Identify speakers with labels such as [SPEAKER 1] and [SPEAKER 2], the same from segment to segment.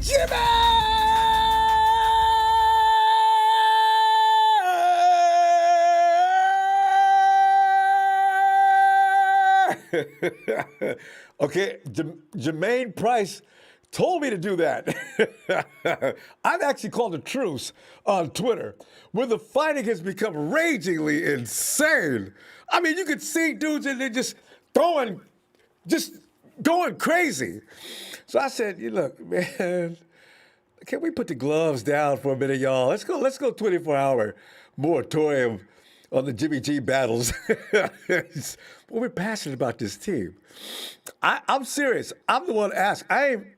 [SPEAKER 1] Jimmy! Okay, Jermaine Price told me to do that. I've actually called a truce on Twitter where the fighting has become ragingly insane. I mean, you could see dudes in there just going crazy. So I said, look, man, can we put the gloves down for a minute, y'all? Let's go 24-hour moratorium on the Jimmy G battles. Well, we're passionate about this team. I'm serious. I'm the one to ask.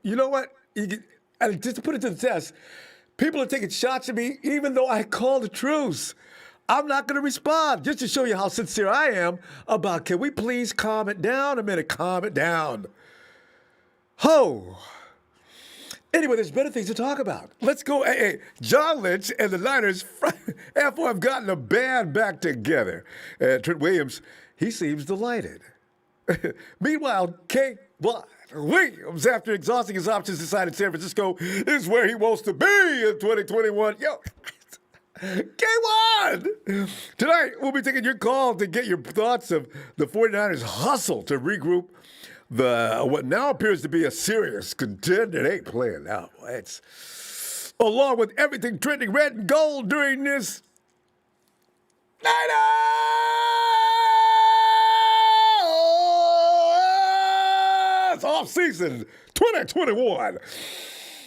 [SPEAKER 1] You know what? Just to put it to the test, people are taking shots at me even though I called the truce. I'm not going to respond, just to show you how sincere I am about, can we please calm it down a minute? Calm it down. Anyway, there's better things to talk about. Let's go. Hey, John Lynch and the Niners have gotten a band back together. Trent Williams, he seems delighted. Meanwhile, Williams, after exhausting his options, decided San Francisco is where he wants to be in 2021. K1! Tonight, we'll be taking your call to get your thoughts of the 49ers' hustle to regroup what now appears to be a serious contender. They ain't playing now. It's along with everything trending red and gold during this offseason 2021.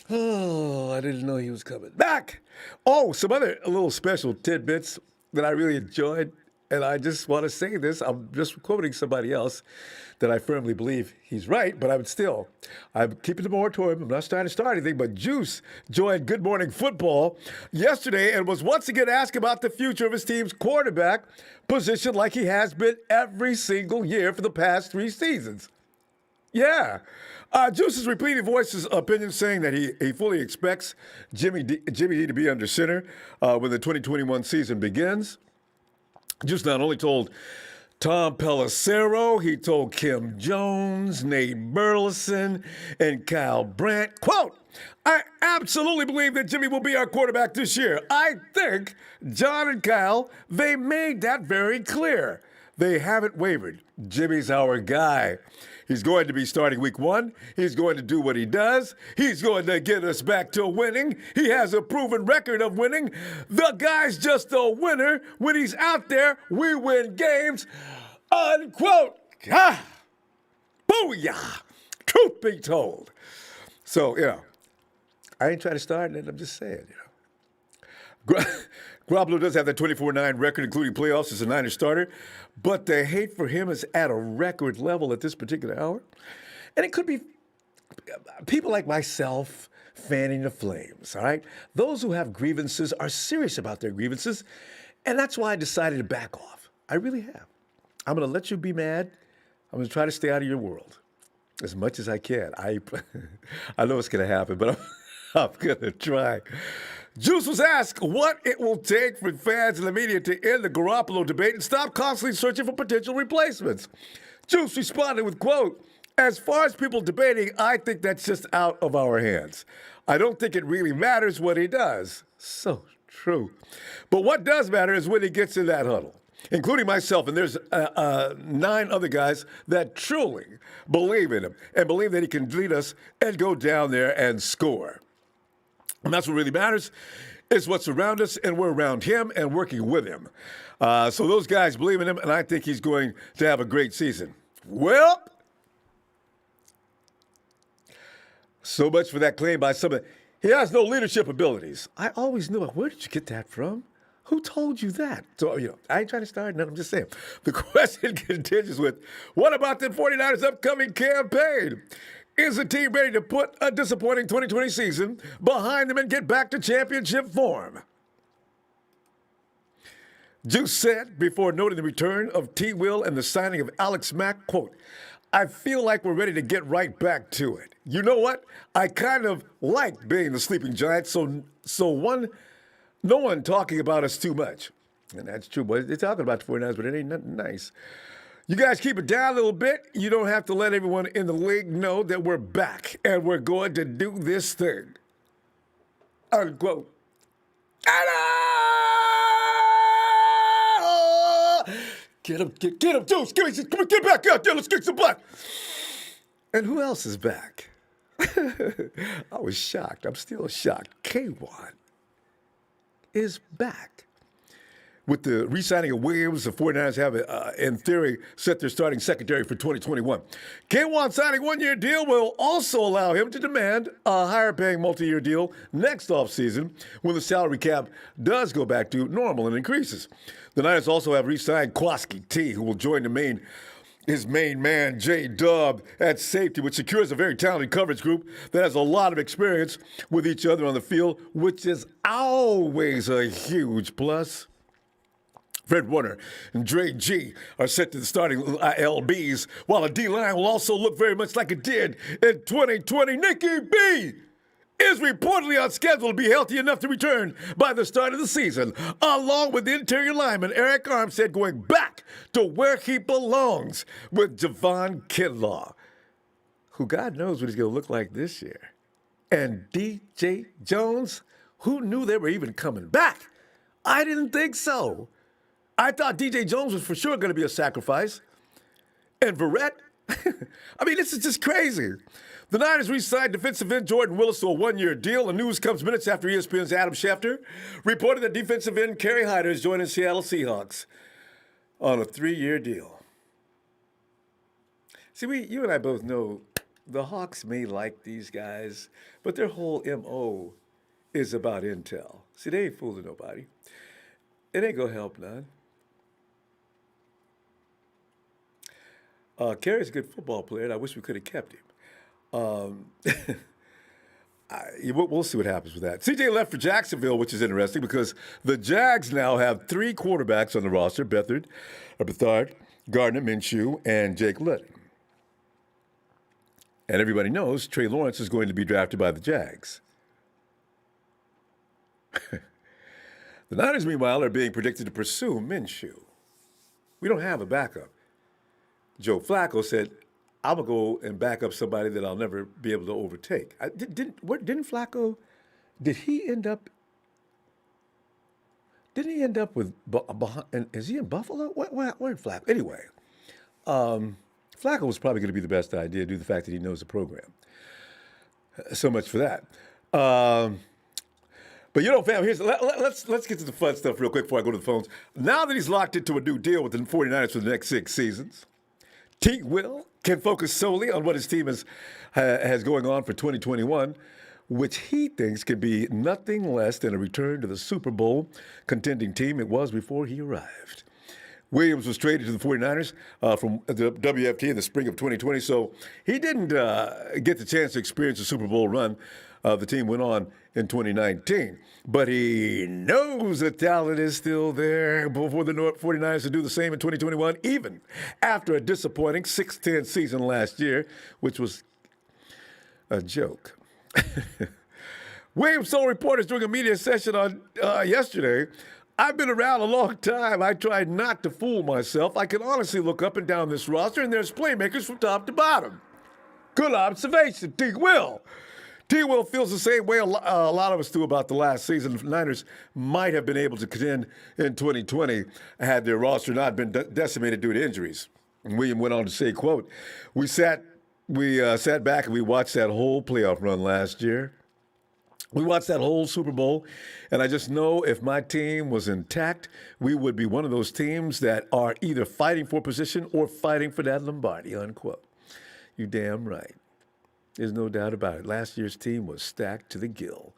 [SPEAKER 1] Oh, I didn't know he was coming back. Oh, some other little special tidbits that I really enjoyed. And I just want to say this. I'm just quoting somebody else that I firmly believe he's right, but I'm keeping the moratorium. I'm not trying to start anything, but Juice joined Good Morning Football yesterday and was once again asked about the future of his team's quarterback position like he has been every single year for the past 3 seasons. Yeah. Juice has repeatedly voiced his opinion, saying that he fully expects Jimmy D to be under center when the 2021 season begins. Juice not only told Tom Pelissero, he told Kim Jones, Nate Burleson, and Kyle Brandt, quote, I absolutely believe that Jimmy will be our quarterback this year. I think John and Kyle, they made that very clear. They haven't wavered. Jimmy's our guy. He's going to be starting week 1. He's going to do what he does. He's going to get us back to winning. He has a proven record of winning. The guy's just a winner. When he's out there, we win games. Unquote. Booyah. Truth be told. So, I ain't trying to start it. I'm just saying, Garoppolo does have that 24-9 record, including playoffs as a Niners starter, but the hate for him is at a record level at this particular hour. And it could be people like myself fanning the flames, all right? Those who have grievances are serious about their grievances, and that's why I decided to back off. I really have. I'm going to let you be mad. I'm going to try to stay out of your world as much as I can. I know it's going to happen, but I'm going to try. Juice was asked what it will take for fans and the media to end the Garoppolo debate and stop constantly searching for potential replacements. Juice responded with, quote, as far as people debating, I think that's just out of our hands. I don't think it really matters what he does. So true. But what does matter is when he gets in that huddle, including myself, and there's 9 other guys that truly believe in him and believe that he can lead us and go down there and score. And that's what really matters, is what's around us, and we're around him and working with him. So those guys believe in him, and I think he's going to have a great season. Well, so much for that claim by someone. He has no leadership abilities. I always knew it. Where did you get that from? Who told you that? So, I ain't trying to start nothing. I'm just saying. The question continues with, what about the 49ers' upcoming campaign? Is the team ready to put a disappointing 2020 season behind them and get back to championship form? Juice said before noting the return of T. Will and the signing of Alex Mack, quote, I feel like we're ready to get right back to it. You know what? I kind of like being the sleeping giant, so no one talking about us too much. And that's true, boys. They're talking about the 49ers, but it ain't nothing nice. You guys keep it down a little bit. You don't have to let everyone in the league know that we're back and we're going to do this thing. unquote. And, get him, Juice. Get back out there. Let's kick some butt. And who else is back? I was shocked. I'm still shocked. K1 is back. With the re-signing of Williams, the 49ers have, in theory, set their starting secondary for 2021. K1 signing a one-year deal will also allow him to demand a higher-paying multi-year deal next offseason when the salary cap does go back to normal and increases. The Niners also have re-signed Kwaski T, who will join his main man, J-Dub, at safety, which secures a very talented coverage group that has a lot of experience with each other on the field, which is always a huge plus. Fred Warner and Dre G are set to the starting LBs, while the D-line will also look very much like it did in 2020. Nikki B is reportedly on schedule to be healthy enough to return by the start of the season, along with the interior lineman Eric Armstead going back to where he belongs with Javon Kinlaw, who God knows what he's going to look like this year. And DJ Jones, who knew they were even coming back? I didn't think so. I thought DJ Jones was for sure going to be a sacrifice. And Verrett, I mean, this is just crazy. The Niners re-signed defensive end Jordan Willis to a one-year deal. The news comes minutes after ESPN's Adam Schefter reported that defensive end Kerry Hyder is joining Seattle Seahawks on a 3-year deal. See, you and I both know the Hawks may like these guys, but their whole M.O. is about intel. See, they ain't fooling nobody. It ain't gonna help none. Kerry's a good football player, and I wish we could have kept him. We'll see what happens with that. CJ left for Jacksonville, which is interesting because the Jags now have 3 quarterbacks on the roster: Bethard, Gardner Minshew, and Jake Luton. And everybody knows Trey Lawrence is going to be drafted by the Jags. The Niners, meanwhile, are being predicted to pursue Minshew. We don't have a backup. Joe Flacco said, I'm going to go and back up somebody that I'll never be able to overtake. Didn't Flacco, did he end up with, is he in Buffalo? Where in Flacco? Anyway, Flacco was probably going to be the best idea due to the fact that he knows the program. So much for that. But, fam, let's get to the fun stuff real quick before I go to the phones. Now that he's locked into a new deal with the 49ers for the next 6 seasons, T. Will can focus solely on what his team has going on for 2021, which he thinks can be nothing less than a return to the Super Bowl contending team it was before he arrived. Williams was traded to the 49ers from the WFT in the spring of 2020, so he didn't get the chance to experience the Super Bowl run the team went on in 2019. But he knows the talent is still there for the 49ers to do the same in 2021, even after a disappointing 6-10 season last year, which was a joke. Williams told reporters during a media session on yesterday, I've been around a long time. I tried not to fool myself. I can honestly look up and down this roster, and there's playmakers from top to bottom. Good observation, T. Will. T. Will feels the same way a lot of us do about the last season. The Niners might have been able to contend in 2020 had their roster not been decimated due to injuries. And William went on to say, quote, we sat back and we watched that whole playoff run last year. We watched that whole Super Bowl, and I just know if my team was intact, we would be one of those teams that are either fighting for position or fighting for that Lombardi, unquote. You damn right. There's no doubt about it. Last year's team was stacked to the gill.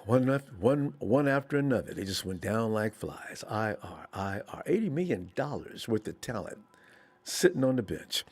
[SPEAKER 1] One after another. They just went down like flies. IR. $80 million worth of talent sitting on the bench.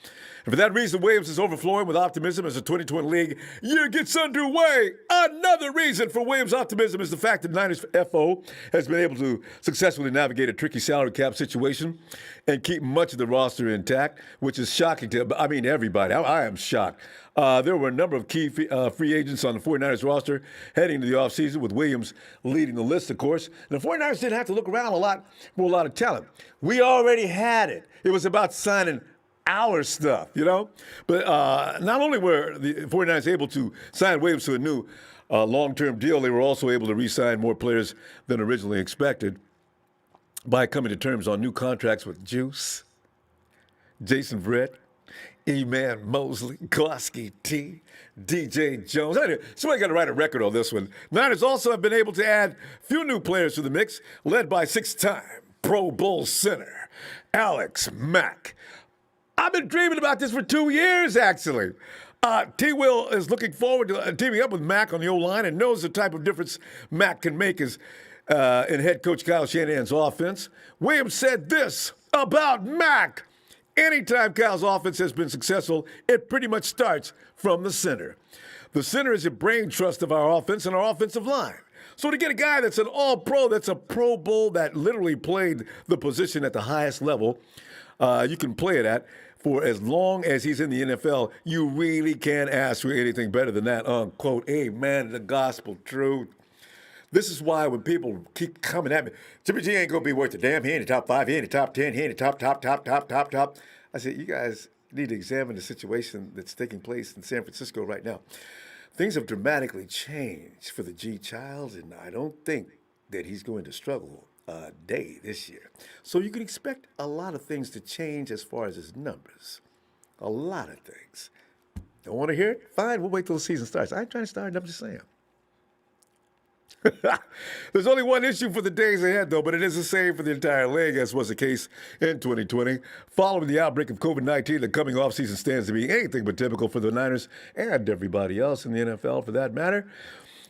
[SPEAKER 1] And for that reason, Williams is overflowing with optimism as the 2020 league year gets underway. Another reason for Williams' optimism is the fact that Niners FO has been able to successfully navigate a tricky salary cap situation and keep much of the roster intact, which is shocking to everybody. I am shocked. There were a number of key free agents on the 49ers roster heading to the offseason, with Williams leading the list, of course. And the 49ers didn't have to look around a lot for a lot of talent. We already had it. It was about signing our stuff, you know? But not only were the 49ers able to sign Williams to a new long-term deal, they were also able to re-sign more players than originally expected by coming to terms on new contracts with Juice, Jason Verrett, E-Man Mosley, Gosky T, DJ Jones. Somebody got to write a record on this one. Niners also have been able to add a few new players to the mix, led by six-time Pro Bowl center Alex Mack. I've been dreaming about this for 2 years, actually. T-Will is looking forward to teaming up with Mack on the O-line and knows the type of difference Mack can make in head coach Kyle Shanahan's offense. Williams said this about Mack. Anytime Kyle's offense has been successful, it pretty much starts from the center. The center is the brain trust of our offense and our offensive line. So to get a guy that's an all-pro, that's a Pro Bowl, that literally played the position at the highest level, you can play it at, for as long as he's in the NFL, you really can't ask for anything better than that, unquote. Amen, the gospel truth. This is why when people keep coming at me, Jimmy G ain't going to be worth a damn. He ain't in the top 5, he ain't in the top 10, he ain't in the top. I said, you guys need to examine the situation that's taking place in San Francisco right now. Things have dramatically changed for the G child, and I don't think that he's going to struggle a day this year. So you can expect a lot of things to change as far as his numbers. A lot of things. Don't want to hear it? Fine, we'll wait till the season starts. I ain't trying to start it, I'm just saying. There's only one issue for the days ahead, though, but it is the same for the entire league, as was the case in 2020. Following the outbreak of COVID-19, the coming offseason stands to be anything but typical for the Niners and everybody else in the NFL, for that matter.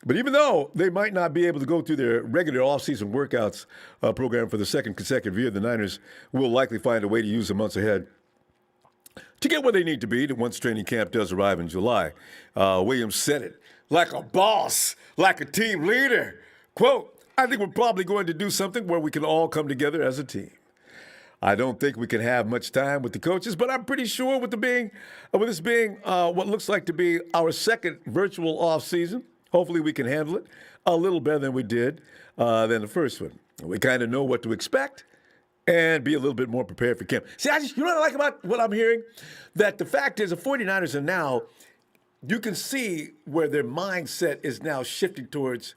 [SPEAKER 1] But even though they might not be able to go through their regular offseason workouts program for the second consecutive year, the Niners will likely find a way to use the months ahead to get where they need to be once training camp does arrive in July. Williams said it like a boss, like a team leader. Quote, I think we're probably going to do something where we can all come together as a team. I don't think we can have much time with the coaches, but I'm pretty sure with this being what looks like to be our second virtual offseason, hopefully we can handle it a little better than we did than the first one. We kind of know what to expect and be a little bit more prepared for camp. See, you know what I like about what I'm hearing? That the fact is the 49ers are now, you can see where their mindset is now shifting towards,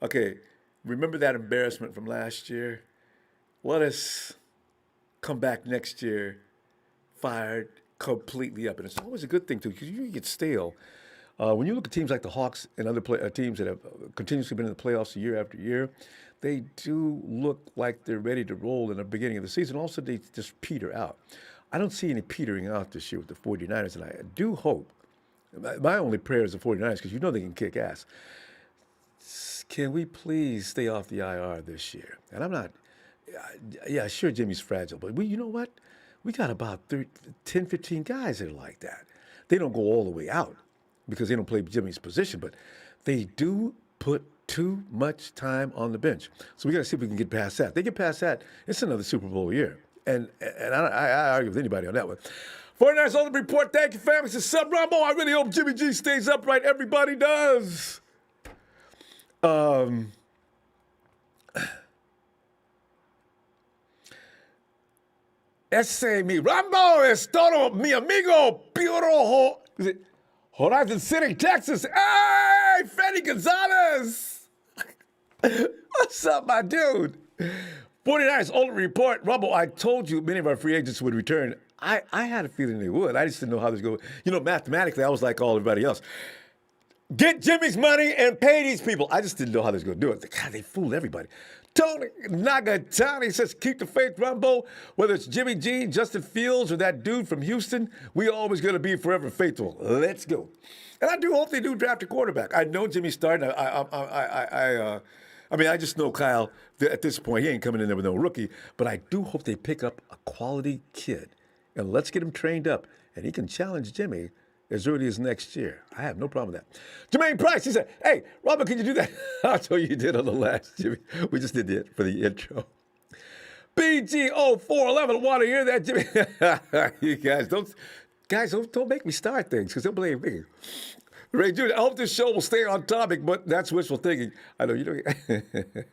[SPEAKER 1] okay, remember that embarrassment from last year? Let us come back next year fired completely up. And it's always a good thing, too, because you get stale. When you look at teams like the Hawks and other teams that have continuously been in the playoffs year after year, they do look like they're ready to roll in the beginning of the season. Also, they just peter out. I don't see any petering out this year with the 49ers, and I do hope, my only prayer is the 49ers, because you know they can kick ass. Can we please stay off the IR this year? And I'm not, yeah, sure, Jimmy's fragile, but you know what? We got about 10, 15 guys that are like that. They don't go all the way out because they don't play Jimmy's position, but they do put too much time on the bench. So we got to see if we can get past that. If they get past that, it's another Super Bowl year. And I argue with anybody on that one. 49ers Ultimate Report. Thank you, family. It's Sub Ronbo. I really hope Jimmy G stays upright. Everybody does. Ese mi Ronbo es todo mi amigo Puro. Is it Horizon City, Texas? Hey, Freddy Gonzalez. What's up, my dude? 49ers Ultimate Report. Ronbo, I told you many of our free agents would return. I had a feeling they would. I just didn't know how this would go. You know, mathematically, I was like all everybody else. Get Jimmy's money and pay these people. I just didn't know how they was going to do it. God, they fooled everybody. Tony Nagatani says, keep the faith, Ronbo. Whether it's Jimmy G, Justin Fields, or that dude from Houston, we always going to be forever faithful. Let's go. And I do hope they do draft a quarterback. I know Jimmy's starting. I mean, I just know Kyle, at this point, he ain't coming in there with no rookie. But I do hope they pick up a quality kid. And let's get him trained up. And he can challenge Jimmy as early as next year. I have no problem with that. Jermaine Price, he said, hey, Robert, can you do that? I told you did on the last, Jimmy. We just did it for the intro. BGO411, want to hear that, Jimmy? You guys, don't make me start things, because they'll blame me. Ray Jr., I hope this show will stay on topic, but that's wishful thinking. I know you don't.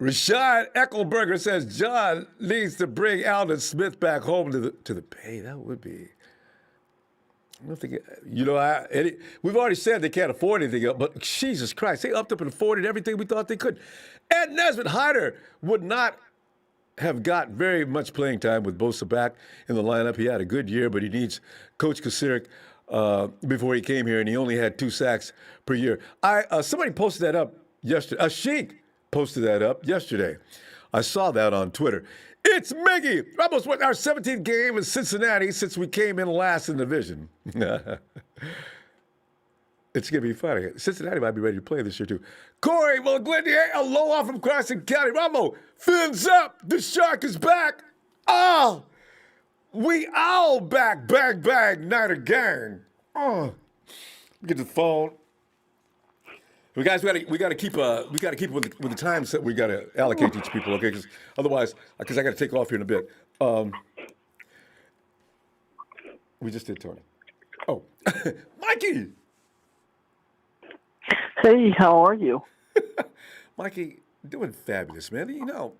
[SPEAKER 1] Rashad Eckelberger says John needs to bring Aldon Smith back home to the Bay. That would be. I don't think we've already said they can't afford anything else, but Jesus Christ, they upped up and afforded everything we thought they could. Ed Nesbitt Hyder would not have got very much playing time with Bosa back in the lineup. He had a good year, but he needs Coach Kosirik before he came here, and he only had 2 sacks per year. Somebody posted that up yesterday. Sheik posted that up yesterday. I saw that on Twitter. It's Miggy. Almost won our 17th game in Cincinnati since we came in last in the division. It's going to be funny. Cincinnati might be ready to play this year, too. Corey, well, Glendier, aloha from Carson County. Ronbo, fins up. The Shark is back. Oh, we all back. Bang, bang, Niner gang. Oh, get the phone. We got to keep with the times that we got to allocate to each people, okay? Because otherwise, I got to take off here in a bit. We just did Tony. Oh, Mikey.
[SPEAKER 2] Hey, how are you?
[SPEAKER 1] Mikey, doing fabulous, man. You know,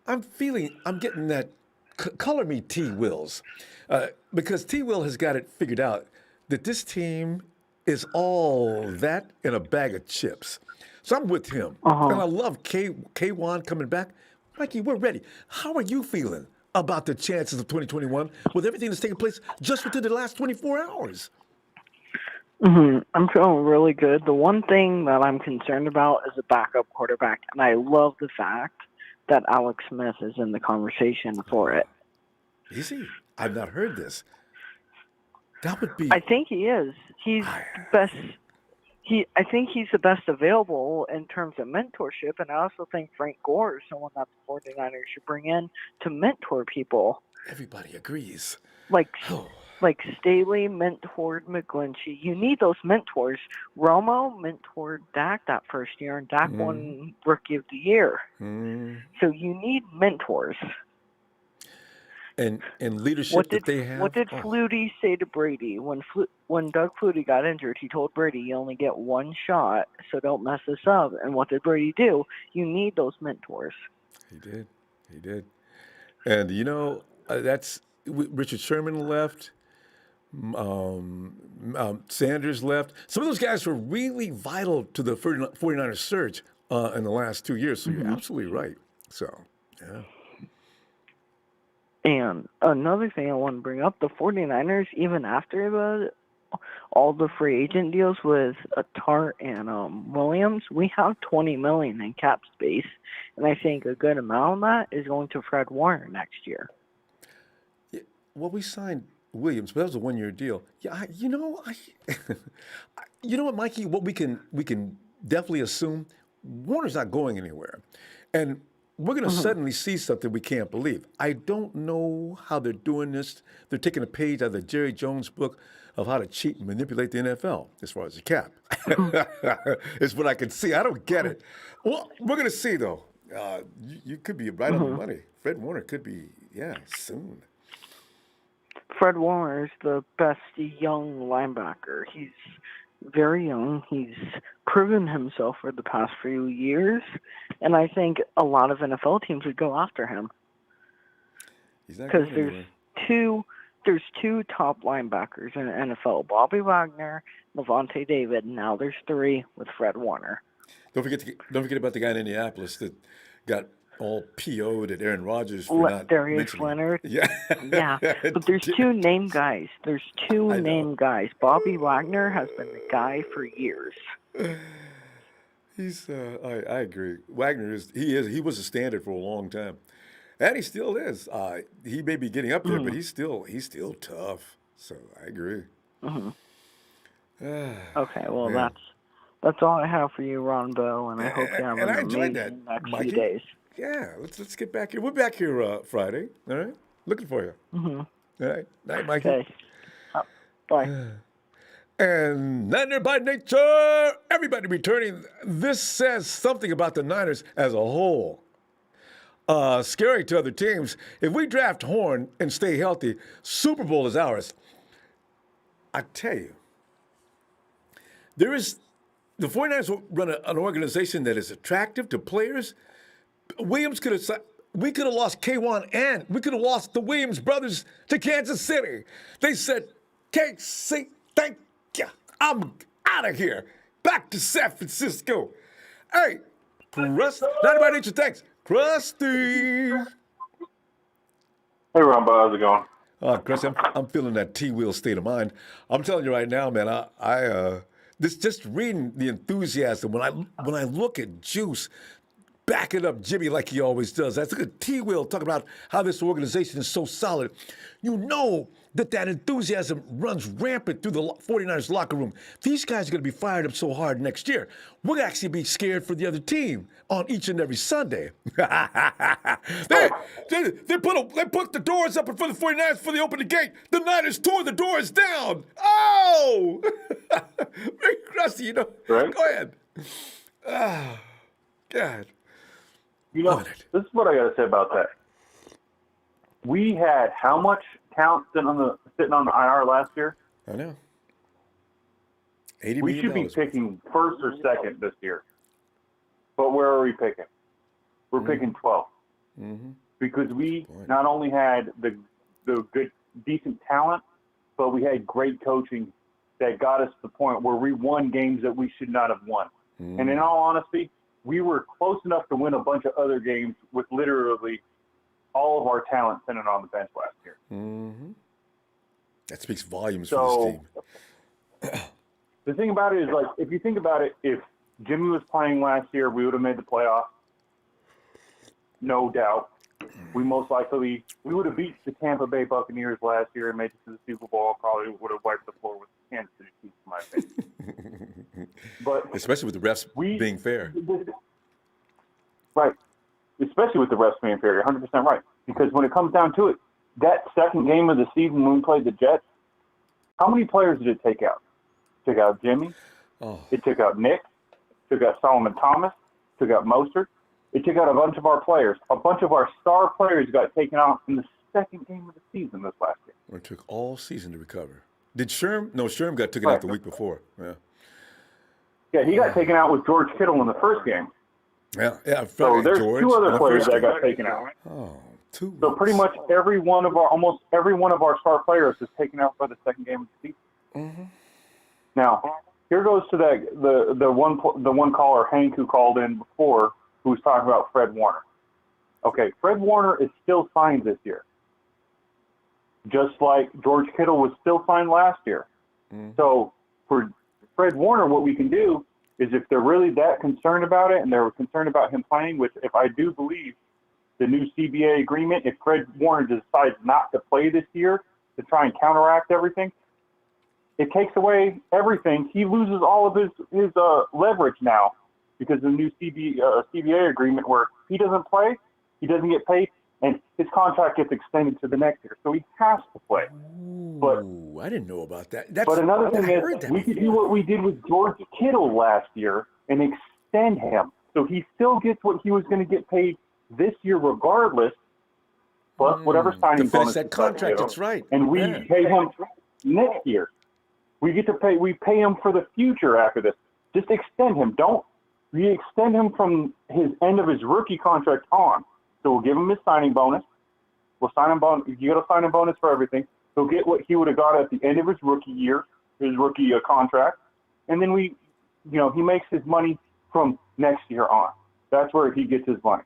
[SPEAKER 1] I'm getting that color me T. Wills, because T. Will has got it figured out that this team is all that in a bag of chips. So I'm with him. And I love K1 coming back. Mikey, we're ready. How are you feeling about the chances of 2021 with everything that's taking place just within the last 24 hours?
[SPEAKER 2] I'm feeling really good. The one thing that I'm concerned about is a backup quarterback, and I love the fact that Alex Smith is in the conversation for it.
[SPEAKER 1] Is he? I've not heard this. That would be.
[SPEAKER 2] I think he is. He's the best. I think he's the best available in terms of mentorship, and I also think Frank Gore is someone that the 49ers should bring in to mentor people.
[SPEAKER 1] Everybody agrees.
[SPEAKER 2] Like Staley mentored McGlinchey. You need those mentors. Romo mentored Dak that first year, and Dak won Rookie of the Year. So you need mentors.
[SPEAKER 1] And leadership that they have.
[SPEAKER 2] What did Flutie say to Brady when Doug Flutie got injured? He told Brady, "You only get one shot, so don't mess this up." And what did Brady do? You need those mentors.
[SPEAKER 1] He did. And you know, that's Richard Sherman left. Sanders left. Some of those guys were really vital to the 49ers surge in the last 2 years. So you're absolutely right. So, yeah.
[SPEAKER 2] And another thing I want to bring up, the 49ers, even after all the free agent deals with Tart and Williams, we have $20 million in cap space. And I think a good amount of that is going to Fred Warner next year.
[SPEAKER 1] Yeah, well, we signed Williams, but that was a one-year deal. Yeah, you know what, Mikey? What we can definitely assume, Warner's not going anywhere, and we're going to suddenly see something we can't believe. I don't know how they're doing this. They're taking a page out of the Jerry Jones book of how to cheat and manipulate the NFL as far as the cap. It's what I can see. I don't get it. Well, we're going to see though. You could be right on the money. Fred Warner could be, soon.
[SPEAKER 2] Fred Warner is the best young linebacker. He's very young. He's proven himself for the past few years, and I think a lot of NFL teams would go after him because there's two top linebackers in the NFL: Bobby Wagner, Levante David. And now there's 3 with Fred Warner.
[SPEAKER 1] Don't forget about the guy in Indianapolis that got all PO'd at Aaron Rodgers for not
[SPEAKER 2] Darius
[SPEAKER 1] mentioning.
[SPEAKER 2] Leonard.
[SPEAKER 1] Yeah.
[SPEAKER 2] But there's 2 named guys. Guys. Bobby Wagner has been the guy for years.
[SPEAKER 1] He's. I agree. Wagner he was a standard for a long time, and he still is. He may be getting up there, but he's still tough. So I agree.
[SPEAKER 2] Okay, well that's all I have for you, Ronbo, and I hope you have an amazing next few days.
[SPEAKER 1] Yeah, let's get back here. We're back here Friday. All right, looking for you. All right, night, Mikey.
[SPEAKER 2] Okay. Bye.
[SPEAKER 1] And Niner by nature, everybody returning. This says something about the Niners as a whole. Scary to other teams. If we draft Horn and stay healthy, Super Bowl is ours. I tell you, the 49ers will run an organization that is attractive to players Williams could have. We could have lost K1 and we could have lost the Williams brothers to Kansas City. They said, KC, thank you. I'm out of here. Back to San Francisco. Hey, Krusty. Not about nature, thanks. Krusty.
[SPEAKER 3] Hey, Ronbo, how's it going?
[SPEAKER 1] Krusty, I'm feeling that T-wheel state of mind. I'm telling you right now, man, this just reading the enthusiasm when I look at Juice backing up Jimmy like he always does. I look at T-Will talking about how this organization is so solid. You know that enthusiasm runs rampant through the 49ers locker room. These guys are going to be fired up so hard next year. We'll actually be scared for the other team on each and every Sunday. they put the doors up in front of the 49ers before they opened the gate. The Niners tore the doors down. Oh! Very crusty, you know.
[SPEAKER 3] Right?
[SPEAKER 1] Go ahead. Oh, God.
[SPEAKER 3] You know, this is what I got to say about that. We had how much talent sitting on the IR last year?
[SPEAKER 1] I know. $80
[SPEAKER 3] We
[SPEAKER 1] million.
[SPEAKER 3] should be picking first or second this year. But where are we picking? We're picking 12.
[SPEAKER 1] Mm-hmm.
[SPEAKER 3] Because we not only had the good, decent talent, but we had great coaching that got us to the point where we won games that we should not have won.
[SPEAKER 1] Mm-hmm.
[SPEAKER 3] And in all honesty, we were close enough to win a bunch of other games with literally all of our talent sitting on the bench last year.
[SPEAKER 1] Mm-hmm. That speaks volumes for this team.
[SPEAKER 3] The thing about it is, like, if you think about it, if Jimmy was playing last year, we would have made the playoffs. No doubt. We would have beat the Tampa Bay Buccaneers last year and made it to the Super Bowl. Probably would have wiped the floor with the Kansas City Chiefs, in my opinion. But
[SPEAKER 1] especially with the refs being fair.
[SPEAKER 3] Right. Especially with the refs being fair. You're 100% right. Because when it comes down to it, that second game of the season when we played the Jets, how many players did it take out? It took out Jimmy.
[SPEAKER 1] Oh.
[SPEAKER 3] It took out Nick. It took out Solomon Thomas. It took out Mostert. It took out a bunch of our players. A bunch of our star players got taken out in the second game of the season this last year.
[SPEAKER 1] It took all season to recover. Did Sherm? No, Sherm got taken out the week before. Yeah.
[SPEAKER 3] Yeah, he got taken out with George Kittle in the first game.
[SPEAKER 1] Yeah.
[SPEAKER 3] So there's
[SPEAKER 1] George,
[SPEAKER 3] two other players that got taken out.
[SPEAKER 1] Oh, two.
[SPEAKER 3] So pretty much almost every one of our star players is taken out by the second game of the season.
[SPEAKER 1] Mm-hmm.
[SPEAKER 3] Now, here goes to the one caller, Hank, who called in before, who was talking about Fred Warner. Okay, Fred Warner is still signed this year, just like George Kittle was still signed last year.
[SPEAKER 1] Mm-hmm.
[SPEAKER 3] So for Fred Warner, what we can do is, if they're really that concerned about it and they're concerned about him playing, which if I do believe the new CBA agreement, if Fred Warner decides not to play this year to try and counteract everything, it takes away everything. He loses all of his leverage now because of the new CBA agreement, where he doesn't play, he doesn't get paid, and his contract gets extended to the next year. So he has to play. But
[SPEAKER 1] I didn't know about that.
[SPEAKER 3] But another thing is, we could do what we did with George Kittle last year and extend him. So he still gets what he was going to get paid this year regardless, plus whatever signing bonus.
[SPEAKER 1] That contract, that's right.
[SPEAKER 3] And we pay him next year. We pay him for the future after this. Just extend him. We extend him from his end of his rookie contract on. So we'll give him his signing bonus. We'll sign him bonus. You got a signing bonus for everything. He'll get what he would have got at the end of his rookie year, his rookie contract, and then he makes his money from next year on. That's where he gets his money,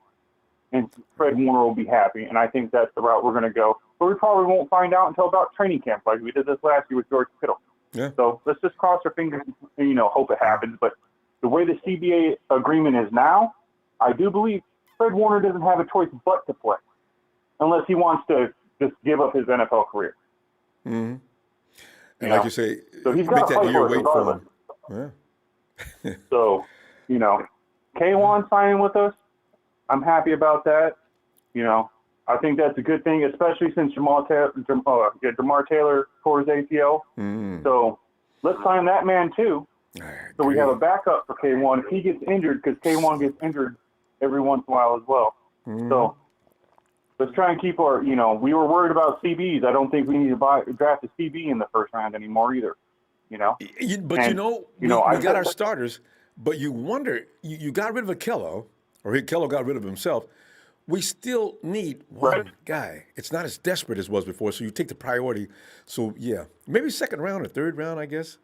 [SPEAKER 3] and Fred Warner will be happy. And I think that's the route we're going to go. But we probably won't find out until about training camp, like we did this last year with George Kittle.
[SPEAKER 1] Yeah.
[SPEAKER 3] So let's just cross our fingers and hope it happens. But the way the CBA agreement is now, I do believe Fred Warner doesn't have a choice but to play, unless he wants to just give up his NFL career.
[SPEAKER 1] Mm-hmm. And like you say,
[SPEAKER 3] so he's
[SPEAKER 1] make
[SPEAKER 3] got
[SPEAKER 1] that year
[SPEAKER 3] wait
[SPEAKER 1] for him. Yeah.
[SPEAKER 3] So, K1 signing with us, I'm happy about that. I think that's a good thing, especially since Jamar Taylor tore his ACL.
[SPEAKER 1] Mm.
[SPEAKER 3] So let's sign that man too. So we have a backup for K1 if he gets injured, because K1 gets injured every once in a while as well.
[SPEAKER 1] Mm.
[SPEAKER 3] So let's try and keep our, we were worried about CBs. I don't think we need to draft a CB in the first round anymore either,
[SPEAKER 1] But we got our starters, but you wonder, you got rid of Akello. or Kellogg got rid of himself, we still need one guy. It's not as desperate as it was before, so you take the priority. So, yeah, maybe second round or third round, I guess.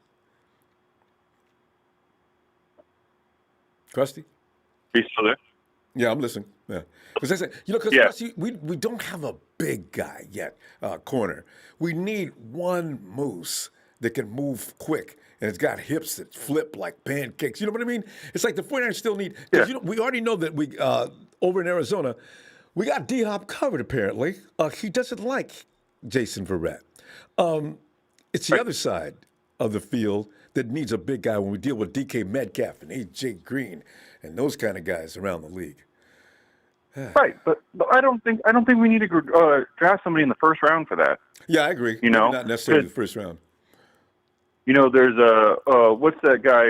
[SPEAKER 1] Krusty?
[SPEAKER 3] Are you still there?
[SPEAKER 1] Yeah, I'm listening. Yeah, because
[SPEAKER 3] Yeah.
[SPEAKER 1] we don't have a big guy yet, corner. We need one moose that can move quick and it's got hips that flip like pancakes. You know what I mean? It's like the 49ers still need. Because we already know that we over in Arizona, we got D-Hop covered. Apparently, he doesn't like Jason Verrett. It's the other side of the field that needs a big guy when we deal with DK Metcalf and AJ Green and those kind of guys around the league.
[SPEAKER 3] Right, but I don't think we need to draft somebody in the first round for that.
[SPEAKER 1] Yeah, I agree.
[SPEAKER 3] You know,
[SPEAKER 1] not necessarily the first round.
[SPEAKER 3] You know, there's what's that guy?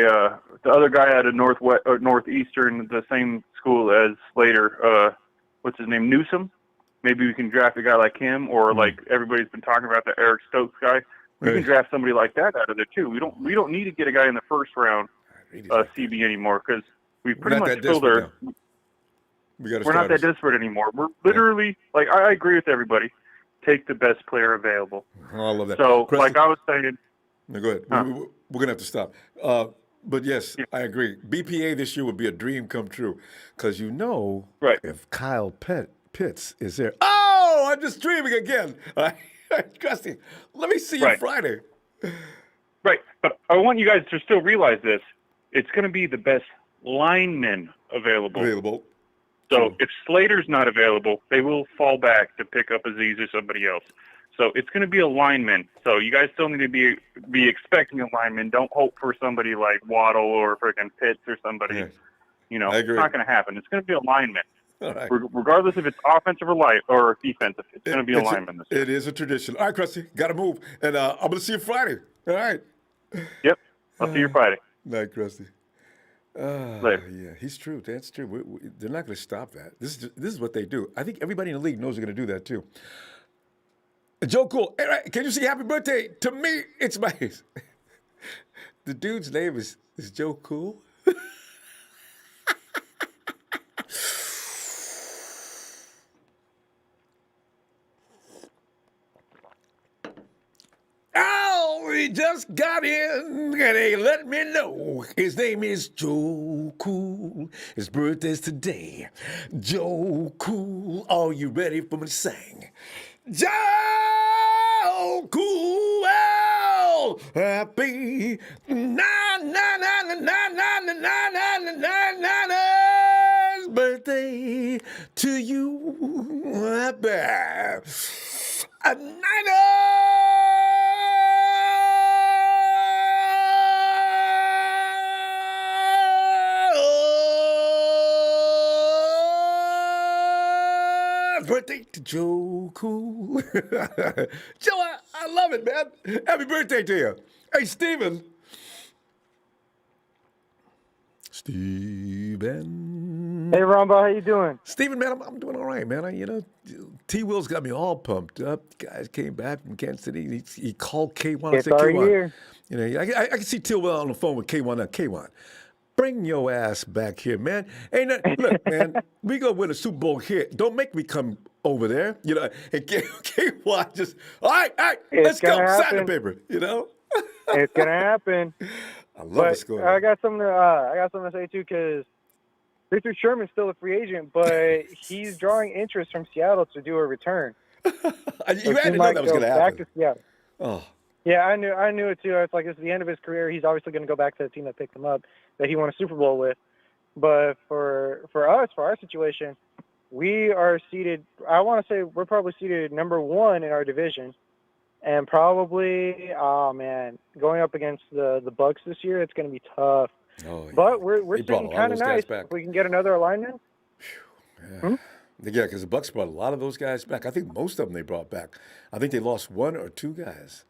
[SPEAKER 3] The other guy out of Northeastern, the same school as Slater. What's his name? Newsom. Maybe we can draft a guy like him, or like everybody's been talking about the Eric Stokes guy. We can draft somebody like that out of there too. We don't need to get a guy in the first round, CB anymore, because we pretty much filled our. We're not that desperate anymore. We're literally like I agree with everybody. Take the best player available.
[SPEAKER 1] Oh, I love that.
[SPEAKER 3] So,
[SPEAKER 1] Preston,
[SPEAKER 3] like I was saying.
[SPEAKER 1] No, go ahead. We're gonna have to stop. But yes, I agree. BPA this year would be a dream come true, because if Kyle Pitts is there. Oh, I'm just dreaming again. Krusty, let me see you Friday.
[SPEAKER 3] Right, but I want you guys to still realize this. It's going to be the best linemen available. So if Slater's not available, they will fall back to pick up Aziz or somebody else. So it's going to be a lineman. So you guys still need to be expecting a lineman. Don't hope for somebody like Waddle or freaking Pitts or somebody.
[SPEAKER 1] Yeah.
[SPEAKER 3] You know,
[SPEAKER 1] I
[SPEAKER 3] it's
[SPEAKER 1] agree.
[SPEAKER 3] not going to happen. It's going to be a lineman.
[SPEAKER 1] All right.
[SPEAKER 3] Regardless if it's offensive or defensive, it's going to be a lineman this year.
[SPEAKER 1] It is a tradition. All right, Krusty, got to move. And I'm going to see you Friday. All right.
[SPEAKER 3] Yep. I'll see you Friday.
[SPEAKER 1] Night, Krusty.
[SPEAKER 3] Later.
[SPEAKER 1] Yeah, he's true. That's true. They're not going to stop that. This is what they do. I think everybody in the league knows they're going to do that too. Joe Cool, hey, right, can you say happy birthday to me? It's my the dude's name is Joe Cool. Oh, he just got in and they let me know his name is Joe Cool. His birthday's today. Joe Cool, are you ready for me to sing? Joe Cool, happy birthday to you. Happy birthday to Joe Cool. Joe, I love it, man. Happy birthday to you. Hey, Steven.
[SPEAKER 4] Hey, Ronbo, how you doing?
[SPEAKER 1] Steven, man, I'm doing all right, man. T-Will's got me all pumped up. Guys came back from Kansas City. He called K1.
[SPEAKER 4] It's our year.
[SPEAKER 1] I can see T-Will on the phone with K1 now. K1, bring your ass back here, man. Look, man, we gonna win a Super Bowl here. Don't make me come over there, and K1 just, all right, let's go. Sign the paper,
[SPEAKER 4] It's gonna happen.
[SPEAKER 1] I love the score.
[SPEAKER 4] I got something to say too, because Richard Sherman's still a free agent, but he's drawing interest from Seattle to do a return.
[SPEAKER 1] You had to know that was going to happen.
[SPEAKER 4] Back to Seattle.
[SPEAKER 1] Oh.
[SPEAKER 4] Yeah, I knew it too. It's like it's the end of his career. He's obviously going to go back to the team that picked him up, that he won a Super Bowl with. But for us, for our situation, we are seated. I want to say we're probably seated number 1 in our division, and probably, going up against the Bucks this year, it's going to be tough.
[SPEAKER 1] Oh, yeah.
[SPEAKER 4] But we're sitting kind of nice. If we can get another alignment.
[SPEAKER 1] Yeah, because the Bucks brought a lot of those guys back. I think most of them they brought back. I think they lost 1 or 2 guys.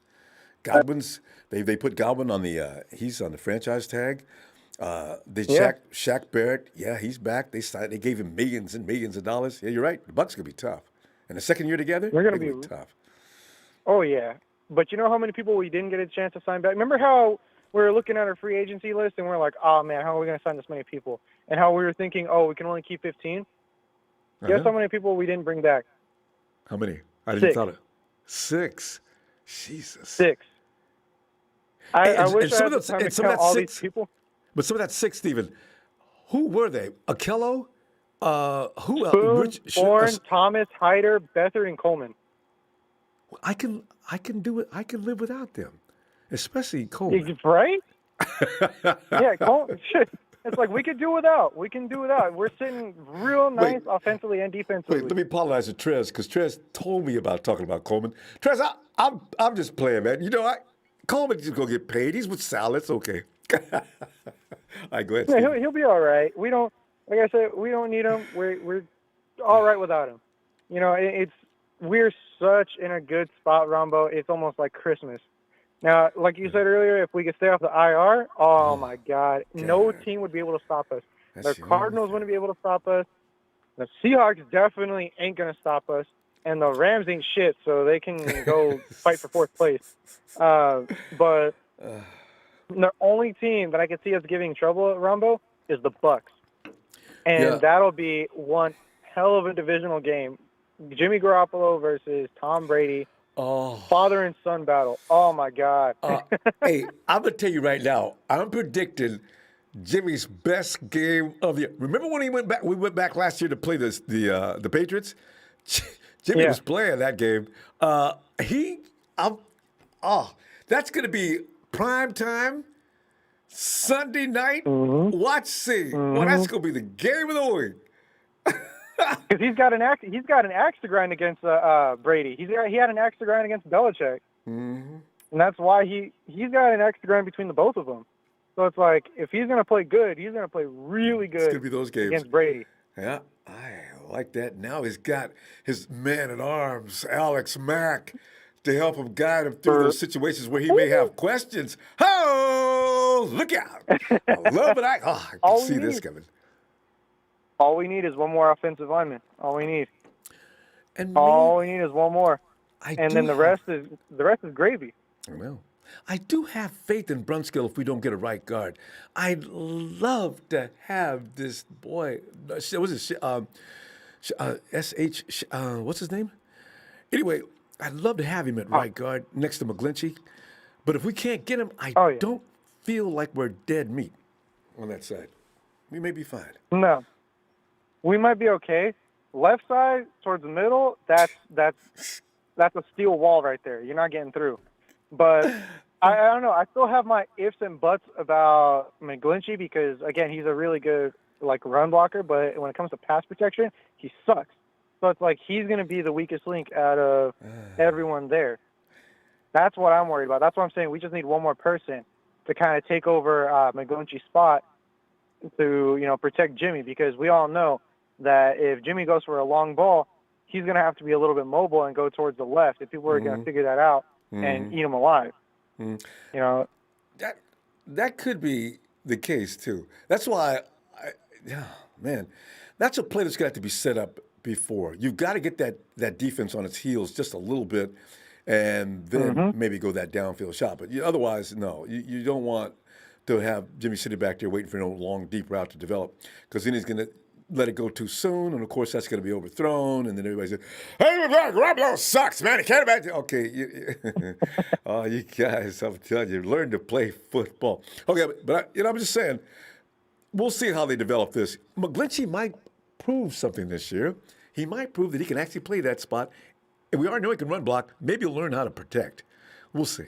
[SPEAKER 1] Godwin's they put Godwin on he's on the franchise tag. Shaq Barrett, he's back. They gave him millions and millions of dollars. Yeah, you're right. The Bucks gonna be tough. And the second year together,
[SPEAKER 4] they're gonna be
[SPEAKER 1] tough.
[SPEAKER 4] Oh yeah, but you know how many people we didn't get a chance to sign back? Remember how were looking at our free agency list and we're like, oh man, how are we going to sign this many people? And how we were thinking, oh, we can only keep 15. Guess how many people we didn't bring back?
[SPEAKER 1] How many? I didn't
[SPEAKER 4] 6.
[SPEAKER 1] thought of 6. Jesus.
[SPEAKER 4] 6. I wish
[SPEAKER 1] and
[SPEAKER 4] I
[SPEAKER 1] some
[SPEAKER 4] had
[SPEAKER 1] of
[SPEAKER 4] the
[SPEAKER 1] those,
[SPEAKER 4] time
[SPEAKER 1] and
[SPEAKER 4] to
[SPEAKER 1] some of
[SPEAKER 4] count
[SPEAKER 1] that
[SPEAKER 4] all
[SPEAKER 1] 6,
[SPEAKER 4] these people.
[SPEAKER 1] but some of that 6, Stephen, who were they? Akello? Who else?
[SPEAKER 4] Boone, Bourne, Thomas, Hyder, Beathard, and Coleman.
[SPEAKER 1] I can do it. I can live without them, especially Coleman.
[SPEAKER 4] Right? Yeah, Coleman. Shit. It's like we could do without. We can do without. We're sitting real nice offensively and defensively.
[SPEAKER 1] Wait, let me apologize to Trez because Trez told me about talking about Coleman. Trez, I'm just playing, man. You know, Coleman's just gonna get paid. He's with Sal. It's okay. All right, go ahead.
[SPEAKER 4] Yeah, he'll be all right. We don't, like I said, we don't need him. We're all right without him. You know, we're such in a good spot, Ronbo. It's almost like Christmas. Now, like you said earlier, if we could stay off the IR, oh my God, no team would be able to stop us. The Cardinals wouldn't be able to stop us. The Seahawks definitely ain't going to stop us. And the Rams ain't shit, so they can go fight for 4th place. But the only team that I can see us giving trouble at Ronbo is the Bucks. And that'll be one hell of a divisional game. Jimmy Garoppolo versus Tom Brady.
[SPEAKER 1] Oh.
[SPEAKER 4] Father and son battle. Oh, my God.
[SPEAKER 1] Hey, I'm going to tell you right now, I'm predicting Jimmy's best game of the year. Remember when we went back last year to play the Patriots? Jimmy was playing that game. That's going to be prime time, Sunday night. Watch, see. Well, that's going to be the game of the week.
[SPEAKER 4] Because he's got an axe to grind against Brady. He had an axe to grind against Belichick, and that's why he's got an axe to grind between the both of them. So it's like if he's going to play good, he's going to play really good.
[SPEAKER 1] It's going to be those games
[SPEAKER 4] against Brady.
[SPEAKER 1] Yeah, I like that. Now he's got his man at arms, Alex Mack, to help him guide him through those situations where he may have questions. Oh, look out! I love it. I can see this coming.
[SPEAKER 4] All we need is one more offensive lineman. All we need.
[SPEAKER 1] And
[SPEAKER 4] all we need is one more. And then the rest is gravy.
[SPEAKER 1] Well, I do have faith in Brunskill if we don't get a right guard. I'd love to have this boy. What's his name? Anyway, I'd love to have him at right guard next to McGlinchey. But if we can't get him, I don't feel like we're dead meat on that side. We may be fine.
[SPEAKER 4] No. We might be okay. Left side towards the middle, that's a steel wall right there. You're not getting through. But I don't know. I still have my ifs and buts about McGlinchey because again, he's a really good run blocker, but when it comes to pass protection, he sucks. So it's like he's going to be the weakest link out of everyone there. That's what I'm worried about. That's what I'm saying. We just need one more person to kind of take over McGlinchey's spot to protect Jimmy because we all know that if Jimmy goes for a long ball, he's going to have to be a little bit mobile and go towards the left if people are going to figure that out and eat him alive.
[SPEAKER 1] That could be the case too. That's why, that's a play that's got to be set up before. You've got to get that defense on its heels just a little bit and then maybe go that downfield shot. But otherwise, no, you don't want to have Jimmy sitting back there waiting for no long, deep route to develop because then he's going to let it go too soon, and of course that's going to be overthrown, and then everybody says, "Hey, Garoppolo sucks, man. He can't imagine." Okay, oh, you guys, I'm telling you, learn to play football. Okay, but I'm just saying, we'll see how they develop this. McGlinchey might prove something this year. He might prove that he can actually play that spot, and we already know he can run block. Maybe he'll learn how to protect. We'll see.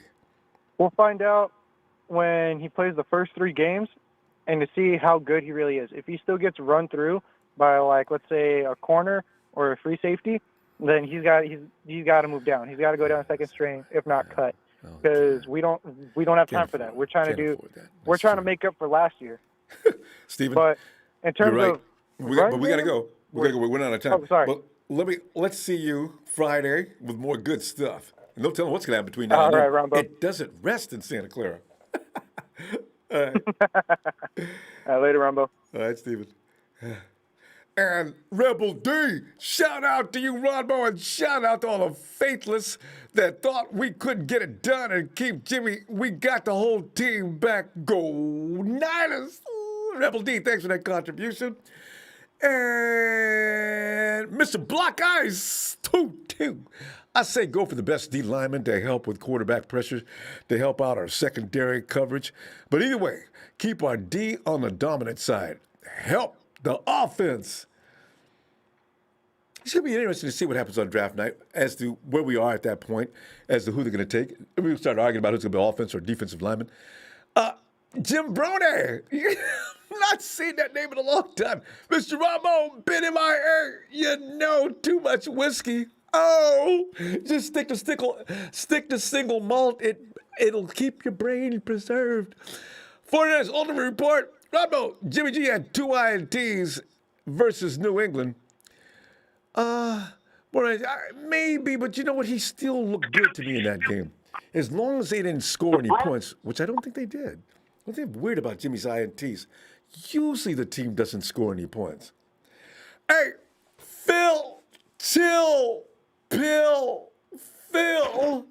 [SPEAKER 4] We'll find out when he plays the first 3 games. And to see how good he really is. If he still gets run through by let's say a corner or a free safety, then he's got to move down. He's got to go down second string, if not cut, because we don't have time for that. We're trying to make up for last year.
[SPEAKER 1] Steven,
[SPEAKER 4] but in terms of
[SPEAKER 1] we got to go. We're not out of time.
[SPEAKER 4] Oh, sorry.
[SPEAKER 1] But let's see you Friday with more good stuff. And don't tell them what's going to happen between now and then.
[SPEAKER 4] All right, Ronbo.
[SPEAKER 1] It doesn't rest in Santa Clara. All right.
[SPEAKER 4] Later, Ronbo.
[SPEAKER 1] All right, Steven. and Rebel D. Shout out to you, Ronbo, and shout out to all the faithless that thought we couldn't get it done and keep Jimmy. We got the whole team back. Go Niners! Ooh, Rebel D, thanks for that contribution. And Mr. Block Ice, 2-2. I say go for the best D lineman to help with quarterback pressure, to help out our secondary coverage. But either way, keep our D on the dominant side. Help the offense. It's going to be interesting to see what happens on draft night as to where we are at that point, as to who they're going to take. We'll start arguing about who's going to be offense or defensive lineman. Jim Brony. Not seen that name in a long time. Mr. Ronbo, been in my ear. You know too much whiskey. Oh, just stick to single malt. It'll keep your brain preserved. 49ers Ultimate Report. Ronbo, Jimmy G had 2 INTs versus New England. Maybe, but you know what? He still looked good to me in that game. As long as they didn't score any points, which I don't think they did. One thing weird about Jimmy's INTs, usually the team doesn't score any points. Hey, Phil, chill, Phil. Phil,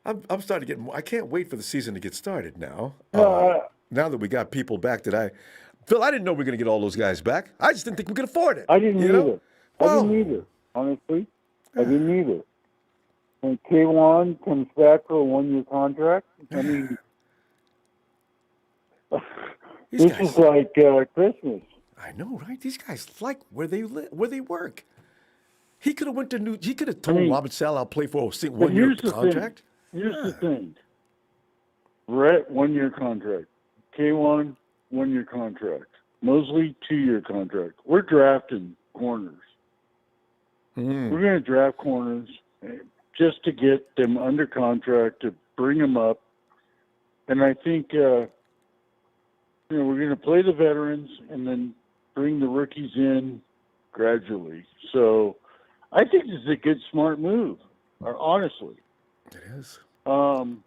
[SPEAKER 1] I'm starting to get more. I can't wait for the season to get started now. Now that we got people back Phil, I didn't know we were going to get all those guys back. I just didn't think we could afford it.
[SPEAKER 5] I didn't either.
[SPEAKER 1] Well,
[SPEAKER 5] I didn't either, honestly. I didn't either. When K1 comes back for a 1-year contract, I mean, this is like Christmas.
[SPEAKER 1] I know, right? These guys like where they live, where they work. He could have went to He could have told Robert Sal, "I'll play for a 1-year contract."
[SPEAKER 5] Here's the thing. Brett, 1-year contract. K1, 1-year contract. Mosley, 2-year contract. We're drafting corners. We're going to draft corners just to get them under contract, to bring them up. And I think, we're going to play the veterans and then bring the rookies in gradually. So I think this is a good, smart move, honestly.
[SPEAKER 1] It is.
[SPEAKER 5] Phil,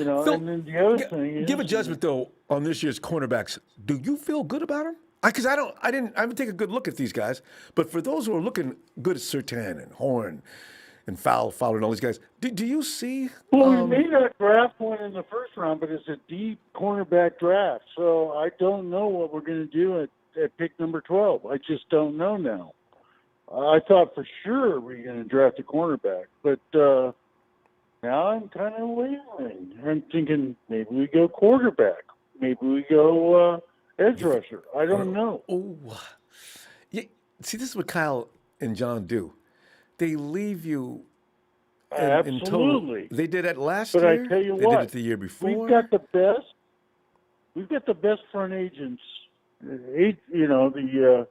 [SPEAKER 5] and then the other thing is...
[SPEAKER 1] Give a judgment, though, on this year's cornerbacks. Do you feel good about them? Because I haven't taken a good look at these guys. But for those who are looking good at Surtain and Horn and Fowler and all these guys, do you see...
[SPEAKER 5] Well, we may not draft one in the first round, but it's a deep cornerback draft. So I don't know what we're going to do at pick number 12. I just don't know now. I thought for sure we were going to draft a cornerback. But now I'm kind of wavering. I'm thinking maybe we go quarterback. Maybe we go... edge rusher. I don't know.
[SPEAKER 1] Oh, yeah. See, this is what Kyle and John do. They leave you in total.
[SPEAKER 5] Absolutely.
[SPEAKER 1] They did that last
[SPEAKER 5] But
[SPEAKER 1] year.
[SPEAKER 5] I tell you
[SPEAKER 1] they
[SPEAKER 5] what,
[SPEAKER 1] did it the year before.
[SPEAKER 5] we've got the best. We've got the best front agents. The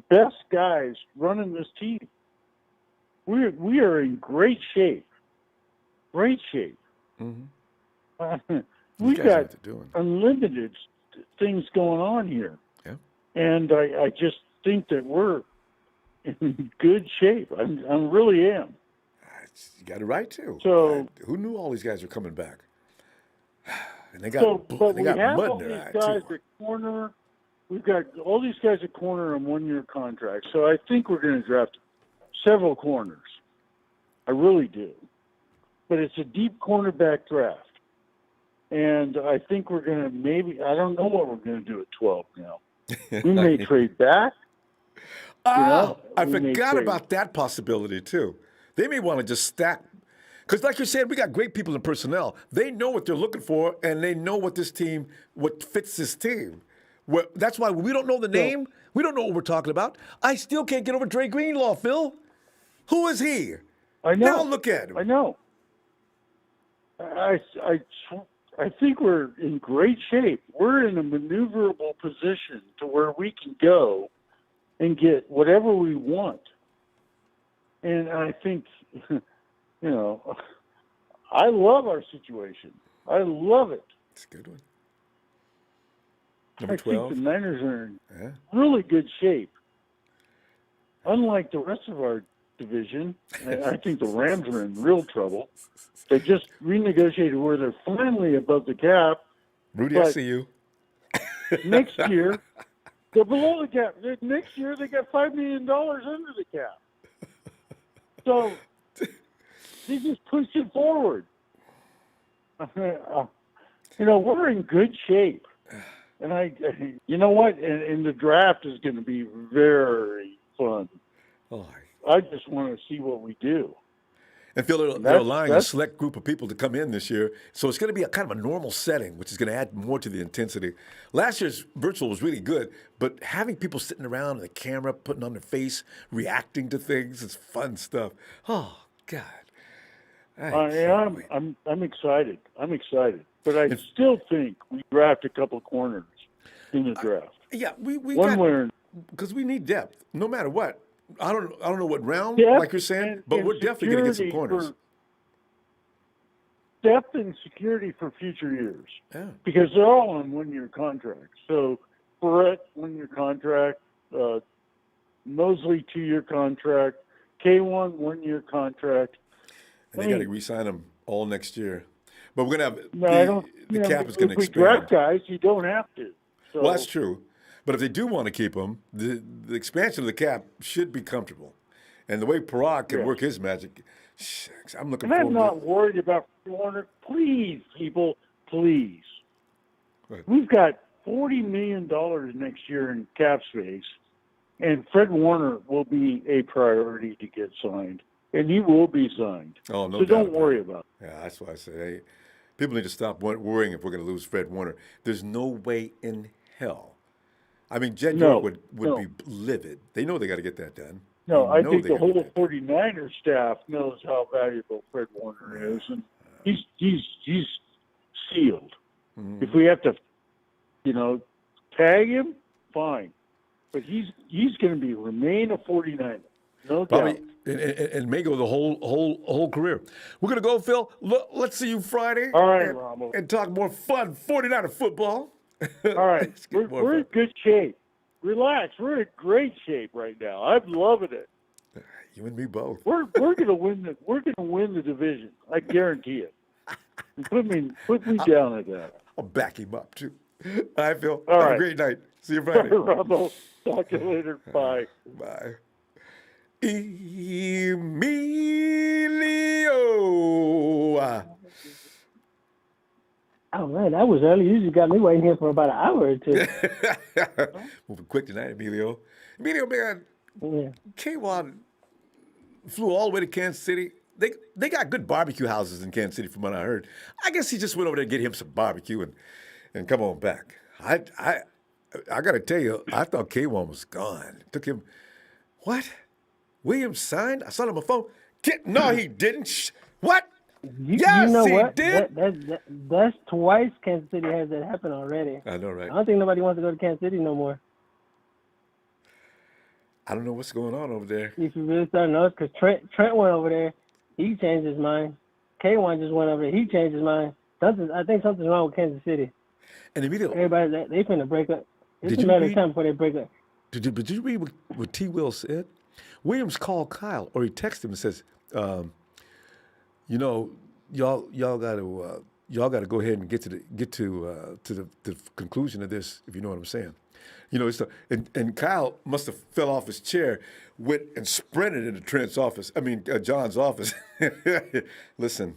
[SPEAKER 5] best guys running this team. We are in great shape. Great shape.
[SPEAKER 1] Mm-hmm.
[SPEAKER 5] We've got unlimited things going on here.
[SPEAKER 1] Yeah.
[SPEAKER 5] And I just think that we're in good shape. I really am.
[SPEAKER 1] You got it right, too.
[SPEAKER 5] So
[SPEAKER 1] who knew all these guys were coming back? And they got,
[SPEAKER 5] but
[SPEAKER 1] they
[SPEAKER 5] we
[SPEAKER 1] got
[SPEAKER 5] have
[SPEAKER 1] mud
[SPEAKER 5] all
[SPEAKER 1] in
[SPEAKER 5] these
[SPEAKER 1] their eye,
[SPEAKER 5] guys
[SPEAKER 1] too.
[SPEAKER 5] at corner. We've got all these guys at corner on 1-year contracts. So I think we're going to draft several corners. I really do. But it's a deep cornerback draft. And I think we're going to I don't know what we're going to do at 12 now. We may trade back.
[SPEAKER 1] I forgot about that possibility, too. They may want to just stack. Because like you said, we got great people in personnel. They know what they're looking for, and they know what fits this team. That's why we don't know the name. We don't know what we're talking about. I still can't get over Dre Greenlaw, Phil. Who is he?
[SPEAKER 5] I know.
[SPEAKER 1] Now look at him.
[SPEAKER 5] I know. I think we're in great shape. We're in a maneuverable position to where we can go and get whatever we want. And I think, I love our situation. I love it.
[SPEAKER 1] It's a good one. Number
[SPEAKER 5] I
[SPEAKER 1] 12.
[SPEAKER 5] think the Niners are in really good shape. Unlike the rest of our division. I think the Rams are in real trouble. They just renegotiated where they're finally above the cap.
[SPEAKER 1] Rudy, I
[SPEAKER 5] But-
[SPEAKER 1] see you.
[SPEAKER 5] Next year, they're below the cap. Next year, they got $5 million under the cap. So they just pushed it forward. We're in good shape. And you know what? And the draft is going to be very fun.
[SPEAKER 1] Oh,
[SPEAKER 5] I just want to see what we do.
[SPEAKER 1] and Phil, they're
[SPEAKER 5] That's-
[SPEAKER 1] allowing a
[SPEAKER 5] that's-
[SPEAKER 1] select group of people to come in this year. So it's going to be a kind of a normal setting, which is going to add more to the intensity. Last year's virtual was really good, but having people sitting around with the camera, putting on their face, reacting to things, it's fun stuff. Oh, God.
[SPEAKER 5] I'm excited. I'm excited. But I still think we draft a couple of corners in the draft.
[SPEAKER 1] Yeah, we
[SPEAKER 5] One
[SPEAKER 1] got,
[SPEAKER 5] way or
[SPEAKER 1] because we need depth, no matter what. I don't know what round,
[SPEAKER 5] Depth
[SPEAKER 1] like you're saying,
[SPEAKER 5] and-
[SPEAKER 1] but
[SPEAKER 5] and
[SPEAKER 1] we're definitely going to get some
[SPEAKER 5] security
[SPEAKER 1] corners.
[SPEAKER 5] Depth and security for future years.
[SPEAKER 1] Yeah.
[SPEAKER 5] Because they're all on one-year contracts. So Brett, one-year contract, Mosley, 2-year contract, K1, 1-year contract.
[SPEAKER 1] And they got to re-sign them all next year. But we're going to have
[SPEAKER 5] No, I don't.
[SPEAKER 1] the cap is going to
[SPEAKER 5] If we
[SPEAKER 1] expand.
[SPEAKER 5] draft guys, you don't have to. So,
[SPEAKER 1] Well, that's true. But if they do want to keep them, the expansion of the cap should be comfortable. And the way Parag can
[SPEAKER 5] Yeah.
[SPEAKER 1] work his magic, shucks, I'm looking
[SPEAKER 5] and I'm
[SPEAKER 1] forward
[SPEAKER 5] not
[SPEAKER 1] to it.
[SPEAKER 5] worried about Warner. Please, people, please.
[SPEAKER 1] Right.
[SPEAKER 5] We've got $40 million next year in cap space, and Fred Warner will be a priority to get signed, and he will be signed.
[SPEAKER 1] Oh, no
[SPEAKER 5] So
[SPEAKER 1] doubt
[SPEAKER 5] don't
[SPEAKER 1] about
[SPEAKER 5] worry
[SPEAKER 1] it.
[SPEAKER 5] about it.
[SPEAKER 1] Yeah, that's why I say, hey, people need to stop worrying if we're going to lose Fred Warner. There's no way in hell. I mean, Jed
[SPEAKER 5] No,
[SPEAKER 1] York would
[SPEAKER 5] no.
[SPEAKER 1] be livid. They know they got to get that done.
[SPEAKER 5] No,
[SPEAKER 1] They
[SPEAKER 5] I
[SPEAKER 1] know
[SPEAKER 5] think
[SPEAKER 1] they
[SPEAKER 5] the
[SPEAKER 1] gotta
[SPEAKER 5] whole
[SPEAKER 1] get that done.
[SPEAKER 5] 49er staff knows how valuable Fred Warner is, and he's sealed.
[SPEAKER 1] Mhm.
[SPEAKER 5] If we have to, tag him, fine, but he's going to remain a 49er, no
[SPEAKER 1] Probably,
[SPEAKER 5] doubt.
[SPEAKER 1] and may go the whole career. We're going to go, Phil. Let's see you Friday.
[SPEAKER 5] All right,
[SPEAKER 1] and,
[SPEAKER 5] Ronbo.
[SPEAKER 1] and talk more fun 49er football.
[SPEAKER 5] All right,
[SPEAKER 1] Let's get more
[SPEAKER 5] we're in
[SPEAKER 1] fun.
[SPEAKER 5] good shape. Relax, we're in great shape right now. I'm loving it.
[SPEAKER 1] You and me both.
[SPEAKER 5] We're going to win the division. I guarantee it. Put me down at that.
[SPEAKER 1] I'll back him up, too. All right, Phil.
[SPEAKER 5] All
[SPEAKER 1] Have
[SPEAKER 5] right.
[SPEAKER 1] a great night. See you
[SPEAKER 5] Bye,
[SPEAKER 1] Friday.
[SPEAKER 5] Ronbo. Talk to you later. Bye.
[SPEAKER 1] Bye. Emilio.
[SPEAKER 6] Oh man, that was early. You just got me waiting here for about an hour or two.
[SPEAKER 1] Moving quick tonight, Emilio. Emilio, man,
[SPEAKER 6] Yeah.
[SPEAKER 1] K1 flew all the way to Kansas City. They got good barbecue houses in Kansas City, from what I heard. I guess he just went over there to get him some barbecue and come on back. I got to tell you, I thought K1 was gone. Took him, what? Williams signed? I saw him on my phone. No, he didn't. What? Yes,
[SPEAKER 6] you know
[SPEAKER 1] he
[SPEAKER 6] what?
[SPEAKER 1] did.
[SPEAKER 6] That's twice Kansas City has that happen already.
[SPEAKER 1] I know, right?
[SPEAKER 6] I don't think nobody wants to go to Kansas City no more.
[SPEAKER 1] I don't know what's going on over there.
[SPEAKER 6] If you really start to notice, because Trent went over there, he changed his mind. K1 just went over there, he changed his mind. I think something's wrong with Kansas City.
[SPEAKER 1] And Emilio,
[SPEAKER 6] Everybody, they finna break up. It's
[SPEAKER 1] Did
[SPEAKER 6] a
[SPEAKER 1] you
[SPEAKER 6] matter of
[SPEAKER 1] read-
[SPEAKER 6] time before they break up.
[SPEAKER 1] did you read what T. Will said? Williams called Kyle, or he texted him and says, y'all got to go ahead and get to the conclusion of this, if you know what I'm saying. And Kyle must have fell off his chair, went and sprinted into John's office. Listen,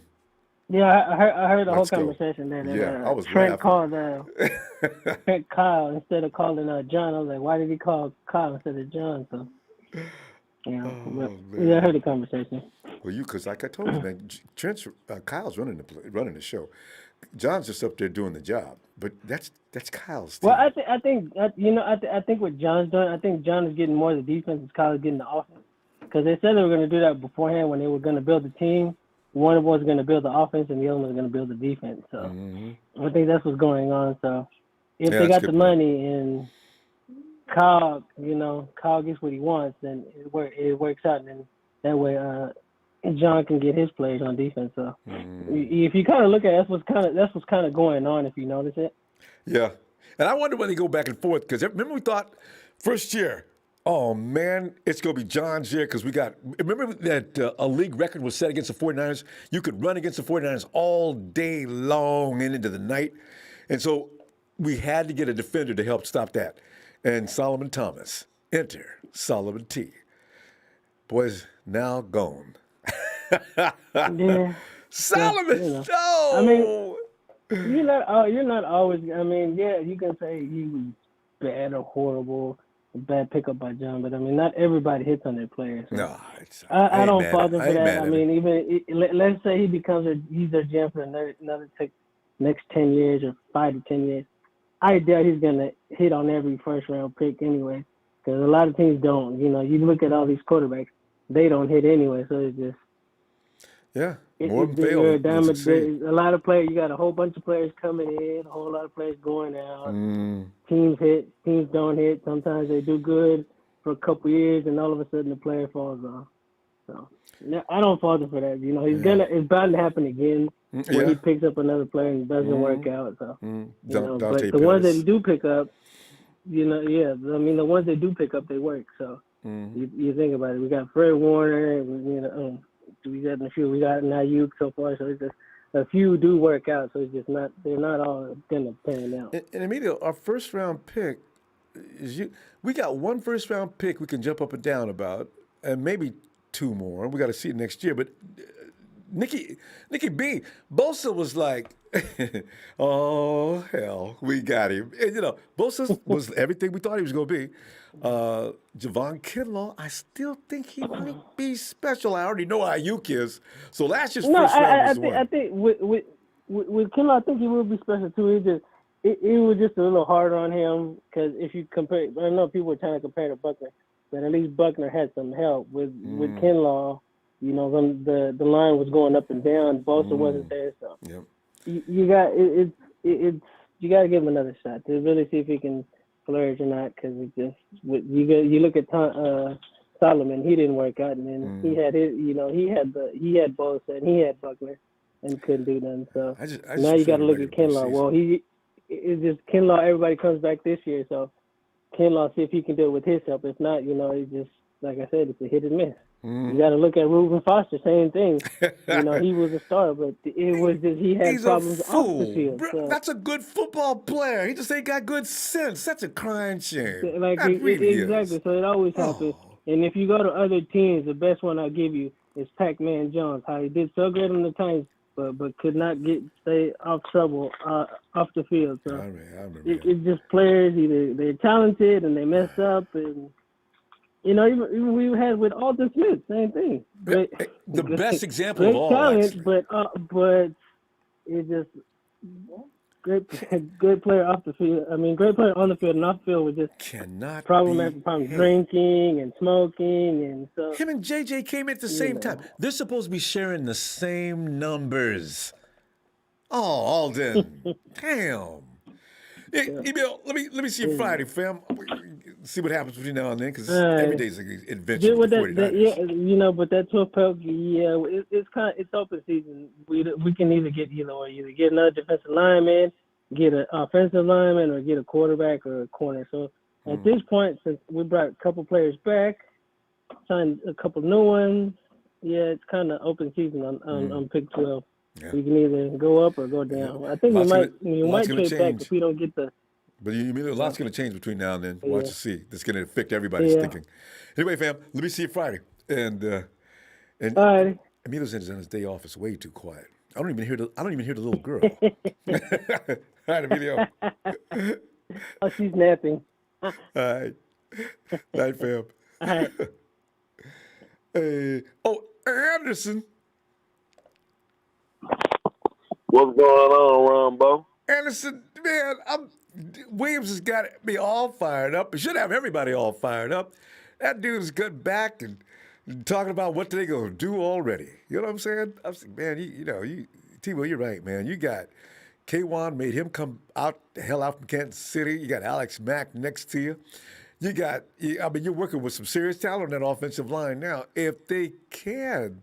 [SPEAKER 6] Yeah, I heard the whole
[SPEAKER 1] Let's go.
[SPEAKER 6] conversation there.
[SPEAKER 1] Yeah, I was
[SPEAKER 6] Trent
[SPEAKER 1] laughing.
[SPEAKER 6] called Trent Kyle instead of calling John. I was like, why did he call Kyle instead of John? So,
[SPEAKER 1] man.
[SPEAKER 6] yeah, I heard the conversation.
[SPEAKER 1] Well, because like I told you, man, Kyle's running the show. John's just up there doing the job, but that's Kyle's team.
[SPEAKER 6] Well, I think what John's doing, I think John is getting more of the defense, as Kyle is getting the offense. Because they said they were going to do that beforehand when they were going to build the team. One of them was going to build the offense, and the other one was going to build the defense. So I think that's what's going on. So if
[SPEAKER 1] Yeah,
[SPEAKER 6] they
[SPEAKER 1] that's
[SPEAKER 6] got
[SPEAKER 1] a
[SPEAKER 6] the
[SPEAKER 1] good
[SPEAKER 6] money and Kyle gets what he wants, then it works out, and then that way John can get his plays on defense. So if you kind of look at it, that's what's kind of going on. If you notice it.
[SPEAKER 1] Yeah. And I wonder when they go back and forth, because remember we thought first year, Oh, man, it's going to be John's year because we got – remember that a league record was set against the 49ers? You could run against the 49ers all day long and into the night. And so we had to get a defender to help stop that. And Solomon Thomas, enter Solomon T. Boys, now gone.
[SPEAKER 6] Yeah.
[SPEAKER 1] Solomon,
[SPEAKER 6] you know.
[SPEAKER 1] no!
[SPEAKER 6] I mean, you're not always. I mean, yeah, you can say he was bad or horrible, a bad pickup by John, but I mean, not everybody hits on their players. So
[SPEAKER 1] No,
[SPEAKER 6] I don't
[SPEAKER 1] mad
[SPEAKER 6] fault him
[SPEAKER 1] at-
[SPEAKER 6] for
[SPEAKER 1] I ain't
[SPEAKER 6] that.
[SPEAKER 1] mad
[SPEAKER 6] I
[SPEAKER 1] at
[SPEAKER 6] mean,
[SPEAKER 1] him.
[SPEAKER 6] let's say he becomes he's their GM for another next 10 years or 5 to 10 years. I doubt he's gonna hit on every first round pick anyway, because a lot of teams don't. You know, you look at all these quarterbacks, they don't hit anyway. So it's just.
[SPEAKER 1] Yeah, more of them
[SPEAKER 6] You're
[SPEAKER 1] fail
[SPEAKER 6] a
[SPEAKER 1] than
[SPEAKER 6] diamond.
[SPEAKER 1] succeed.
[SPEAKER 6] A lot of players. You got a whole bunch of players coming in, a whole lot of players going out.
[SPEAKER 1] Mm.
[SPEAKER 6] Teams hit, teams don't hit. Sometimes they do good for a couple years, and all of a sudden the player falls off. So I don't fault him for that. You know, it's bound to happen again where he picks up another player and it doesn't work out. So but the ones that he do pick up, you know, I mean the ones they do pick up, they work. So you think about it. We got Fred Warner. We got a few. We got Ayuk so far. So it's just a few do work out. So it's just not. They're not all gonna pan out.
[SPEAKER 1] And Emilio, our first round pick is we got one first round pick we can jump up and down about, and maybe 2 more. We got to see it next year. But Nikki B, Bosa was like, oh hell, we got him. And, you know, Bosa was everything we thought he was going to be. Javon Kinlaw, I still think he might be special. I already know how Ayuk is. So last year's first round was the one.
[SPEAKER 6] I think with Kinlaw, I think he will be special too. It was just a little harder on him because if you compare, I know people were trying to compare to Buckner, but at least Buckner had some help with Kinlaw. You know, when the line was going up and down, Bosa wasn't there, so you got you got to give him another shot to really see if he can flourish or not. Because you look at Solomon, he didn't work out, and then he had he had Bosa and he had Buckner and couldn't do nothing. So now you got to look at Kinlaw. Well, it's just Kinlaw. Everybody comes back this year, so Kinlaw see if he can do it with his help. If not, you know, it's just like I said, it's a hit and miss. You got to look at Reuben Foster, same thing. You know, he was a star, but it was just he had problems off the field. So.
[SPEAKER 1] That's a good football player. He just ain't got good sense. That's a crying shame.
[SPEAKER 6] Like exactly. So it always happens. And if you go to other teams, the best one I'll give you is Pac-Man Jones. How he did so good on the Titans, but could not stay off trouble off the field. So
[SPEAKER 1] I remember
[SPEAKER 6] it's just players either they're talented and they mess up and. You know, even we had with Alden Smith, same thing.
[SPEAKER 1] The best example of all,
[SPEAKER 6] talent,
[SPEAKER 1] actually.
[SPEAKER 6] but it's just great player off the field. I mean, great player on the field and off the field was just problem after problem, drinking and smoking and so.
[SPEAKER 1] Him and JJ came in at the same time. They're supposed to be sharing the same numbers. Oh, Alden, damn. Hey, Emil, let me see you Friday, fam. See what happens between now and then, because every day's an adventure with the 49ers.
[SPEAKER 6] But that 12 pelk, it's open season. We can either get get another defensive lineman, get an offensive lineman, or get a quarterback or a corner. So at this point, since we brought a couple players back, signed a couple new ones, it's kind of open season on pick 12. Yeah. We can either go up or go down. I think we might trade back if we don't get the.
[SPEAKER 1] But you mean a lot's going to change between now and then. Watch and see. That's going to affect everybody's thinking. Anyway, fam, let me see you Friday. And Emilio's on his day off. It's way too quiet. I don't even hear the little girl. All right, Emilio.
[SPEAKER 6] Oh, she's napping.
[SPEAKER 1] All right. Night, fam.
[SPEAKER 6] All right.
[SPEAKER 1] Hey. Oh, Anderson.
[SPEAKER 7] What's going on, Ronbo?
[SPEAKER 1] Anderson, man, Williams has got me all fired up. It should have everybody all fired up. That dude is good back and talking about what they gonna do already. You know what I'm saying? I'm saying, man, T-Will, you're right, man. You got K-Wan made him come out the hell out from Kansas City. You got Alex Mack next to you. You're working with some serious talent on that offensive line now. If they can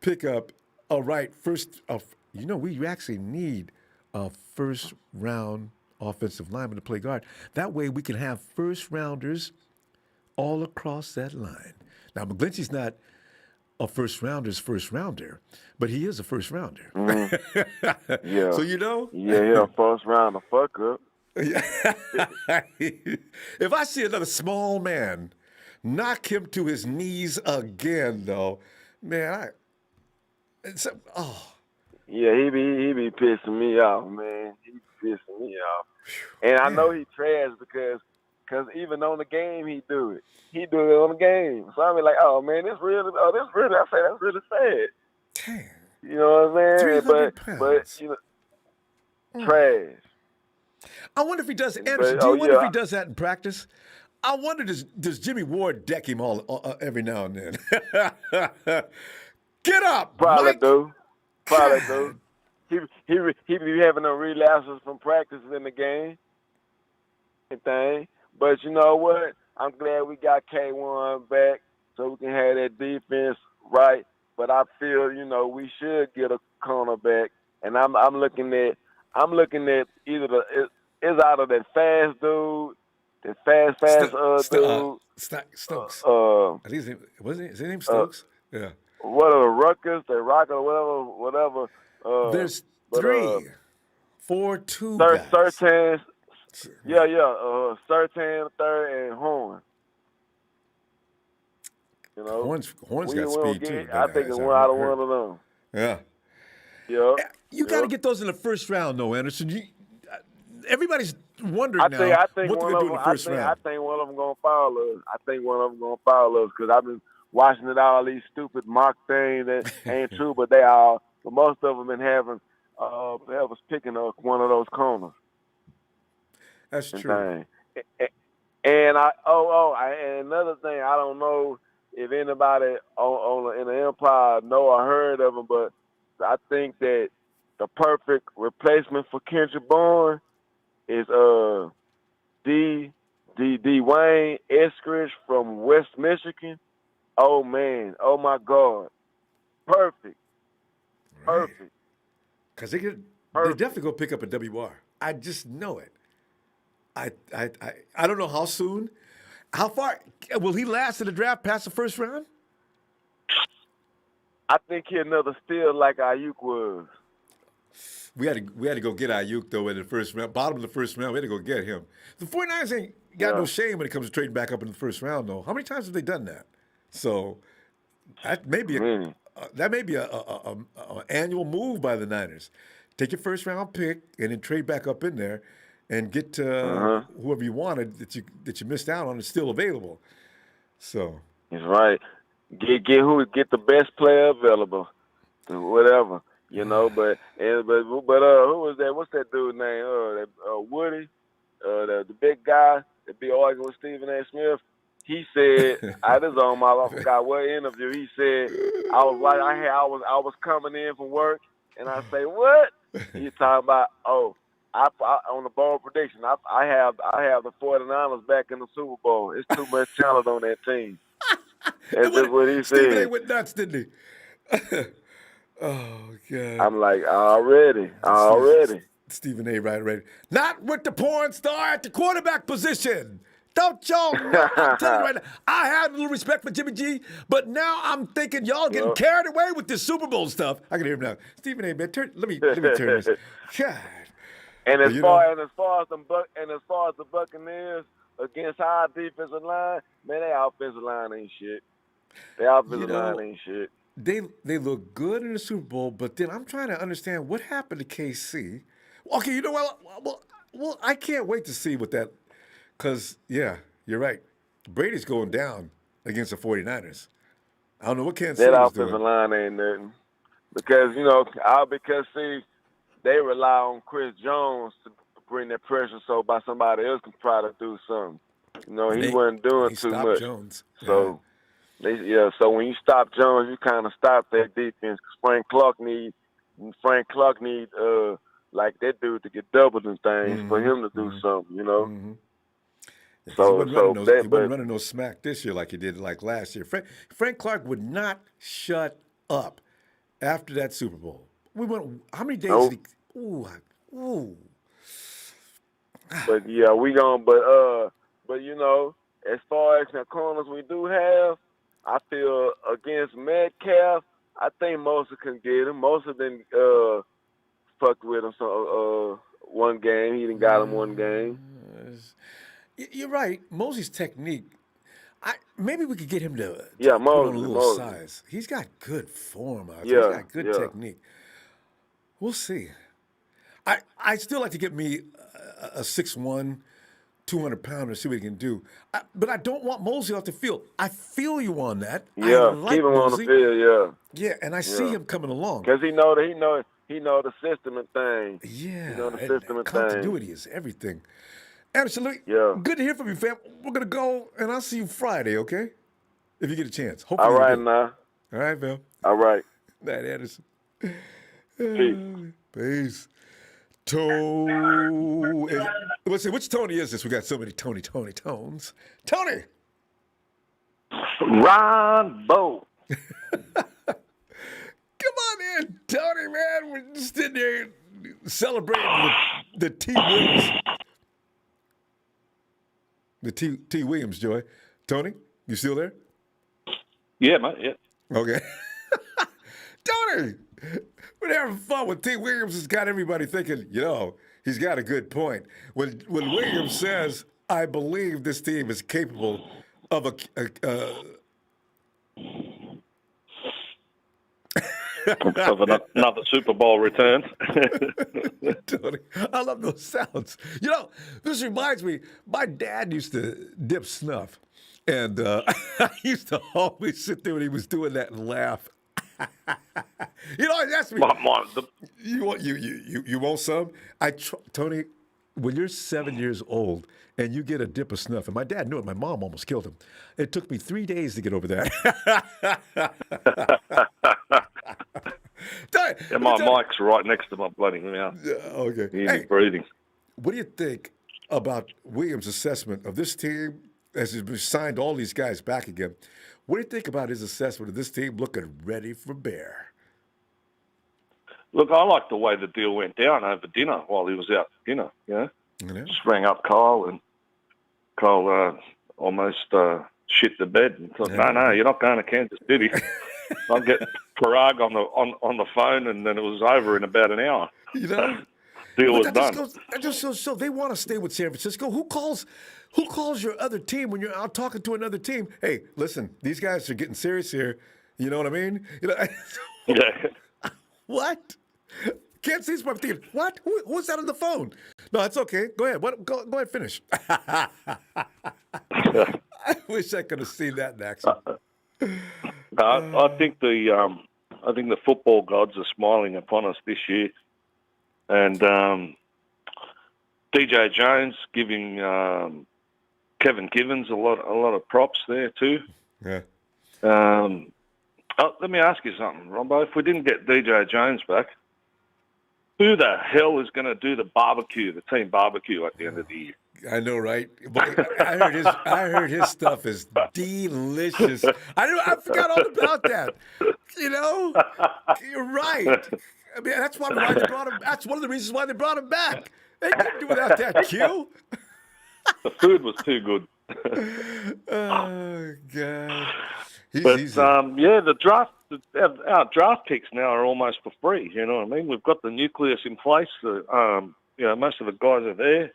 [SPEAKER 1] pick up we actually need a first-round offensive lineman to play guard. That way we can have first-rounders all across that line. Now, McGlinchey's not a first rounder, but he is a first rounder.
[SPEAKER 7] Yeah.
[SPEAKER 1] So, you know?
[SPEAKER 7] Yeah, first round the fuck up.
[SPEAKER 1] If I see another small man knock him to his knees again, though, man,
[SPEAKER 7] Yeah, he be pissing me off, man. He be pissing me off. And I know he trash because even on the game he do it. He do it on the game. So I be like, oh man, this really. I say that's really sad.
[SPEAKER 1] Damn.
[SPEAKER 7] You know what I'm saying?
[SPEAKER 1] 300 pounds.
[SPEAKER 7] But you know, trash.
[SPEAKER 1] I wonder if he does. Anderson, do you wonder if he does that in practice? I wonder does Jimmy Ward deck him all every now and then? Get up,
[SPEAKER 7] Probably
[SPEAKER 1] Mike.
[SPEAKER 7] do. Probably do. He be having no relapses from practice in the game and thing. But you know what? I'm glad we got K1 back so we can have that defense right. But I feel, you know, we should get a cornerback. And I'm looking at either it's out of that fast dude, that fast dude.
[SPEAKER 1] Stokes.
[SPEAKER 7] I
[SPEAKER 1] think his name Stokes? Yeah.
[SPEAKER 7] What are the Ruckers, the Rocker, whatever.
[SPEAKER 1] There's 3, 4, 2 guys.
[SPEAKER 7] Sertan, Sertan, third, and Horn. You know,
[SPEAKER 1] Horn's got speed too.
[SPEAKER 7] I think it's one out of one of them.
[SPEAKER 1] Yeah.
[SPEAKER 7] Yeah.
[SPEAKER 1] You got to get those in the first round, though, Anderson. Everybody's wondering what they're going to do in the first round.
[SPEAKER 7] I think one of them going to foul us. Because I've been watching it all these stupid mock things that ain't true, but most of them been having us picking up one of those corners.
[SPEAKER 1] That's true.
[SPEAKER 7] And another thing, I don't know if anybody in the Empire know or heard of him, but I think that the perfect replacement for Kendrick Bourne is Dwayne Eskridge from West Michigan. Oh man, oh my God, perfect.
[SPEAKER 1] Because they definitely go pick up a WR. I just know it. I don't know how soon. How far will he last in the draft past the first round?
[SPEAKER 7] I think he's another steal like Ayuk was.
[SPEAKER 1] We had to go get Ayuk though in the first round, bottom of the first round. We had to go get him. The 49ers ain't got no shame when it comes to trading back up in the first round though. How many times have they done that? So that may be an annual move by the Niners. Take your first round pick and then trade back up in there and get whoever you wanted that you missed out on is still available. So
[SPEAKER 7] he's right. Get the best player available, whatever, you know. But who was that? What's that dude's name? Woody, the big guy that be arguing with Stephen A. Smith. He said, I forgot what interview. He said, I was coming in from work, and I say, what? He talking about, I on the bold prediction, I have the 49ers back in the Super Bowl. It's too much talent on that team. That's just what he said.
[SPEAKER 1] Stephen A. went nuts, didn't he? Oh, God.
[SPEAKER 7] I'm like, already.
[SPEAKER 1] Stephen A. right. Not with the porn star at the quarterback position. Don't y'all know? I'm telling you right now, I had a little respect for Jimmy G, but now I'm thinking y'all getting carried away with this Super Bowl stuff. I can hear him now. Stephen A. Man, let me turn this. God.
[SPEAKER 7] And as far as the Buccaneers against our defensive line, man, their offensive line ain't shit.
[SPEAKER 1] They look good in the Super Bowl, but then I'm trying to understand what happened to KC. Okay, you know what? Well, I can't wait to see what that. Because, yeah, you're right. Brady's going down against the 49ers. I don't know what Kansas City is doing.
[SPEAKER 7] That offensive line ain't nothing. Because, they rely on Chris Jones to bring that pressure so by somebody else can try to do something. He wasn't doing too much.
[SPEAKER 1] Jones.
[SPEAKER 7] So, so when you stop Jones, you kind of stop that defense. Frank Clark need like that dude to get doubled and things for him to do something,
[SPEAKER 1] Mm-hmm. So he wasn't running no smack this year like he did like last year. Frank Clark would not shut up after that Super Bowl. We went. How many days did he? Ooh.
[SPEAKER 7] But yeah, we gonna. But as far as the corners we do have, I feel against Metcalf, I think Mosley can get him. Mosley didn't fucked with him one game. He didn't got him one game.
[SPEAKER 1] You're right. Mosley's technique. Maybe we could get him to
[SPEAKER 7] Yeah,
[SPEAKER 1] put on a
[SPEAKER 7] Mosley.
[SPEAKER 1] little size. He's got good form out there.
[SPEAKER 7] Yeah,
[SPEAKER 1] He's got good
[SPEAKER 7] yeah.
[SPEAKER 1] technique. We'll see. I still like to get me a 6'1", 200-pounder, see what he can do. But I don't want Mosley off the field. I feel you on that.
[SPEAKER 7] Yeah,
[SPEAKER 1] I like
[SPEAKER 7] keep him
[SPEAKER 1] Mosley.
[SPEAKER 7] on the field. Yeah.
[SPEAKER 1] Yeah, and I see him coming along.
[SPEAKER 7] Because he know the system and things.
[SPEAKER 1] Yeah,
[SPEAKER 7] He know the system and
[SPEAKER 1] continuity is everything. Anderson,
[SPEAKER 7] Yeah.
[SPEAKER 1] good to hear from you, fam. We're gonna go, and I'll see you Friday, okay? If you get a chance. Hopefully.
[SPEAKER 7] All
[SPEAKER 1] you
[SPEAKER 7] right,
[SPEAKER 1] do.
[SPEAKER 7] now.
[SPEAKER 1] All right, fam.
[SPEAKER 7] All right.
[SPEAKER 1] Night, Anderson.
[SPEAKER 7] Peace.
[SPEAKER 1] Peace. Let's see, which Tony is this? We got so many Tones. Tony.
[SPEAKER 8] Ronbo.
[SPEAKER 1] Come on in, Tony, man. We're just in there celebrating the T. Williams. The T. Williams, Joy. Tony, you still there?
[SPEAKER 8] Yeah, mate, yeah.
[SPEAKER 1] Okay. Tony, we're having fun with T. Williams. Has got everybody thinking, he's got a good point. When Williams says, I believe this team is capable of
[SPEAKER 8] Of another Super Bowl return.
[SPEAKER 1] Tony, I love those sounds. This reminds me, my dad used to dip snuff. And I used to always sit there when he was doing that and laugh. He asked me, you want some? Tony, when you're 7 years old and you get a dip of snuff, and my dad knew it, my mom almost killed him. It took me 3 days to get over that.
[SPEAKER 8] Yeah, my mic's right next to my bloody mouth.
[SPEAKER 1] Okay.
[SPEAKER 8] He's breathing.
[SPEAKER 1] What do you think about Williams' assessment of this team as he's signed all these guys back again? What do you think about his assessment of this team looking ready for bear?
[SPEAKER 8] Look, I like the way the deal went down over dinner while he was out for dinner, Just rang up Kyle, and Kyle almost shit the bed and thought, no, you're not going to Kansas City. I'll get Parag on the phone, and then it was over in about an hour. Deal was done.
[SPEAKER 1] That just shows so they want to stay with San Francisco. Who calls your other team when you're out talking to another team? Hey, listen, these guys are getting serious here. You know what I mean?
[SPEAKER 8] Yeah.
[SPEAKER 1] What? Can't see my thinking, what? Who's that on the phone? No, it's okay. Go ahead. Go ahead, finish. I wish I could have seen that in action.
[SPEAKER 8] I think the football gods are smiling upon us this year, and DJ Jones giving Kevin Givens a lot of props there too.
[SPEAKER 1] Yeah.
[SPEAKER 8] Let me ask you something, Ronbo. If we didn't get DJ Jones back, who the hell is going to do the team barbecue at the end of the year?
[SPEAKER 1] I know, right? But I heard his stuff is delicious. I forgot all about that. You're right. I mean, that's why they brought him. That's one of the reasons why they brought him back. They couldn't do without that Q.
[SPEAKER 8] The food was too good.
[SPEAKER 1] Oh God.
[SPEAKER 8] The draft. Our draft picks now are almost for free. You know what I mean? We've got the nucleus in place. Most of the guys are there,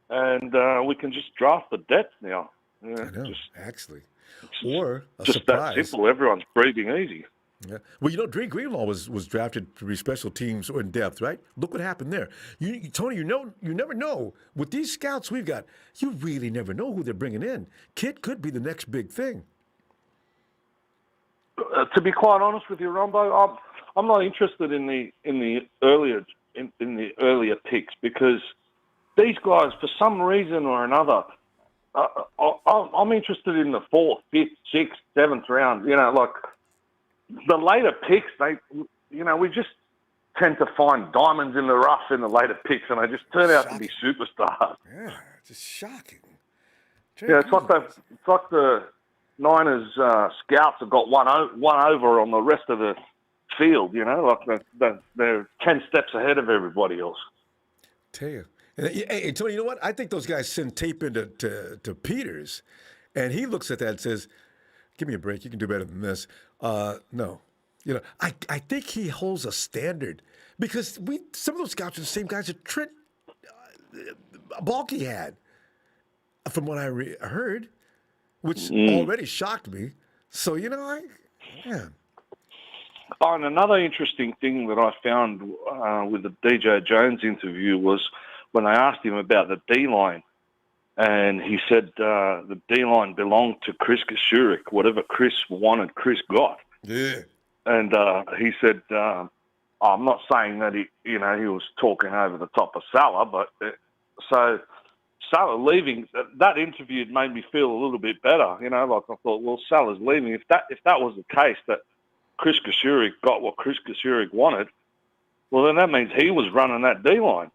[SPEAKER 8] and we can just draft the depth now.
[SPEAKER 1] I know, actually. Or a
[SPEAKER 8] just
[SPEAKER 1] surprise.
[SPEAKER 8] That simple. Everyone's breathing easy.
[SPEAKER 1] Yeah. Well, Dre Greenlaw was drafted to be special teams or in depth, right? Look what happened there. Tony, you never know. With these scouts we've got, you really never know who they're bringing in. Kid could be the next big thing.
[SPEAKER 8] To be quite honest with you, Ronbo, I'm not interested in the earlier picks, because these guys, for some reason or another, I'm interested in the 4th, 5th, 6th, 7th round. The later picks, we just tend to find diamonds in the rough in the later picks, and they just turn out to be superstars.
[SPEAKER 1] Yeah, just shocking.
[SPEAKER 8] It's like the Niners scouts have got one over on the rest of the field. They're 10 steps ahead of everybody else.
[SPEAKER 1] Tell you. Hey, Tony, you know what? I think those guys send tape into to Peters, And he looks at that and says, give me a break. You can do better than this. No. I think he holds a standard because some of those scouts are the same guys that Trent Baalke had, from what I heard, which already shocked me. So, yeah.
[SPEAKER 8] Oh, and another interesting thing that I found with the DJ Jones interview was when I asked him about the D-line, and he said the D-line belonged to Chris Kasurik. Whatever Chris wanted, Chris got.
[SPEAKER 1] Yeah.
[SPEAKER 8] And he said, I'm not saying that he was talking over the top of Salah, but so Salah leaving, that interview made me feel a little bit better. Like I thought, well, Salah's leaving. If that was the case, that Chris Kasurik got what Chris Kasurik wanted, well, then that means he was running that D-line.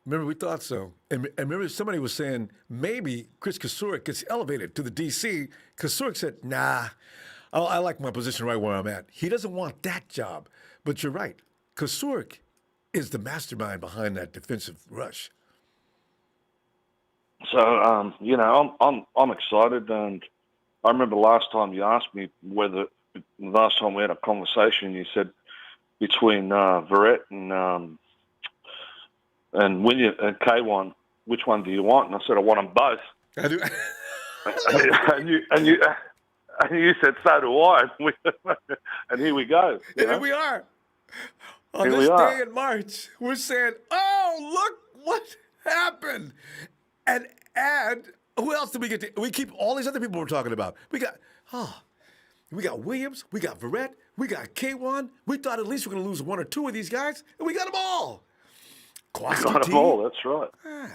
[SPEAKER 1] Remember, we thought so. And remember, somebody was saying maybe Chris Kasurik gets elevated to the DC. Kasurik said, nah, I like my position right where I'm at. He doesn't want that job. But you're right. Kasurik is the mastermind behind that defensive rush.
[SPEAKER 8] So, I'm excited. And I remember last time you asked me last time we had a conversation, you said between Verrett and William and K1, which one do you want? And I said, I want them both.
[SPEAKER 1] I do.
[SPEAKER 8] and you said, so do I. And here we go.
[SPEAKER 1] And here we are. On this day in March, we're saying, oh, look what happened. And who else did we get to? We keep all these other people we're talking about. We got Williams, we got Verrett, we got K1. We thought at least we're going to lose one or two of these guys, and we got them all.
[SPEAKER 8] Got them all, that's right.
[SPEAKER 1] I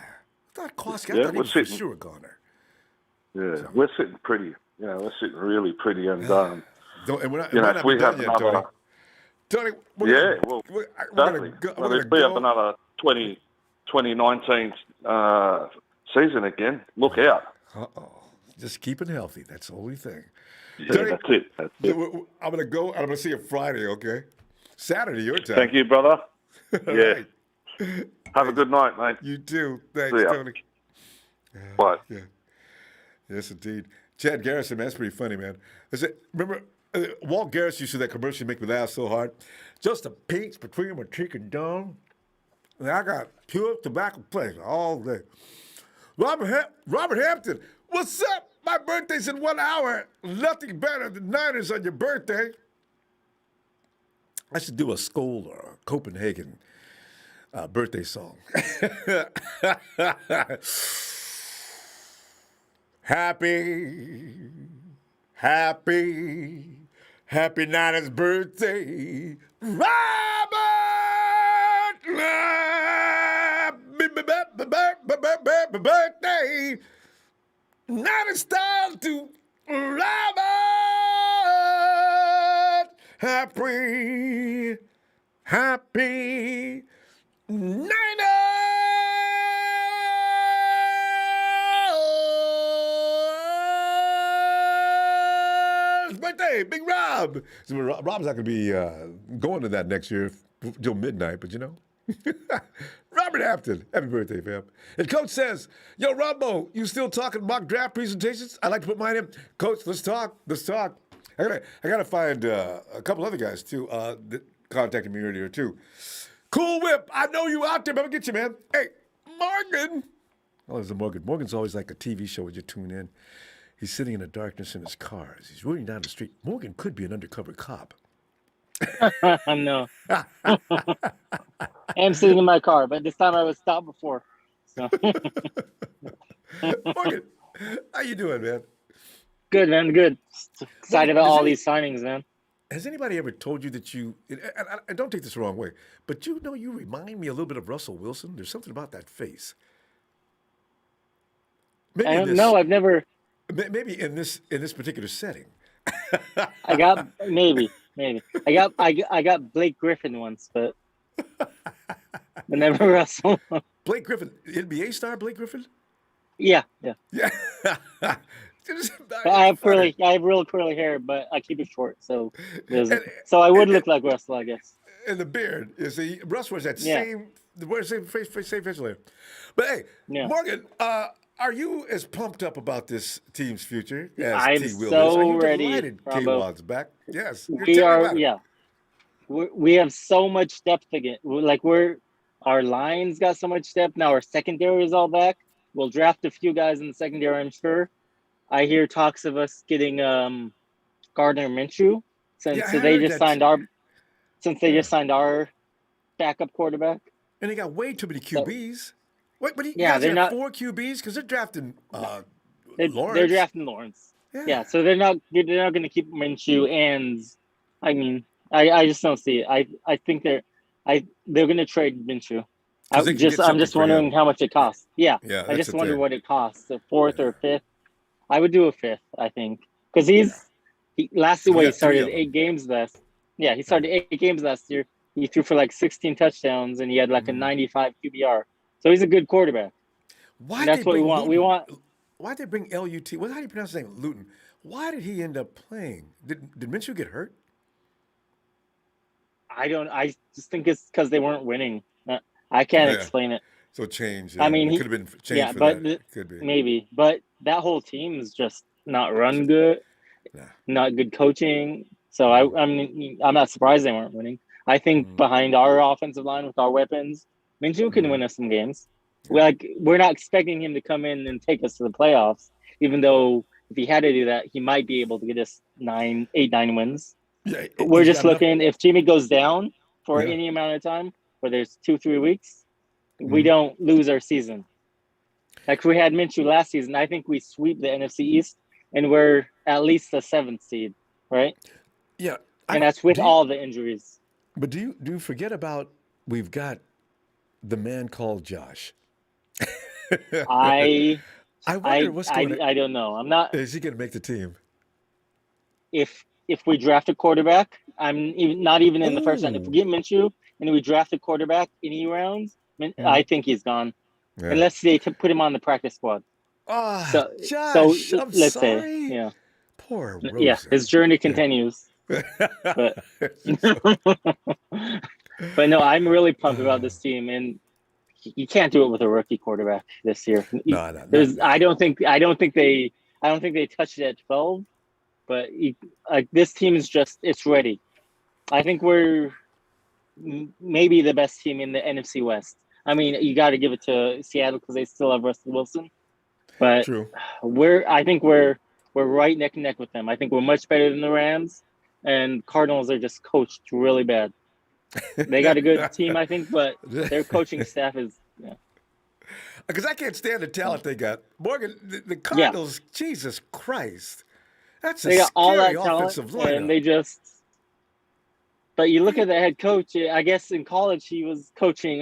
[SPEAKER 1] thought Koski, I thought he was for sure a goner.
[SPEAKER 8] Yeah, so. We're sitting pretty. We're sitting really pretty. And,
[SPEAKER 1] and we're not, if we have another... Tony, we're
[SPEAKER 8] going to go. Have another 2019 season again, look out.
[SPEAKER 1] Just keeping healthy. That's the only thing.
[SPEAKER 8] Yeah, Tony, that's it.
[SPEAKER 1] I'm going to go, and I'm going to see you Friday, okay? Saturday, your time.
[SPEAKER 8] Thank you, brother. Yeah.
[SPEAKER 1] Right.
[SPEAKER 8] Have a good night, mate.
[SPEAKER 1] You too. Thanks, Tony.
[SPEAKER 8] Bye.
[SPEAKER 1] Yeah. Yes, indeed. Chad Garrison, man, that's pretty funny, man. Remember, Walt Garrison used to do that commercial make me laugh so hard. Just a pinch between my cheek and dome. And I got pure tobacco flavor all day. Robert Hampton, what's up? My birthday's in 1 hour. Nothing better than Niners on your birthday. I should do a Skoll or a Copenhagen birthday song. Happy Niners birthday, Robert! Birthday, Niners style to Robert! Happy Niners birthday, Big Rob. So Rob's not going to be going to that next year till midnight, but Robert Hampton, happy birthday, fam. And Coach says, yo, Ronbo, you still talking mock draft presentations? I'd like to put mine in. Coach, let's talk. I gotta find a couple other guys, too, that contacted me earlier, too. Cool Whip, I know you out there, but I'm gonna get you, man. Hey, Morgan. Oh, there's a Morgan. Morgan's always like a TV show when you tune in. He's sitting in the darkness in his car as he's running down the street. Morgan could be an undercover cop.
[SPEAKER 6] No. I'm sitting in my car, but this time I was stopped before. So.
[SPEAKER 1] Morgan, how you doing, man?
[SPEAKER 6] Good, man. Good. Excited about all these signings, man.
[SPEAKER 1] Has anybody ever told you that and don't take this the wrong way, but you remind me a little bit of Russell Wilson? There's something about that face.
[SPEAKER 6] No, I've never.
[SPEAKER 1] Maybe in this particular setting.
[SPEAKER 6] I got maybe. I got Blake Griffin once, but never Russell.
[SPEAKER 1] Blake Griffin, NBA star Blake Griffin?
[SPEAKER 6] Yeah. I have real curly hair, but I keep it short, so I would look like Russell, I guess.
[SPEAKER 1] And the beard, you see, Russ wears that same facial hair. But hey, Morgan, I Are you as pumped up about this team's future as
[SPEAKER 9] I'm
[SPEAKER 1] T. Will is? Are
[SPEAKER 9] so
[SPEAKER 1] you
[SPEAKER 9] ready,
[SPEAKER 1] delighted
[SPEAKER 9] Ronbo.
[SPEAKER 1] K-Wad's back? Yes.
[SPEAKER 9] We
[SPEAKER 1] Tell me
[SPEAKER 9] are,
[SPEAKER 1] about it.
[SPEAKER 9] yeah. We have so much depth again. Our lines got so much depth now. Our secondary is all back. We'll draft a few guys in the secondary, I'm sure. I hear talks of us getting Gardner Minshew
[SPEAKER 1] Yeah, I
[SPEAKER 9] since they
[SPEAKER 1] heard
[SPEAKER 9] just
[SPEAKER 1] that.
[SPEAKER 9] just signed our backup quarterback.
[SPEAKER 1] And they got way too many
[SPEAKER 9] So
[SPEAKER 1] QBs. What? But you
[SPEAKER 9] yeah,
[SPEAKER 1] guys
[SPEAKER 9] they're
[SPEAKER 1] have
[SPEAKER 9] not.
[SPEAKER 1] 4 QBs because they're drafting
[SPEAKER 9] They're
[SPEAKER 1] Lawrence.
[SPEAKER 9] drafting Lawrence.
[SPEAKER 1] Yeah.
[SPEAKER 9] Yeah, so they're not going to keep Minshew, and I mean, I just don't see it. I think they're going to trade Minshew.
[SPEAKER 1] Because they can get
[SPEAKER 9] I'm
[SPEAKER 1] something
[SPEAKER 9] just
[SPEAKER 1] for
[SPEAKER 9] wondering
[SPEAKER 1] him.
[SPEAKER 9] how much it costs. Yeah,
[SPEAKER 1] Yeah,
[SPEAKER 9] I
[SPEAKER 1] that's
[SPEAKER 9] just
[SPEAKER 1] the
[SPEAKER 9] wonder
[SPEAKER 1] thing.
[SPEAKER 9] what it costs. A fourth or a fifth. I would do a fifth. I think because he last
[SPEAKER 1] We
[SPEAKER 9] way he
[SPEAKER 1] got 3
[SPEAKER 9] started
[SPEAKER 1] of them.
[SPEAKER 9] 8 games last. Yeah, he started 8 games last year. He threw for like 16 touchdowns and he had like a 95 QBR. So he's a good quarterback.
[SPEAKER 1] Why'd
[SPEAKER 9] And
[SPEAKER 1] they
[SPEAKER 9] that's what we
[SPEAKER 1] bring
[SPEAKER 9] want.
[SPEAKER 1] Luton? Why'd they bring LUT? How do you pronounce his name? Luton. Why did he end up playing? Did Minshew get hurt?
[SPEAKER 9] I just think it's because they weren't winning. I can't
[SPEAKER 1] Yeah.
[SPEAKER 9] explain it.
[SPEAKER 1] So change.
[SPEAKER 9] I mean,
[SPEAKER 1] it could have been changed
[SPEAKER 9] yeah,
[SPEAKER 1] for
[SPEAKER 9] but
[SPEAKER 1] that. Could be.
[SPEAKER 9] maybe. But that whole team is just not run good,
[SPEAKER 1] Nah.
[SPEAKER 9] not good coaching. So I mean, I'm not surprised they weren't winning. I think behind our offensive line with our weapons, Minshew can win us some games. We're not expecting him to come in and take us to the playoffs, even though if he had to do that, he might be able to get us 9 wins.
[SPEAKER 1] Yeah,
[SPEAKER 9] But we're
[SPEAKER 1] he's
[SPEAKER 9] just
[SPEAKER 1] got enough-
[SPEAKER 9] looking if Jimmy goes down for
[SPEAKER 1] Yeah.
[SPEAKER 9] any amount of time, whether it's 2-3 weeks, we don't lose our season. Like if we had Minshew last season, I think we sweep the NFC East and we're at least the 7th seed, right?
[SPEAKER 1] Yeah.
[SPEAKER 9] And that's with all the injuries.
[SPEAKER 1] But do you forget about we've got the man called Josh?
[SPEAKER 9] I
[SPEAKER 1] wonder what's going on.
[SPEAKER 9] I don't know. I'm not.
[SPEAKER 1] Is he going to make the team?
[SPEAKER 9] If we draft a quarterback, I'm not even in the first round. If we get Minshew and we draft a quarterback any rounds, I think he's gone.
[SPEAKER 1] Yeah.
[SPEAKER 9] Unless they put him on the practice squad.
[SPEAKER 1] Josh, I'm
[SPEAKER 9] let's
[SPEAKER 1] sorry.
[SPEAKER 9] say, yeah.
[SPEAKER 1] Poor Rosen.
[SPEAKER 9] Yeah, his journey continues. But no, I'm really pumped about this team, and you can't do it with a rookie quarterback this year.
[SPEAKER 1] No.
[SPEAKER 9] I don't think they touched it at 12, but this team is it's ready. I think we're maybe the best team in the NFC West. I mean, you got to give it to Seattle because they still have Russell Wilson, but
[SPEAKER 1] True.
[SPEAKER 9] I think we're right neck and neck with them. I think we're much better than the Rams, and Cardinals are just coached really bad. They got a good team, I think, but their coaching staff is
[SPEAKER 1] Because I can't stand the talent they got. Morgan, the Cardinals, Jesus Christ, that's
[SPEAKER 9] they got all that
[SPEAKER 1] offensive
[SPEAKER 9] talent,
[SPEAKER 1] lineup.
[SPEAKER 9] and they just. But you look at the head coach. I guess in college he was coaching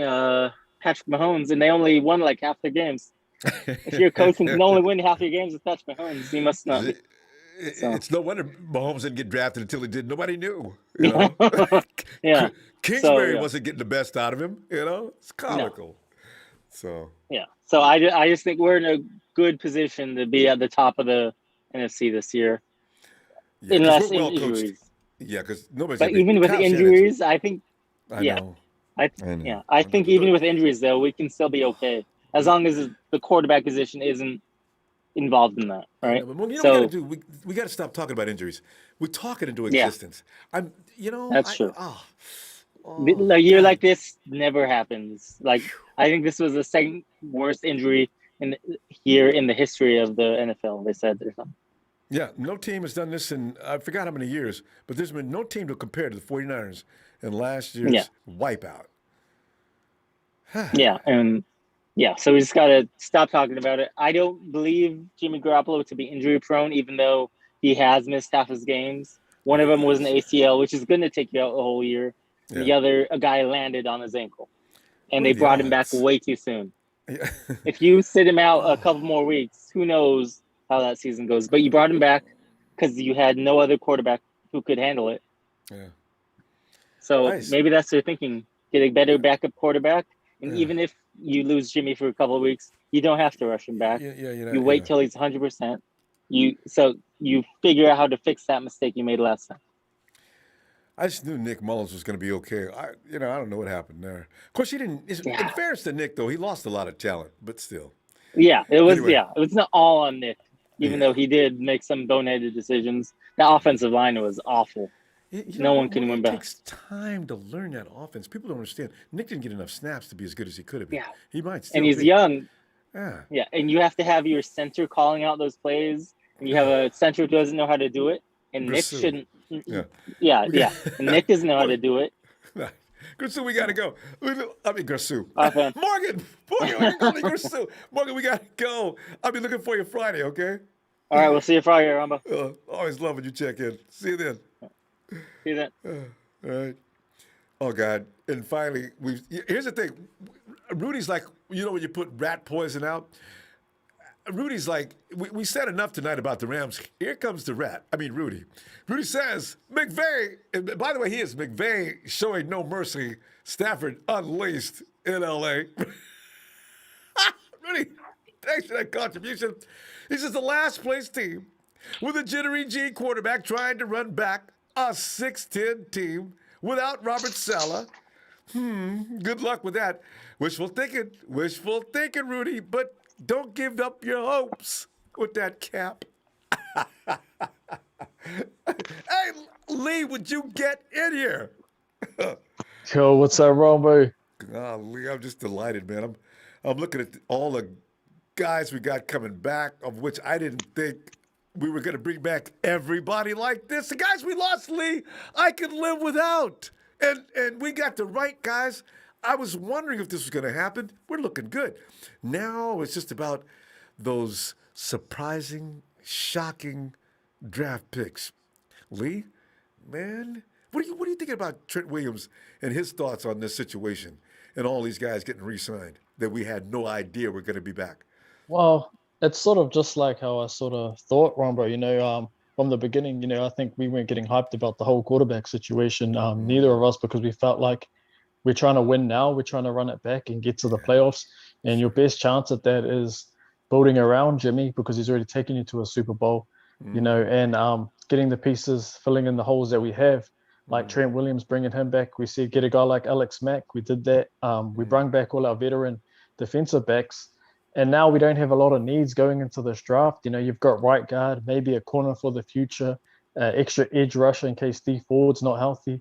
[SPEAKER 9] Patrick Mahomes, and they only won like half their games. If you're coaching, you can only win half your games with Patrick Mahomes. You must not.
[SPEAKER 1] It's no wonder Mahomes didn't get drafted until he did. Nobody knew. You know?
[SPEAKER 9] Yeah.
[SPEAKER 1] Kingsbury wasn't getting the best out of him. You know, it's comical.
[SPEAKER 9] No.
[SPEAKER 1] So.
[SPEAKER 9] Yeah. So I just think we're in a good position to be at the top of the NFC this year,
[SPEAKER 1] Yeah,
[SPEAKER 9] unless
[SPEAKER 1] we're well
[SPEAKER 9] injuries.
[SPEAKER 1] coached. Yeah, because nobody's.
[SPEAKER 9] But even with injuries, I think.
[SPEAKER 1] I know.
[SPEAKER 9] I think even with injuries, though, we can still be okay as long as the quarterback position isn't involved in that, right?
[SPEAKER 1] But you know what we got to do? We got to stop talking about injuries. We talk it into existence.
[SPEAKER 9] That's true. A year like this never happens. Like I think this was the second worst injury here in the history of the NFL. They said or something.
[SPEAKER 1] Yeah, no team has done this in, I forgot how many years, but there's been no team to compare to the 49ers in last year's wipeout.
[SPEAKER 9] So we just got to stop talking about it. I don't believe Jimmy Garoppolo to be injury prone, even though he has missed half his games. One of them was an ACL, which is going to take you out the whole year. Yeah. The other, a guy landed on his ankle, and they brought him back way too soon. Yeah. If you sit him out a couple more weeks, who knows how that season goes. But you brought him back because you had no other quarterback who could handle it. Yeah. So maybe that's their thinking. Get a better backup quarterback. And even if you lose Jimmy for a couple of weeks, you don't have to rush him back. You wait till he's 100%. You figure out how to fix that mistake you made last time.
[SPEAKER 1] I just knew Nick Mullins was going to be okay. I don't know what happened there. Of course, he didn't. In fairness to Nick, though, he lost a lot of talent, but still.
[SPEAKER 9] Yeah, it was.
[SPEAKER 1] Anyway.
[SPEAKER 9] Yeah, it was not all on Nick, even
[SPEAKER 1] Yeah.
[SPEAKER 9] though he did make some boneheaded decisions. The offensive line was awful. No one can win
[SPEAKER 1] It
[SPEAKER 9] back.
[SPEAKER 1] takes time to learn that offense. People don't understand. Nick didn't get enough snaps to be as good as he could have been.
[SPEAKER 9] Yeah,
[SPEAKER 1] He might still
[SPEAKER 9] and he's
[SPEAKER 1] be.
[SPEAKER 9] young.
[SPEAKER 1] Yeah.
[SPEAKER 9] Yeah, and you have to have your center calling out those plays, and you have a center who doesn't know how to do it, and Nick
[SPEAKER 1] Grisou.
[SPEAKER 9] shouldn't.
[SPEAKER 1] Yeah.
[SPEAKER 9] Yeah. And Nick doesn't know how to do it.
[SPEAKER 1] Grisou, we got to go. I mean, Grisou.
[SPEAKER 9] Offense.
[SPEAKER 1] Morgan, we call me Grisou. Morgan, we got to go. I'll be looking for you Friday, okay?
[SPEAKER 9] All right, we'll see you Friday, Ronbo.
[SPEAKER 1] Always love when you check in. See you then.
[SPEAKER 9] See you then.
[SPEAKER 1] All right. Oh, God. And finally, here's the thing. Rudy's like, you know when you put rat poison out? Rudy's like, we said enough tonight about the Rams. Here comes the rat. I mean, Rudy. Rudy says, McVay, and by the way, he is McVay showing no mercy. Stafford unleashed in L.A. Rudy, thanks for that contribution. He says the last place team with a jittery G quarterback trying to run back a 6'10 team without Robert Saleh. Good luck with that. Wishful thinking, Rudy, but don't give up your hopes with that cap. Hey, Lee, would you get in here?
[SPEAKER 10] Yo, what's up, Ronbo?
[SPEAKER 1] Oh, Lee, I'm just delighted, man. I'm looking at all the guys we got coming back, of which I didn't think we were going to bring back everybody like this. The guys we lost, Lee, I could live without. And we got the right guys. I was wondering if this was going to happen. We're looking good. Now it's just about those surprising, shocking draft picks. Lee, man, what are you thinking about Trent Williams and his thoughts on this situation and all these guys getting re-signed that we had no idea were going to be back?
[SPEAKER 10] Well, it's sort of just like how I sort of thought, Ronbo. From the beginning, I think we weren't getting hyped about the whole quarterback situation. Neither of us, because we felt like we're trying to win now. We're trying to run it back and get to the playoffs. And your best chance at that is building around Jimmy, because he's already taken you to a Super Bowl, and getting the pieces, filling in the holes that we have, like Trent Williams, bringing him back. We see get a guy like Alex Mack. We did that. We brought back all our veteran defensive backs. And now we don't have a lot of needs going into this draft. You've got right guard, maybe a corner for the future, extra edge rusher in case Steve Ford's not healthy.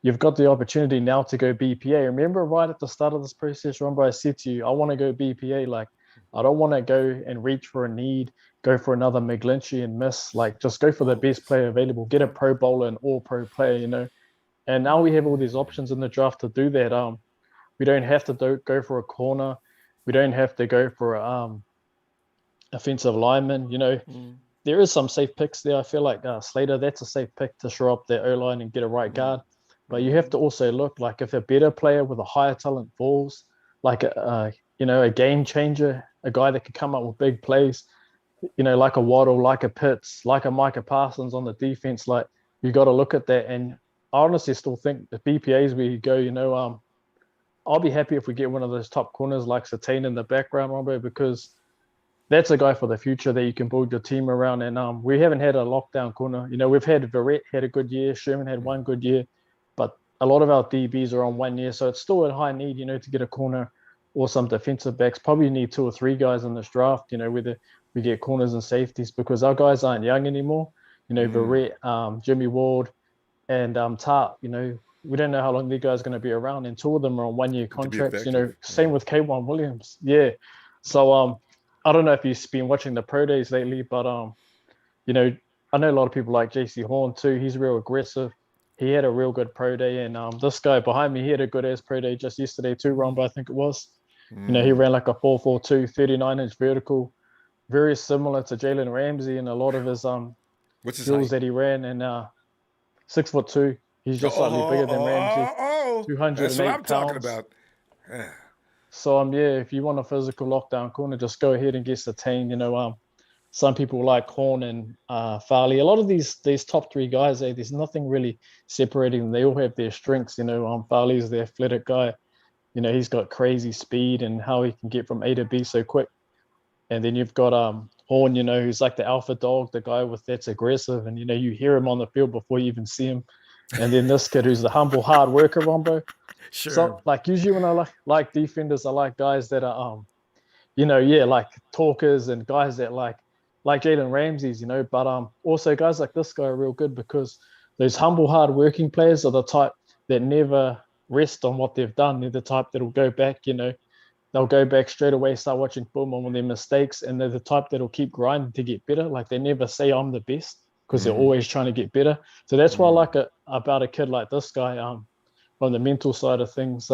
[SPEAKER 10] You've got the opportunity now to go BPA. Remember right at the start of this process, Ronbo, I said to you, I want to go BPA. Like, I don't want to go and reach for a need, go for another McGlinchey and miss. Like, just go for the best player available, get a Pro Bowler and all-pro player, And now we have all these options in the draft to do that. We don't have to go for a corner. We don't have to go for offensive lineman. There is some safe picks there. I feel like Slater, that's a safe pick to shore up their O-line and get a right guard. But you have to also look like if a better player with a higher talent falls, like a game changer, a guy that could come up with big plays, like a Waddle, like a Pitts, like a Micah Parsons on the defense. Like, you got to look at that. And I honestly still think the BPAs we go, I'll be happy if we get one of those top corners like Satane in the background, Ronbo, because that's a guy for the future that you can build your team around. And we haven't had a lockdown corner. We've had Verrett had a good year. Sherman had one good year. But a lot of our DBs are on 1 year. So it's still a high need, to get a corner or some defensive backs. Probably need 2 or 3 guys in this draft, whether we get corners and safeties, because our guys aren't young anymore. Verrett, Jimmy Ward, and Tart, we don't know how long these guys are going to be around, and 2 of them are on 1 year contracts. Same with K1 Williams. Yeah. So I don't know if you've been watching the pro days lately, but I know a lot of people like JC Horn too. He's real aggressive. He had a real good pro day, and this guy behind me, he had a good ass pro day just yesterday too, Ronbo, I think it was. He ran like a 4.42, 39-inch vertical, very similar to Jalen Ramsey in a lot of his skills that he ran, and 6'2". He's just slightly bigger than Ramsey. 208
[SPEAKER 1] That's what I'm
[SPEAKER 10] pounds.
[SPEAKER 1] talking about.
[SPEAKER 10] So if you want a physical lockdown corner, just go ahead and get Satane. Some people like Horn and Farley. A lot of these top 3 guys, there's nothing really separating them. They all have their strengths. Farley's the athletic guy. He's got crazy speed and how he can get from A to B so quick. And then you've got Horn, who's like the alpha dog, the guy that's aggressive, and you hear him on the field before you even see him. And then this kid who's the humble hard worker, Ronbo.
[SPEAKER 1] Sure.
[SPEAKER 10] So usually when I like defenders, I like guys that are like talkers and guys that like Jalen Ramsey's, but also guys like this guy are real good because those humble, hard-working players are the type that never rest on what they've done. They're the type that'll go back, they'll go back straight away, start watching film on their mistakes, and they're the type that'll keep grinding to get better. Like they never say I'm the best because they're always trying to get better. So that's what I like about a kid like this guy, from the mental side of things.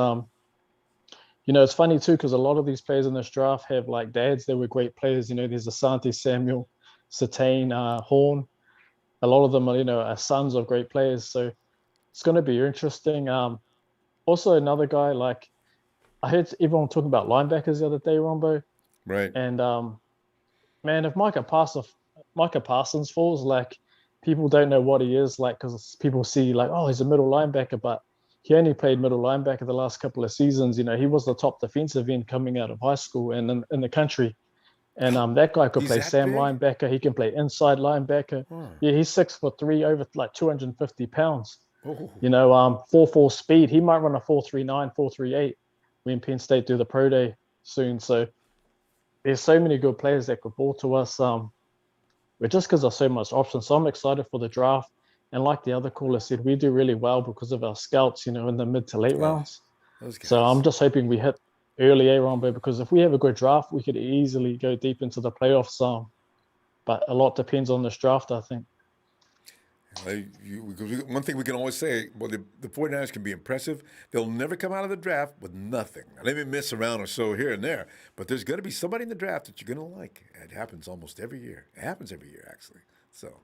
[SPEAKER 10] It's funny too because a lot of these players in this draft have like dads that were great players. There's Asante Samuel, Satane, Horn. A lot of them are sons of great players. So it's going to be interesting. Also, another guy, like I heard everyone talking about linebackers the other day, Ronbo.
[SPEAKER 1] Right.
[SPEAKER 10] And man, if Micah Parsons falls, like people don't know what he is, like because people see like, oh, he's a middle linebacker, but he only played middle linebacker the last couple of seasons. He was the top defensive end coming out of high school and in the country. And that guy could play Sam
[SPEAKER 1] big?
[SPEAKER 10] linebacker. He can play inside linebacker. Yeah, he's 6'3", over like 250 pounds. 4.4 speed. He might run a 4.39, 4.38 when Penn State do the pro day soon. So there's so many good players that could ball to us. But just because there's so much options, so I'm excited for the draft. And like the other caller said, we do really well because of our scouts, in the mid to late rounds. So I'm just hoping we hit early Ronbo, because if we have a good draft, we could easily go deep into the playoffs. But a lot depends on this draft, I think.
[SPEAKER 1] One thing we can always say, well, the 49ers can be impressive. They'll never come out of the draft with nothing. They may miss a round or so here and there, but there's going to be somebody in the draft that you're going to like. It happens almost every year. It happens every year, actually. So,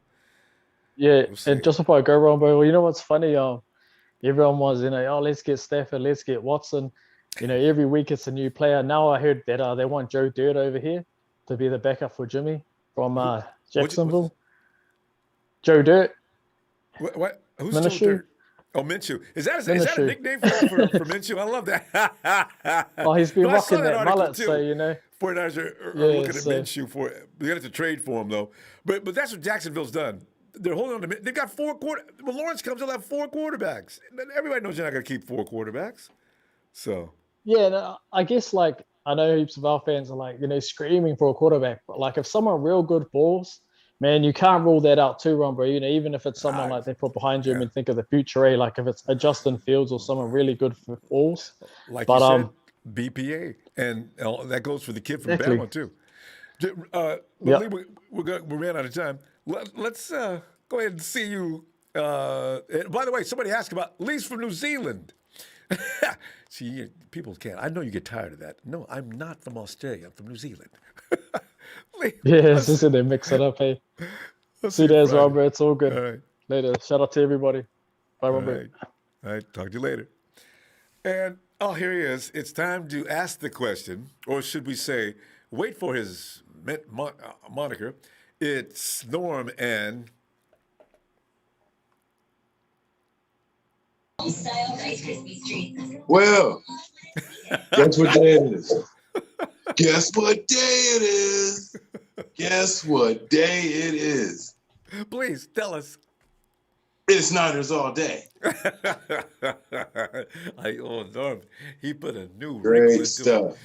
[SPEAKER 10] yeah, and just before I go, Ronbo, well, you know what's funny? Everyone was, let's get Stafford, let's get Watson. Every week it's a new player. Now I heard that they want Joe Dirt over here to be the backup for Jimmy from Jacksonville. Joe Dirt.
[SPEAKER 1] What? Who's
[SPEAKER 10] Minshew?
[SPEAKER 1] Joe Dirt? Oh, Minshew. Is that a nickname for Minshew? I love that.
[SPEAKER 10] Oh, he's been rocking that mullet,
[SPEAKER 1] too.
[SPEAKER 10] so
[SPEAKER 1] 49ers are looking at Minshew for. They're going to have to trade for him though. But that's what Jacksonville's done. They're holding on to. They've got when Lawrence comes, they'll have 4 quarterbacks. Everybody knows you're not going to keep 4 quarterbacks. So.
[SPEAKER 10] Yeah, no, I guess like I know heaps of our fans are like screaming for a quarterback, but like if someone real good falls, man, you can't rule that out too, Ron, bro. Even if it's someone like they put behind you and think of the future, like if it's a Justin Fields or someone really good for falls.
[SPEAKER 1] Like you said, BPA, and that goes for the kid from Bama too. We ran out of time. Let's go ahead and see you. And by the way, somebody asked about Lee's from New Zealand. See, people can't. I know you get tired of that. No, I'm not from Australia. I'm from New Zealand.
[SPEAKER 10] Yes, this is they mix it up, hey. See you there, Robert. It's all good.
[SPEAKER 1] All right.
[SPEAKER 10] Later. Shout out to everybody. Bye, Robert.
[SPEAKER 1] All right. Talk to you later. And here he is. It's time to ask the question, or should we say, wait for his moniker. It's Norm and.
[SPEAKER 11] Well, guess what day it is? Guess what day it is? Guess what day it is?
[SPEAKER 1] Please tell us.
[SPEAKER 11] It's Niners all day.
[SPEAKER 1] Norm, he put a new
[SPEAKER 11] great stuff.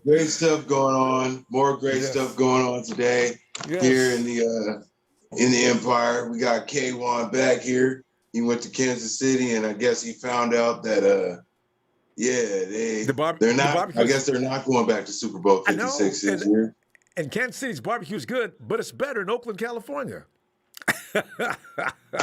[SPEAKER 11] Great stuff going on. More great stuff going on today here in the Empire. We got K1 back here. He went to Kansas City, and I guess he found out that they're not. I guess they're not going back to Super Bowl 56 this year.
[SPEAKER 1] And Kansas City's barbecue is good, but it's better in Oakland, California.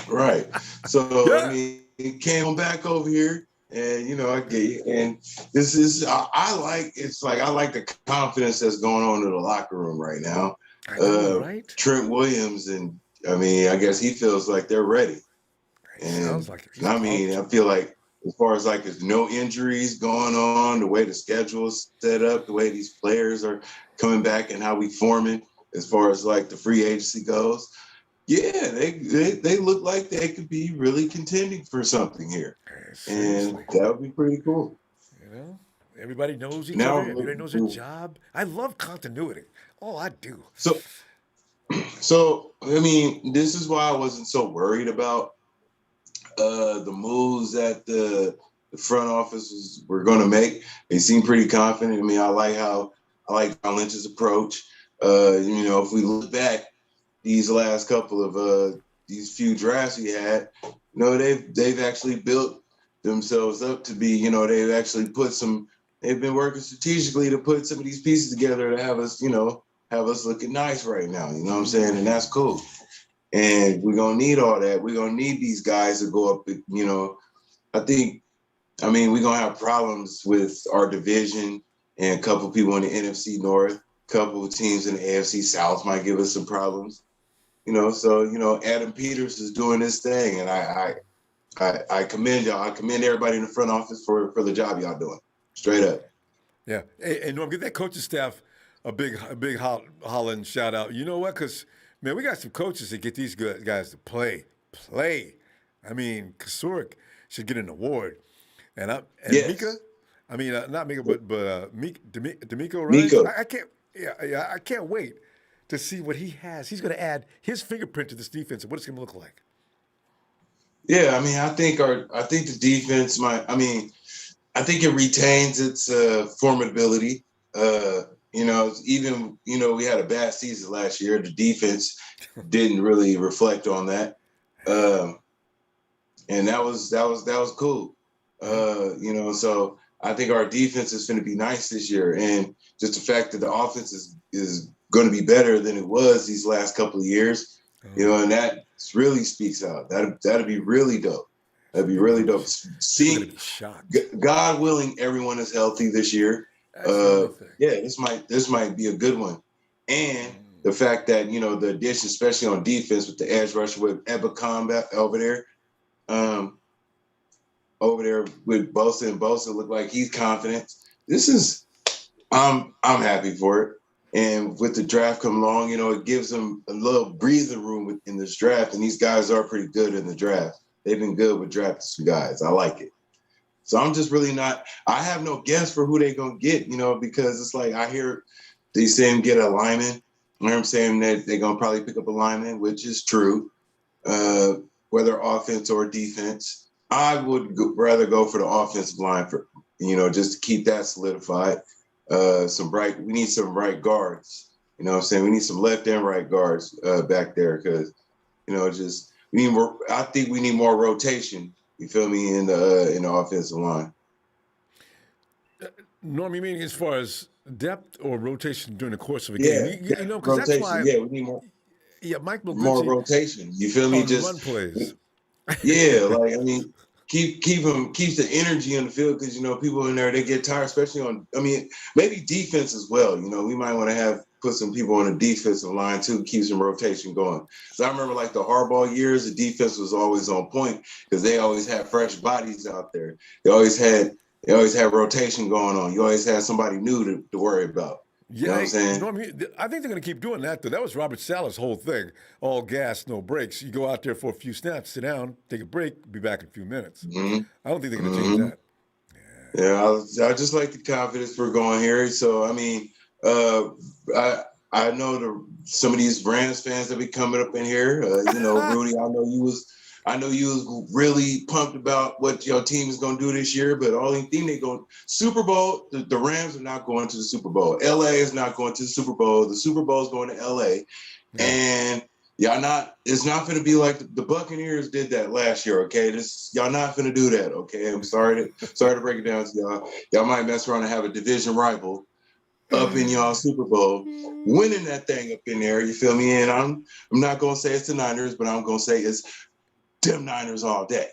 [SPEAKER 11] Right. So I mean, he came back over here, and I get you. And this is I like the confidence that's going on in the locker room right now.
[SPEAKER 1] I know, right?
[SPEAKER 11] Trent Williams, and I guess he feels like they're ready. And
[SPEAKER 1] sounds like it.
[SPEAKER 11] I feel like as far as like there's no injuries going on, the way the schedule is set up, the way these players are coming back, and how we forming as far as like the free agency goes. Yeah, they look like they could be really contending for something here, and that would be pretty cool.
[SPEAKER 1] Everybody knows each other. Everybody knows their job. I love continuity. Oh, I do.
[SPEAKER 11] So I mean, this is why I wasn't so worried about the moves that the the front office were going to make. They seem pretty confident. I mean, I like John Lynch's approach. If we look back these last couple of these few drafts we had, they've actually built themselves up to be, they've actually they've been working strategically to put some of these pieces together to have us looking nice right now. You know what I'm saying? And that's cool. And we're going to need all that. We're going to need these guys to go up, we're going to have problems with our division, and a couple people in the NFC North, a couple of teams in the AFC South might give us some problems. Adam Peters is doing this thing, and I commend y'all. I commend everybody in the front office for the job y'all doing. Straight up.
[SPEAKER 1] Yeah. Hey, Norm, give that coaching staff a big hollering shout out. You know what? Because, man, we got some coaches that get these guys to play. I mean, Kasurik should get an award. And
[SPEAKER 11] yes.
[SPEAKER 1] Mika, not Mika, but D'Amico, right?
[SPEAKER 11] Miko.
[SPEAKER 1] I can't wait to see what he has. He's going to add his fingerprint to this defense and what it's going to look like.
[SPEAKER 11] Yeah, I think the defense I think it retains its formidability. We had a bad season last year. The defense didn't really reflect on that, and that was cool. So I think our defense is going to be nice this year, and just the fact that the offense is going to be better than it was these last couple of years, and that really speaks out. That'd be really dope. That'd be really dope. See, God willing, everyone is healthy this year. This might be a good one. And the fact that, the addition, especially on defense with the edge rusher with Ebicom over there with Bosa, and Bosa look like he's confident. I'm happy for it. And with the draft coming along, it gives them a little breathing room in this draft. And these guys are pretty good in the draft. They've been good with drafting some guys. I like it. So I'm just really I have no guess for who they're going to get, because it's like I hear they saying get a lineman. I'm saying that they're going to probably pick up a lineman, which is true, whether offense or defense. I would rather go for the offensive line for, just to keep that solidified. We need some right guards. We need some left and right guards back there because, we need more. I think we need more rotation. You feel me in the offensive line.
[SPEAKER 1] Norm, you mean as far as depth or rotation during the course of a game? Because
[SPEAKER 11] rotation.
[SPEAKER 1] That's why.
[SPEAKER 11] Yeah, we need more.
[SPEAKER 1] Yeah, Mike McGlinchey,
[SPEAKER 11] more rotation. You feel me? Just
[SPEAKER 1] run plays.
[SPEAKER 11] Yeah, keeps the energy in the field because people in there they get tired, especially on. Maybe defense as well. We might want to put some people on the defensive line too, keep some rotation going. So I remember the Harbaugh years, the defense was always on point because they always had fresh bodies out there. They always had rotation going on. You always had somebody new to worry about.
[SPEAKER 1] Yeah,
[SPEAKER 11] you know what I'm saying?
[SPEAKER 1] Norm, I think they're going to keep doing that, though. That was Robert Saleh's whole thing. All gas, no breaks. You go out there for a few snaps, sit down, take a break, be back in a few minutes.
[SPEAKER 11] Mm-hmm.
[SPEAKER 1] I don't think they're going to change that.
[SPEAKER 11] Yeah, I just like the confidence we're going here. So, I know some of these Rams fans that be coming up in here. Rudy, I know you was really pumped about what your team is going to do this year, but the only thing they going Super Bowl, the Rams are not going to the Super Bowl. LA is not going to the Super Bowl. The Super Bowl is going to LA. And it's not going to be like the Buccaneers did that last year, okay? Y'all not going to do that, okay? I'm sorry to break it down to y'all. Y'all might mess around and have a division rival up in y'all Super Bowl, winning that thing up in there, you feel me? And I'm not going to say it's the Niners, but I'm going to say it's them Niners all day.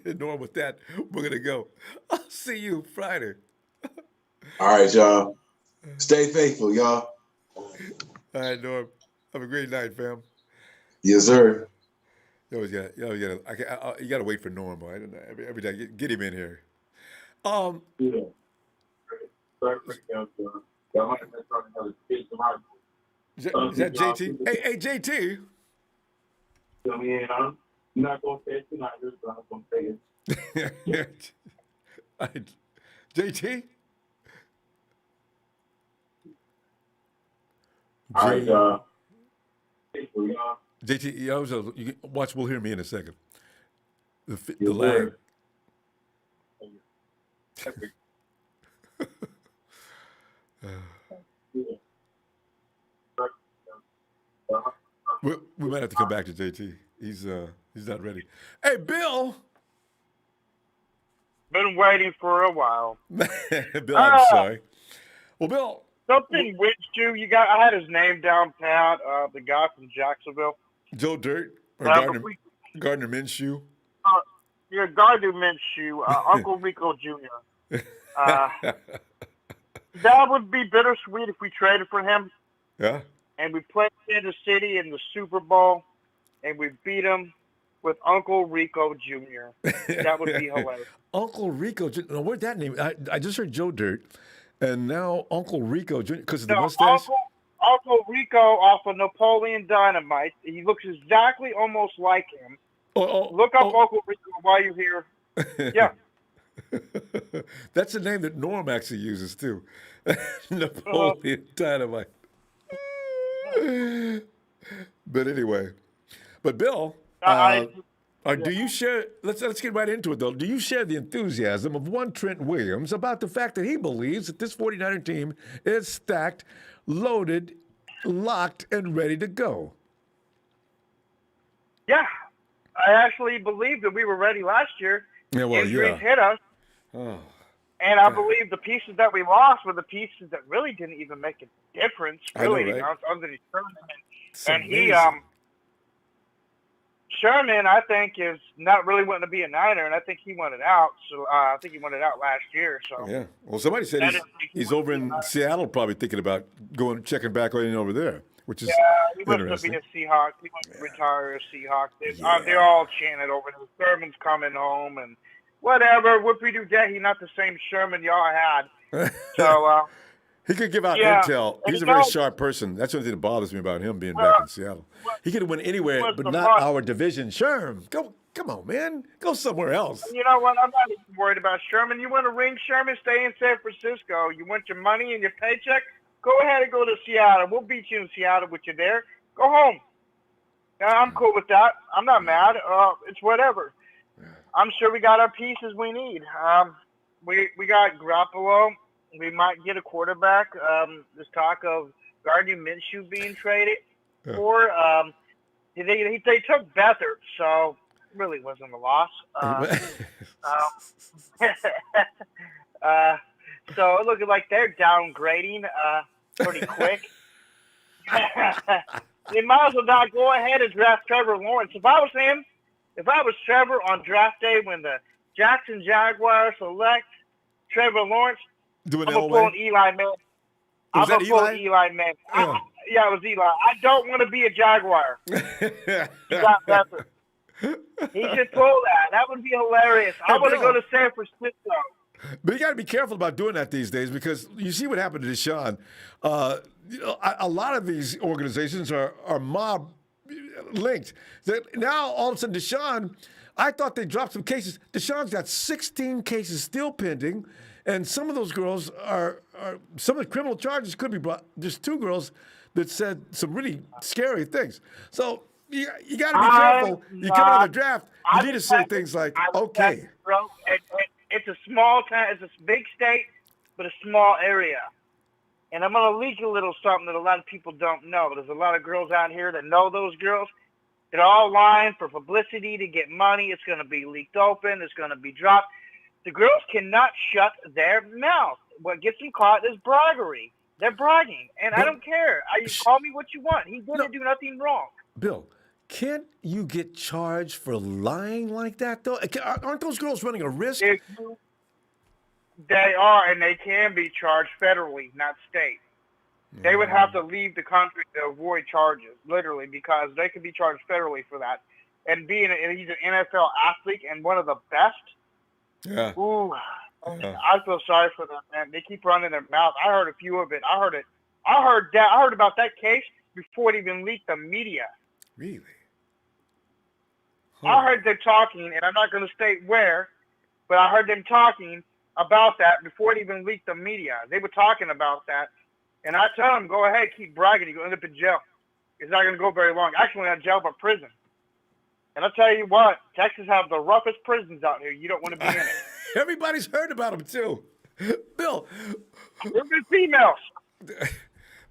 [SPEAKER 1] Norm, with that, we're going to go. I'll see you Friday.
[SPEAKER 11] All right, y'all. Stay faithful, y'all.
[SPEAKER 1] All right, Norm. Have a great night, fam.
[SPEAKER 11] Yes, sir.
[SPEAKER 1] You got to wait for Norm, boy. Every day, get him in here.
[SPEAKER 11] Yeah.
[SPEAKER 1] Is that JT? Hey, JT.
[SPEAKER 11] I'm not going to say it tonight, but I'm going to say it.
[SPEAKER 1] JT?
[SPEAKER 11] All right,
[SPEAKER 1] JT, watch, will hear me in a second. The
[SPEAKER 11] Yes,
[SPEAKER 1] lag.
[SPEAKER 11] sir.
[SPEAKER 1] We might have to come back to JT. He's not ready. Hey, Bill.
[SPEAKER 12] Been waiting for a while.
[SPEAKER 1] Bill, I'm sorry. Well, Bill.
[SPEAKER 12] Something whinched you. I had his name down pat. The guy from Jacksonville.
[SPEAKER 1] Joe Dirt or Gardner Minshew.
[SPEAKER 12] Gardner Minshew. Uncle Rico Jr. That would be bittersweet if we traded for him.
[SPEAKER 1] Yeah.
[SPEAKER 12] And we played Kansas City in the Super Bowl, and we beat him with Uncle Rico Jr. That would be hilarious.
[SPEAKER 1] Uncle Rico Jr. Now, where'd that name? I just heard Joe Dirt, and now Uncle Rico Jr. because of the mustache.
[SPEAKER 12] Uncle Rico off of Napoleon Dynamite. He looks exactly almost like him. Look up Uncle Rico while you're here. Yeah.
[SPEAKER 1] That's a name that Norm actually uses too. Napoleon Dynamite. But anyway, Bill, do you share? Let's get right into it though. Do you share the enthusiasm of one Trent Williams about the fact that he believes that this 49er team is stacked, loaded, locked, and ready to go?
[SPEAKER 12] Yeah, I actually believe that we were ready last year.
[SPEAKER 1] Yeah, well,
[SPEAKER 12] injuries hit us.
[SPEAKER 1] Oh.
[SPEAKER 12] And I believe the pieces that we lost were the pieces that really didn't even make a difference, really,
[SPEAKER 1] I know, right?
[SPEAKER 12] Under the Sherman. Sherman, I think, is not really wanting to be a Niner, and I think he wanted out. So I think he wanted out last year. So
[SPEAKER 1] yeah. Well, somebody said he's over in Seattle, probably thinking about checking back in over there, which is
[SPEAKER 12] he wants to be a Seahawk. He wants to retire as Seahawk. They're all chanted over there. Sherman's coming home and. Whatever, whoopie do that. He's not the same Sherman y'all had. So
[SPEAKER 1] he could give out intel. He's a very sharp person. That's the only thing that bothers me about him being back in Seattle. He could have went anywhere, but not our division. Sherm, come on, man, go somewhere else.
[SPEAKER 12] You know what? I'm not even worried about Sherman. You want to ring Sherman? Stay in San Francisco. You want your money and your paycheck? Go ahead and go to Seattle. We'll beat you in Seattle with you there. Go home. I'm cool with that. I'm not mad. It's whatever. I'm sure we got our pieces we need. We got Garoppolo. We might get a quarterback. There's talk of Gardner Minshew being traded for. They took Beathard, so it really wasn't a loss. So it looks like they're downgrading pretty quick. They might as well not go ahead and draft Trevor Lawrence. If I was Trevor on draft day when the Jackson Jaguars select Trevor Lawrence, I'm going to pull an Eli Manning.
[SPEAKER 1] Was that Eli?
[SPEAKER 12] Eli Manning. Yeah, it was Eli. I don't want to be a Jaguar. He should pull that. That would be hilarious. I want to go to San Francisco.
[SPEAKER 1] But you got to be careful about doing that these days because you see what happened to Deshaun. A lot of these organizations are mob linked. Now, all of a sudden, Deshaun, I thought they dropped some cases. Deshaun's got 16 cases still pending, and some of those girls are some of the criminal charges could be brought. There's 2 girls that said some really scary things. So you got to be careful. You come out of the draft, you need to say things like, okay.
[SPEAKER 12] It's a small town. It's a big state, but a small area. And I'm going to leak a little something that a lot of people don't know. There's a lot of girls out here that know those girls. They're all lying for publicity to get money. It's going to be leaked open. It's going to be dropped. The girls cannot shut their mouth. What gets them caught is bribery. They're bragging. And I don't care. You call me what you want. He didn't do nothing wrong.
[SPEAKER 1] Bill, can't you get charged for lying like that, though? Aren't those girls running a risk?
[SPEAKER 12] They are, and they can be charged federally, not state. They would have to leave the country to avoid charges, literally, because they could be charged federally for that. And he's an NFL athlete and one of the best.
[SPEAKER 1] Yeah.
[SPEAKER 12] Ooh, I feel sorry for them, man. They keep running their mouth. I heard a few of it. I heard about that case before it even leaked the media.
[SPEAKER 1] Really?
[SPEAKER 12] I heard them talking, and I'm not going to state where, but I heard them talking about that before it even leaked the media. They were talking about that. And I tell them, go ahead, keep bragging. You're going to end up in jail. It's not going to go very long. Actually, not jail, but prison. And I'll tell you what, Texas have the roughest prisons out here. You don't want to be in it.
[SPEAKER 1] Everybody's heard about him too. Bill,
[SPEAKER 12] Look at females.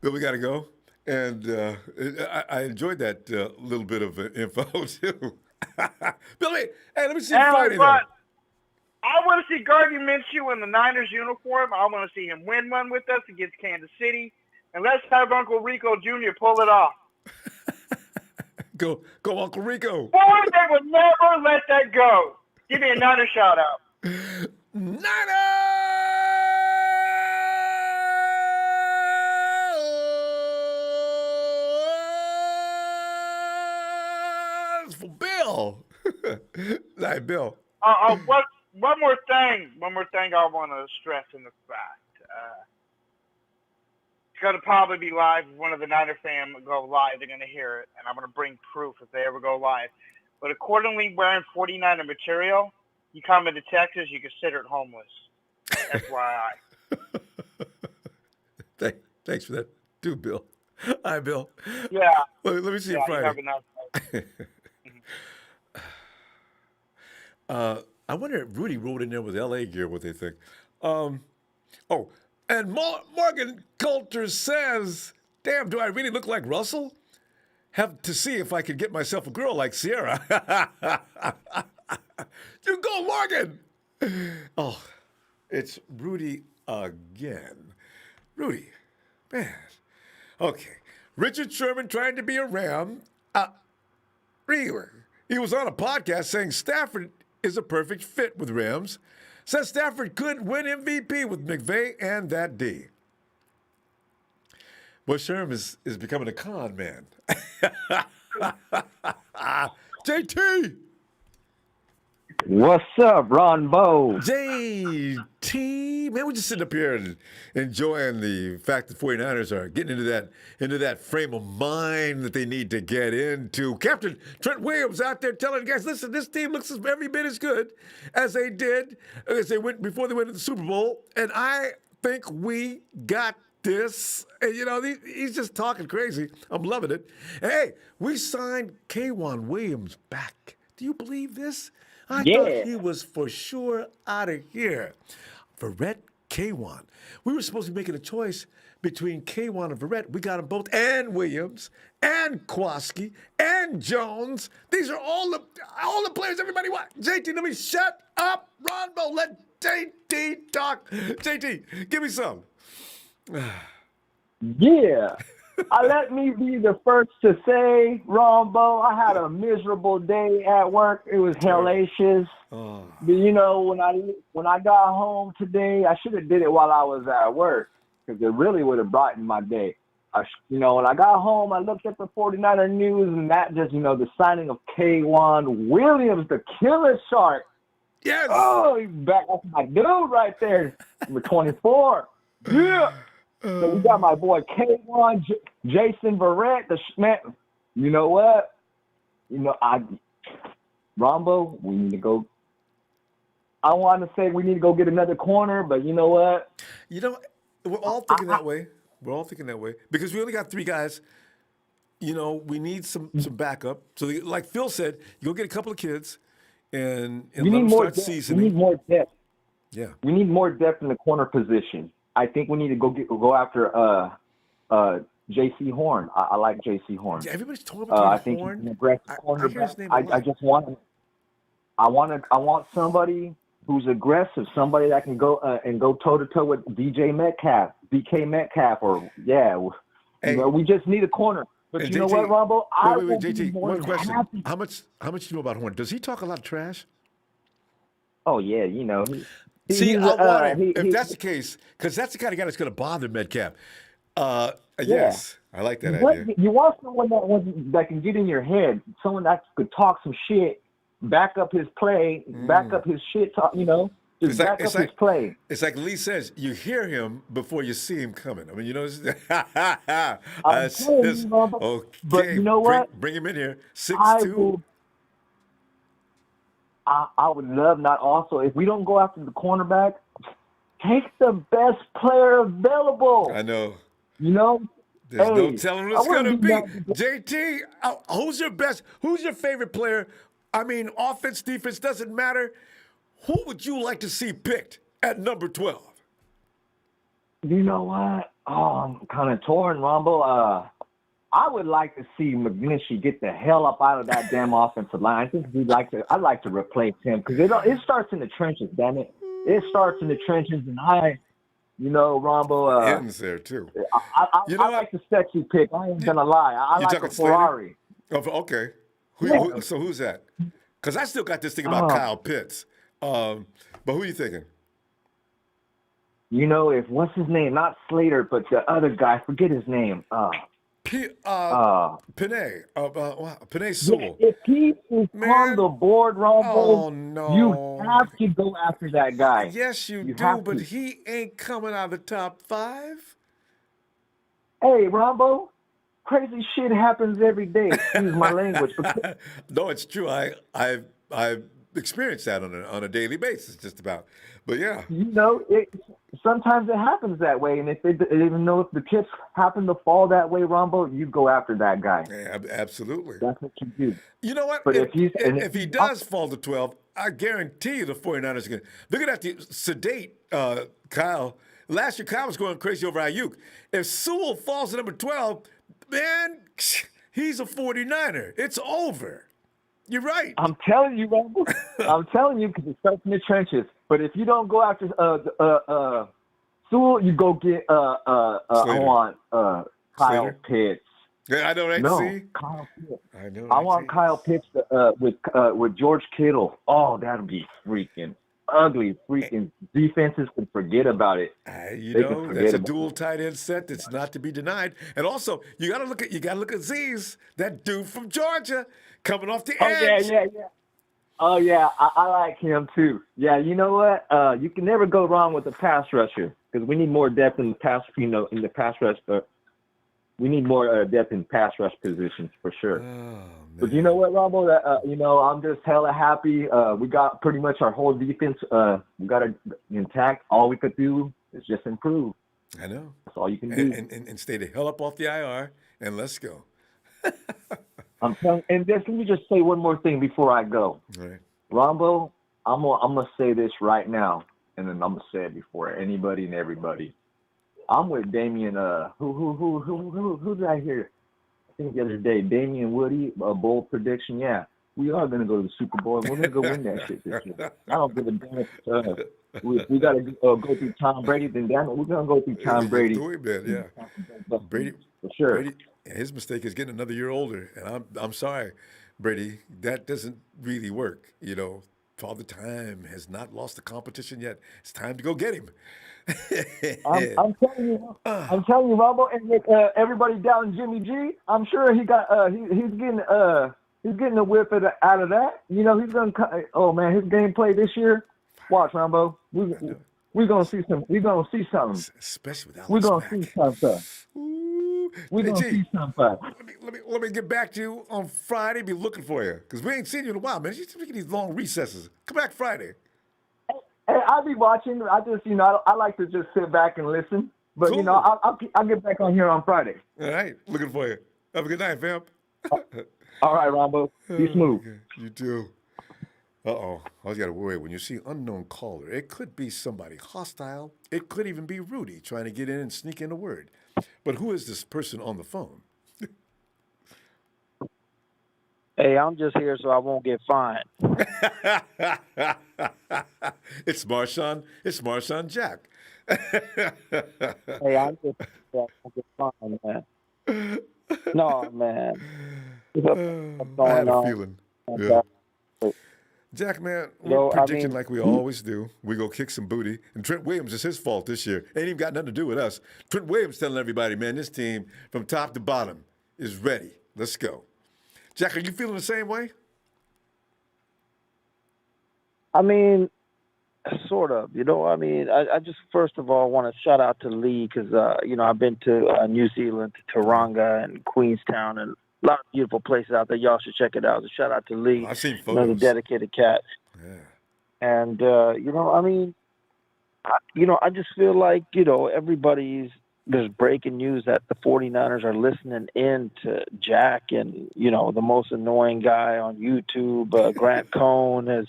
[SPEAKER 1] Bill, we got to go. And I enjoyed that little bit of info too. Billy, hey, let me see Friday though.
[SPEAKER 12] I want to see Gardner Minshew in the Niners uniform. I want to see him win one with us against Kansas City. And let's have Uncle Rico Jr. pull it off.
[SPEAKER 1] Go, Uncle Rico.
[SPEAKER 12] Boy, they would never let that go. Give me a Niner shout out.
[SPEAKER 1] Niners for Bill. Like Bill.
[SPEAKER 12] One more thing I want to stress in the fact. It's going to probably be live. One of the Niner fans go live. They're going to hear it, and I'm going to bring proof if they ever go live. But accordingly, wearing 49er material, you come into Texas, you consider it homeless. FYI.
[SPEAKER 1] Thanks for that, too, Bill. Hi, Bill.
[SPEAKER 12] Yeah.
[SPEAKER 1] Let me see you Friday.
[SPEAKER 12] Have a nice day.
[SPEAKER 1] I wonder if Rudy rode in there with LA gear, what they think. And Morgan Coulter says, damn, do I really look like Russell? Have to see if I could get myself a girl like Sierra. You go, Morgan! Oh, it's Rudy again. Rudy, man. Okay. Richard Sherman trying to be a Ram. Really? He was on a podcast saying Stafford is a perfect fit with Rams. Says Stafford could win MVP with McVay and that D. Well, Sherm is becoming a con man. JT!
[SPEAKER 13] What's up, Ronbo?
[SPEAKER 1] JT, man, we're just sitting up here and enjoying the fact that 49ers are getting into that frame of mind that they need to get into. Captain Trent Williams out there telling the guys, listen, this team looks every bit as good as they did before they went to the Super Bowl, and I think we got this. And, he's just talking crazy. I'm loving it. And, hey, we signed K'Wan Williams back. Do you believe this? I thought he was for sure out of here. Verrett, K'Wan. We were supposed to be making a choice between K'Wan and Verrett. We got them both, and Williams, and Kowalski, and Jones. These are all the players everybody wants. JT, let me shut up. Ronbo, let JT talk. JT, give me some.
[SPEAKER 13] Yeah. Let me be the first to say, Ronbo, I had a miserable day at work. It was hellacious.
[SPEAKER 1] Oh.
[SPEAKER 13] But when I got home today, I should have did it while I was at work because it really would have brightened my day. When I got home, I looked at the 49er news and that just, the signing of K'Wan Williams, the killer shark.
[SPEAKER 1] Yes.
[SPEAKER 13] Oh, he's back. That's my dude right there. Number 24. Yeah. So we got my boy K'Wan, Jason Verrett, the man. You know what? Ronbo, we need to go. I want to say we need to go get another corner, but you know what?
[SPEAKER 1] We're all thinking that way. We're all thinking that way because we only got 3 guys. We need some backup. So, like Phil said, you go get a couple of kids and
[SPEAKER 13] we need more depth.
[SPEAKER 1] seasoning.
[SPEAKER 13] We need more depth.
[SPEAKER 1] Yeah.
[SPEAKER 13] We need more depth in the corner position. I think we need to go after J.C. Horn. I like J.C. Horn.
[SPEAKER 1] Yeah, everybody's talking about
[SPEAKER 13] I think
[SPEAKER 1] Horn.
[SPEAKER 13] he's an aggressive cornerback. I want somebody who's aggressive, somebody that can go and go toe to toe with DK Metcalf, or we just need a corner. But
[SPEAKER 1] hey,
[SPEAKER 13] you know
[SPEAKER 1] JT,
[SPEAKER 13] what, Ronbo?
[SPEAKER 1] Wait, JT. One question:
[SPEAKER 13] happy.
[SPEAKER 1] How much do you know about Horn? Does he talk a lot of trash?
[SPEAKER 13] Oh yeah,
[SPEAKER 1] See, I want him. If that's the case, because that's the kind of guy that's going to bother Metcalf. Yes, I like that idea.
[SPEAKER 13] You want someone that can get in your head, someone that could talk some shit, back up his play, back up his shit, just back up his play.
[SPEAKER 1] It's like Lee says, you hear him before you see him coming. I mean, okay,
[SPEAKER 13] but you know what?
[SPEAKER 1] Bring him in here. 6'2".
[SPEAKER 13] I would love not also, if we don't go after the cornerback, take the best player available.
[SPEAKER 1] I know.
[SPEAKER 13] There's
[SPEAKER 1] no telling what's going to be. JT, who's your favorite player? I mean, offense, defense, doesn't matter. Who would you like to see picked at number 12?
[SPEAKER 13] You know what? Oh, I'm kind of torn, Ronbo. I would like to see McGlinchey get the hell up out of that damn offensive line. I think I'd like to replace him because it starts in the trenches, damn it. It starts in the trenches, and Ronbo.
[SPEAKER 1] Ends there too.
[SPEAKER 13] I like the sexy pick. I ain't gonna lie. I like a Ferrari.
[SPEAKER 1] Oh, okay. So who's that? Because I still got this thing about Kyle Pitts. But who are you thinking?
[SPEAKER 13] If what's his name? Not Slater, but the other guy. Forget his name.
[SPEAKER 1] Penei. Penei Sewell.
[SPEAKER 13] If he is on the board, Ronbo,
[SPEAKER 1] no.
[SPEAKER 13] You have to go after that guy.
[SPEAKER 1] Yes, you do, but he ain't coming out of the top 5.
[SPEAKER 13] Hey, Ronbo, crazy shit happens every day. Excuse my language.
[SPEAKER 1] No, it's true. I've experienced that on a daily basis, just about. But yeah,
[SPEAKER 13] sometimes it happens that way, and if the chips happen to fall that way, Rombo, you go after that guy.
[SPEAKER 1] Yeah, absolutely.
[SPEAKER 13] That's what you do.
[SPEAKER 1] You know what?
[SPEAKER 13] But
[SPEAKER 1] if he does fall to 12, I guarantee you the 49ers are going to. They're going to have to sedate Kyle. Last year, Kyle was going crazy over Ayuk. If Sewell falls to number 12, man, he's a 49er. It's over. You're right.
[SPEAKER 13] I'm telling you, Rombo. I'm telling you because it starts in the trenches. But if you don't go after Sewell, you go get I want Kyle Pitts.
[SPEAKER 1] Yeah, I know, right?
[SPEAKER 13] No,
[SPEAKER 1] See?
[SPEAKER 13] Kyle Pitts.
[SPEAKER 1] I know.
[SPEAKER 13] I want Kyle Pitts with George Kittle. Oh, that'd be freaking ugly. Freaking defenses can forget about it.
[SPEAKER 1] That's a dual tight end set that's not to be denied. And also, you got to look at Z's, that dude from Georgia coming off the edge.
[SPEAKER 13] Yeah. Oh yeah, I like him too. Yeah, you know what? You can never go wrong with a pass rusher because we need more depth in the pass. In the pass rush, but we need more depth in pass rush positions for sure. But you know what, Rombo? I'm just hella happy. We got pretty much our whole defense. We got it intact. All we could do is just improve.
[SPEAKER 1] I know.
[SPEAKER 13] That's all you can do.
[SPEAKER 1] And stay the hell up off the IR and let's go.
[SPEAKER 13] Let me just say one more thing before I go.
[SPEAKER 1] All right.
[SPEAKER 13] Rombo, I'm gonna say this right now, and then I'm gonna say it before anybody and everybody. I'm with Damian. Who did I hear? I think the other day, Damian Woody, a bold prediction. Yeah, we are gonna go to the Super Bowl. And we're gonna go win that shit this year. I don't give a damn if we gotta go through Tom Brady. Then damn it, we're gonna go through Tom Brady.
[SPEAKER 1] Brady
[SPEAKER 13] for sure.
[SPEAKER 1] Brady, his mistake is getting another year older, and I'm sorry, Brady. That doesn't really work. Father Time has not lost the competition yet. It's time to go get him.
[SPEAKER 13] I'm telling you, Rombo, and with everybody down Jimmy G, I'm sure he got he's getting a whip out of that. He's gonna. Oh man, his gameplay this year. Watch, Rombo. We're gonna see some. We're gonna see something.
[SPEAKER 1] Especially with Alex
[SPEAKER 13] We're gonna
[SPEAKER 1] Mack.
[SPEAKER 13] see something. We're gonna see something.
[SPEAKER 1] Let me get back to you on Friday. Be looking for you because we ain't seen you in a while, man. You're taking these long recesses. Come back Friday.
[SPEAKER 13] Hey, I'll be watching. I just, I like to just sit back and listen. But
[SPEAKER 1] Cool.
[SPEAKER 13] I'll get back on here on Friday.
[SPEAKER 1] All right, looking for you. Have a good night, fam.
[SPEAKER 13] All right, Rombo. Be smooth.
[SPEAKER 1] You too. I was got to worry when you see unknown caller. It could be somebody hostile. It could even be Rudy trying to get in and sneak in a word. But who is this person on the phone?
[SPEAKER 14] Hey, I'm just here so I won't get fined.
[SPEAKER 1] It's Marshawn. It's Marshawn Jack.
[SPEAKER 14] Hey, I'm just here so I won't get fined, man. No, man.
[SPEAKER 1] I had a feeling. Yeah. Jack, man, we're predicting like we always do. We go kick some booty. And Trent Williams, is his fault this year. Ain't even got nothing to do with us. Trent Williams telling everybody, man, this team from top to bottom is ready. Let's go. Jack, are you feeling the same way?
[SPEAKER 14] I mean, sort of. I just first of all want to shout out to Lee because, I've been to New Zealand, to Tauranga and Queenstown, and a lot of beautiful places out there. Y'all should check it out. So shout out to Lee.
[SPEAKER 1] I've seen photos.
[SPEAKER 14] Another dedicated cat.
[SPEAKER 1] Yeah.
[SPEAKER 14] And, I just feel like, everybody's there's breaking news that the 49ers are listening in to Jack, and the most annoying guy on YouTube, Grant Cohn, is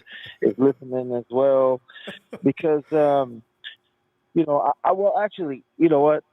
[SPEAKER 14] listening as well, because I will actually, you know what?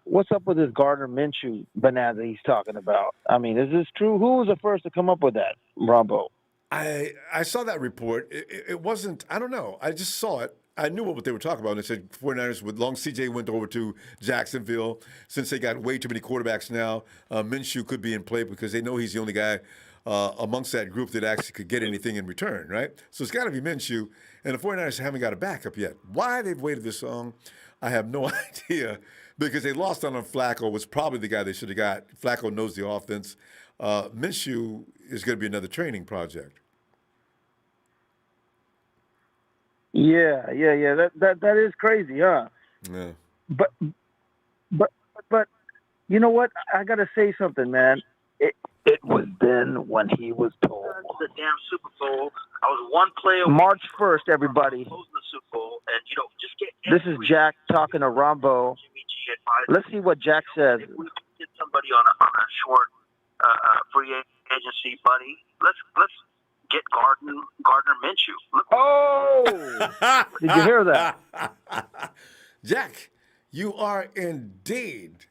[SPEAKER 14] What's up with this Gardner Minshew bonanza he's talking about? I mean, is this true? Who was the first to come up with that, Ronbo?
[SPEAKER 1] I saw that report. It wasn't, I don't know. I just saw it. I knew what they were talking about. And they said 49ers, with long CJ went over to Jacksonville, since they got way too many quarterbacks now, Minshew could be in play because they know he's the only guy amongst that group that actually could get anything in return, right? So it's got to be Minshew. And the 49ers haven't got a backup yet. Why they've waited this long, I have no idea, because they lost on Flacco, was probably the guy they should have got. Flacco knows the offense. Minshew is going to be another training project.
[SPEAKER 14] Yeah. That is crazy, huh?
[SPEAKER 1] Yeah.
[SPEAKER 14] But you know what? I gotta say something, man. It was then when he was told.
[SPEAKER 15] The damn Super Bowl. I was one play away.
[SPEAKER 14] March 1st, everybody.
[SPEAKER 15] Closing the Super Bowl, and just get.
[SPEAKER 14] This is Jack talking to Ronbo. Let's see what Jack says.
[SPEAKER 15] If we get somebody on a short free agency, buddy, let's get Gardner Minshew.
[SPEAKER 14] Oh! Did you hear that?
[SPEAKER 1] Jack, you are indeed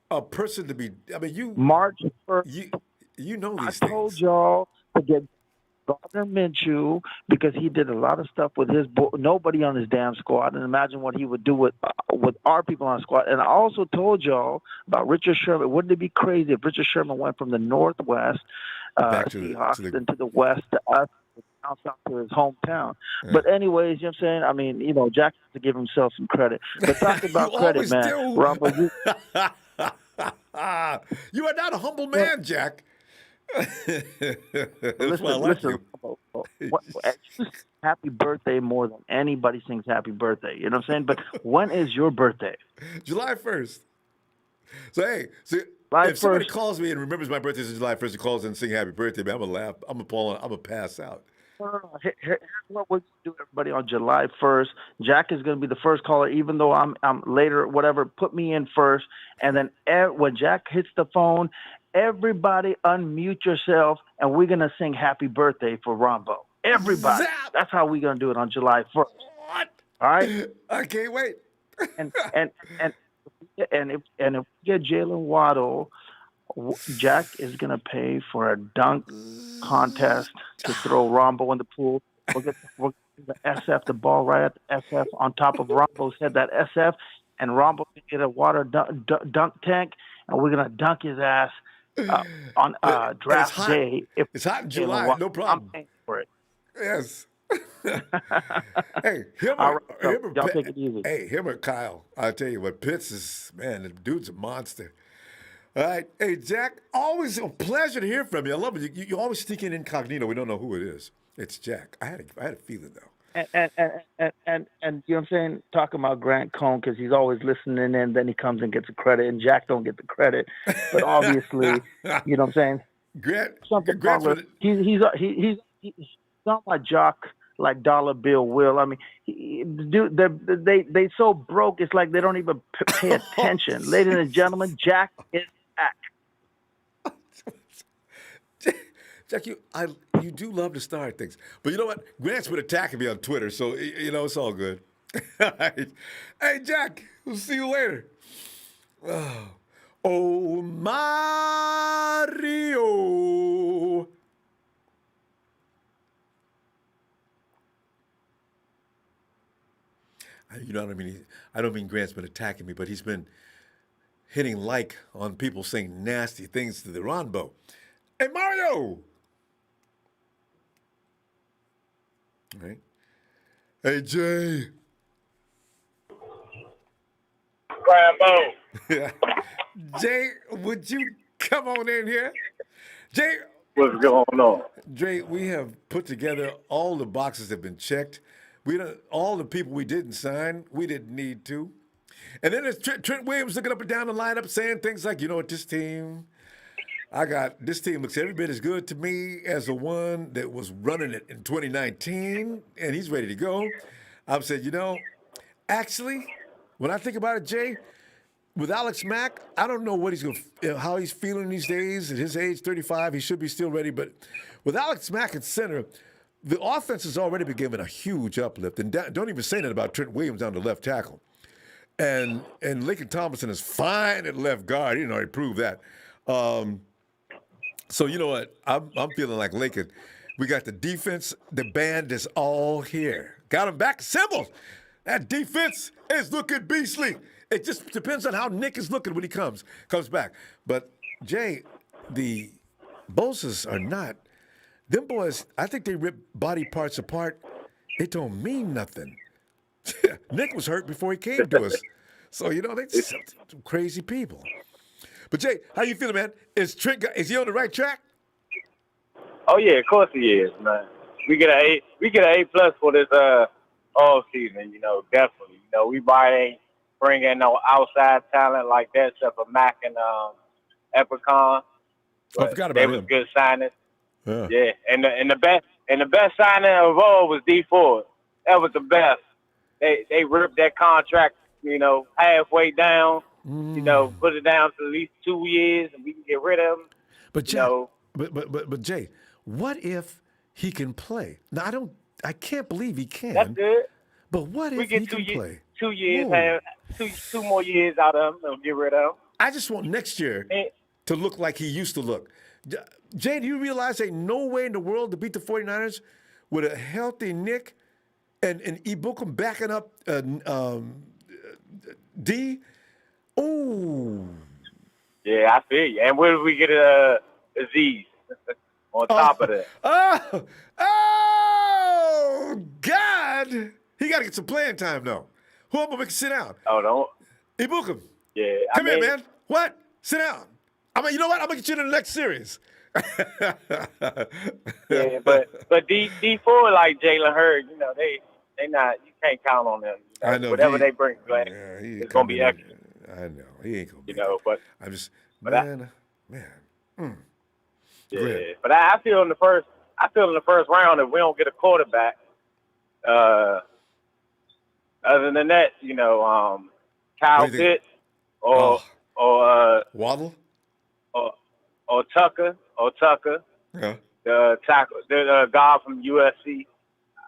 [SPEAKER 1] a person to be. I mean, you
[SPEAKER 14] March 1st.
[SPEAKER 1] You know these things.
[SPEAKER 14] I told y'all to get Gardner Minshew because he did a lot of stuff with nobody on his damn squad, and imagine what he would do with our people on the squad. And I also told y'all about Richard Sherman. Wouldn't it be crazy if Richard Sherman went from the Northwest Seahawks into the West to us, down south to his hometown? Yeah. But anyways, you know what I'm saying? I mean, Jack has to give himself some credit. But talking about credit, man, Ronbo,
[SPEAKER 1] you are not a humble man, Jack.
[SPEAKER 14] Listen, happy birthday more than anybody sings happy birthday. You know what I'm saying? But when is your birthday?
[SPEAKER 1] July 1st. So, hey, if somebody calls me and remembers my birthday is July 1st and calls and sing happy birthday, man, I'm going to laugh. I'm going to pass out.
[SPEAKER 14] Here's what we'll do, everybody, on July 1st. Jack is going to be the first caller, even though I'm later, whatever. Put me in first. And then when Jack hits the phone, everybody unmute yourself, and we're going to sing happy birthday for Ronbo. Everybody. That's how we're going to do it on July 1st.
[SPEAKER 1] What?
[SPEAKER 14] All right?
[SPEAKER 1] I can't wait.
[SPEAKER 14] and if we get Jalen Waddle, Jack is going to pay for a dunk contest to throw Ronbo in the pool. We'll get the SF, the ball right at the SF on top of Ronbo's head, that SF, and Ronbo can get a water dunk tank, and we're going to dunk his ass on draft day. If
[SPEAKER 1] it's hot in July, no problem.
[SPEAKER 14] I'm paying for it.
[SPEAKER 1] Yes. Hey,
[SPEAKER 14] y'all take it easy.
[SPEAKER 1] Hey, him or Kyle, I'll tell you what, Pitts is, man, the dude's a monster. All right. Hey, Jack, always a pleasure to hear from you. I love it. You always sneak in incognito. We don't know who it is. It's Jack. I had a feeling, though.
[SPEAKER 14] And you know what I'm saying? Talking about Grant Cohn, because he's always listening in, then he comes and gets the credit, and Jack don't get the credit. But obviously, you know what I'm saying? He's not my jock like Dollar Bill Will. I mean, they so broke, it's like they don't even pay attention. Ladies and gentlemen, Jack is back.
[SPEAKER 1] Jack, you do love to start things. But you know what? Grant's been attacking me on Twitter, so, it's all good. All right. Hey, Jack, we'll see you later. Oh, Mario. I don't mean Grant's been attacking me, but he's been hitting like on people saying nasty things to the Ronbo. Hey, Mario! All right. Hey, Jay.
[SPEAKER 12] Rambo.
[SPEAKER 1] Yeah. Jay, would you come on in here? Jay.
[SPEAKER 8] What's going on?
[SPEAKER 1] Jay, we have put together, all the boxes have been checked. All the people we didn't sign, we didn't need to. And then there's Trent Williams looking up and down the lineup saying things like, this team looks every bit as good to me as the one that was running it in 2019, and he's ready to go. I've said, actually, when I think about it, Jay, with Alex Mack, I don't know what he's going, how he's feeling these days. At his age, 35, he should be still ready. But with Alex Mack at center, the offense has already been given a huge uplift. And don't even say that about Trent Williams on the left tackle. And Laken Tomlinson is fine at left guard. He didn't already prove that. So you know what? I'm feeling like Laken. We got the defense. The band is all here. Got him back assembled. That defense is looking beastly. It just depends on how Nick is looking when he comes back. But Jay, the Bosa's are not. Them boys, I think they rip body parts apart. It don't mean nothing. Nick was hurt before he came to us. So, you know, they're some crazy people. But, Jay, how you feeling, man? Is he on the right track?
[SPEAKER 16] Oh, yeah, of course he is, man. We get an A+ for this all season, you know, definitely. You know, we probably ain't bringing no outside talent like that except for Mac and Epicon.
[SPEAKER 1] I forgot about
[SPEAKER 16] they
[SPEAKER 1] him.
[SPEAKER 16] was good signings.
[SPEAKER 1] Yeah.
[SPEAKER 16] And the best signing of all was D Ford. That was the best. They ripped that contract, you know, halfway down. You know, put it down to at least 2 years, and we can get rid of him.
[SPEAKER 1] But Jay,
[SPEAKER 16] you know,
[SPEAKER 1] but Jay, what if he can play? Now I can't believe he can.
[SPEAKER 16] that's good.
[SPEAKER 1] But what if he can play?
[SPEAKER 16] 2 years,
[SPEAKER 1] Whoa.
[SPEAKER 16] have two more years out of him, and get rid of him.
[SPEAKER 1] I just want next year to look like he used to look. Jay, do you realize ain't no way in the world to beat the 49ers with a healthy Nick and Ibukum backing up D? Oh.
[SPEAKER 16] Yeah, I feel you. And where do we get Aziz on top of that?
[SPEAKER 1] Oh, God. He got to get some playing time, though. Who am I make sit down?
[SPEAKER 16] Oh, don't.
[SPEAKER 1] Ibukum.
[SPEAKER 16] Yeah.
[SPEAKER 1] Come here, man. What? Sit down. You know what? I'm going to get you in the next series.
[SPEAKER 16] Yeah, but D4 like Jalen Hurd, you know, they not, you can't count on them. You know?
[SPEAKER 1] I know.
[SPEAKER 16] Whatever they bring back, it's going to be extra.
[SPEAKER 1] I know. He ain't going to be.
[SPEAKER 16] You know, but.
[SPEAKER 1] I'm just,
[SPEAKER 16] man.
[SPEAKER 1] Yeah,
[SPEAKER 16] but I feel in the first round if we don't get a quarterback. Other than that, you know, Kyle Pitts or
[SPEAKER 1] Waddle
[SPEAKER 16] or Tucker.
[SPEAKER 1] Yeah.
[SPEAKER 16] The tackle, the guy from USC.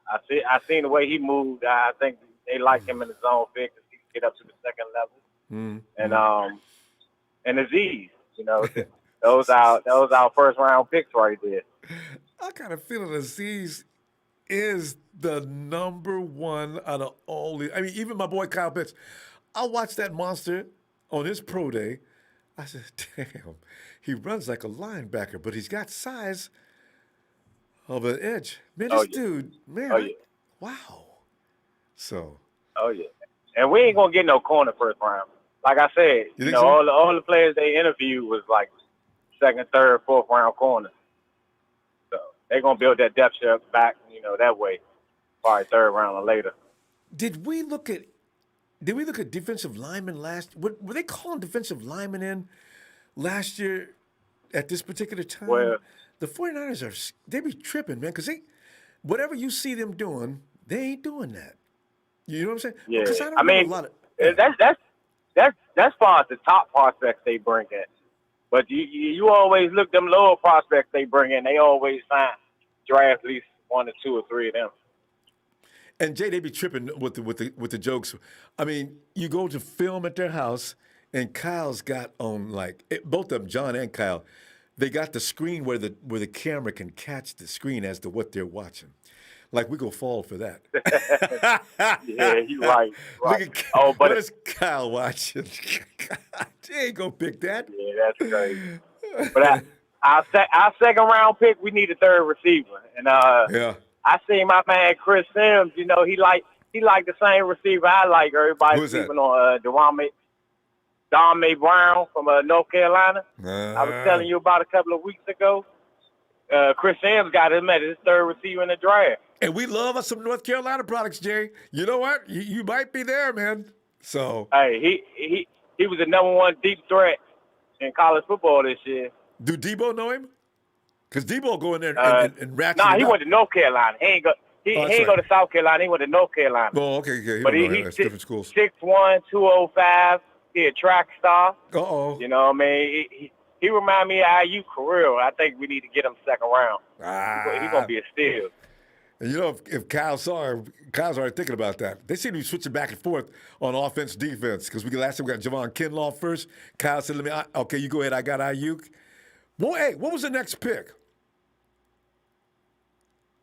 [SPEAKER 16] I seen the way he moved. I think they like him in the zone fit because he can get up to the second level. And Aziz, you know, those our first round picks right there.
[SPEAKER 1] I kind of feel Aziz is the number one out of all the. I mean, even my boy Kyle Pitts. I watched that monster on his pro day. I said, damn, he runs like a linebacker, but he's got size of an edge. Man, this dude, man, wow. So.
[SPEAKER 16] Oh, yeah. And we ain't going to get no corner first round. Like I said, you know,
[SPEAKER 1] so?
[SPEAKER 16] all the players they interviewed was like second, third, fourth round corners. So they're going to build that depth chart back, you know, that way, probably third round or later.
[SPEAKER 1] Did we look at defensive linemen last? Were they calling defensive linemen in last year at this particular time?
[SPEAKER 16] Well,
[SPEAKER 1] the 49ers they be tripping, man, because whatever you see them doing, they ain't doing that. You know what I'm saying?
[SPEAKER 16] Yeah,
[SPEAKER 1] I mean,
[SPEAKER 16] that's far as the top prospects they bring in. But you always look them lower prospects they bring in. They always draft at least 1 or 2 or 3 of them.
[SPEAKER 1] And Jay, they be tripping with the jokes. I mean, you go to film at their house, and Kyle's got on both of them, John and Kyle. They got the screen where the camera can catch the screen as to what they're watching. Like we go fall for that.
[SPEAKER 16] Yeah, you right.
[SPEAKER 1] Look at, what is Kyle watching? He ain't gonna pick that.
[SPEAKER 16] Yeah, that's crazy. But our second round pick, we need a third receiver, and I see my man Chris Sims. You know, he like the same receiver I like. Everybody sleeping on Dame Brown from North Carolina. I was telling you about a couple of weeks ago. Chris Sims got him at his third receiver in the draft.
[SPEAKER 1] And we love us some North Carolina products, Jay. You know what? You might be there, man. So
[SPEAKER 16] hey, he was the number one deep threat in college football this year.
[SPEAKER 1] Do Debo know him? Because Debo go in there and ratchet.
[SPEAKER 16] Nah, he went to North Carolina. He ain't go to South Carolina. He went to North Carolina.
[SPEAKER 1] Oh, okay.
[SPEAKER 16] But
[SPEAKER 1] he's different schools.
[SPEAKER 16] 6'1", 205. he a track star.
[SPEAKER 1] Uh-oh.
[SPEAKER 16] You know what I mean? He remind me of IU Kirill. I think we need to get him second round. He's going to be a steal.
[SPEAKER 1] And you know, if Kyle's already thinking about that. They seem to be switching back and forth on offense, defense. Because last time we got Javon Kinlaw first. Kyle said, okay, you go ahead. I got Ayuk. Well, hey, what was the next pick?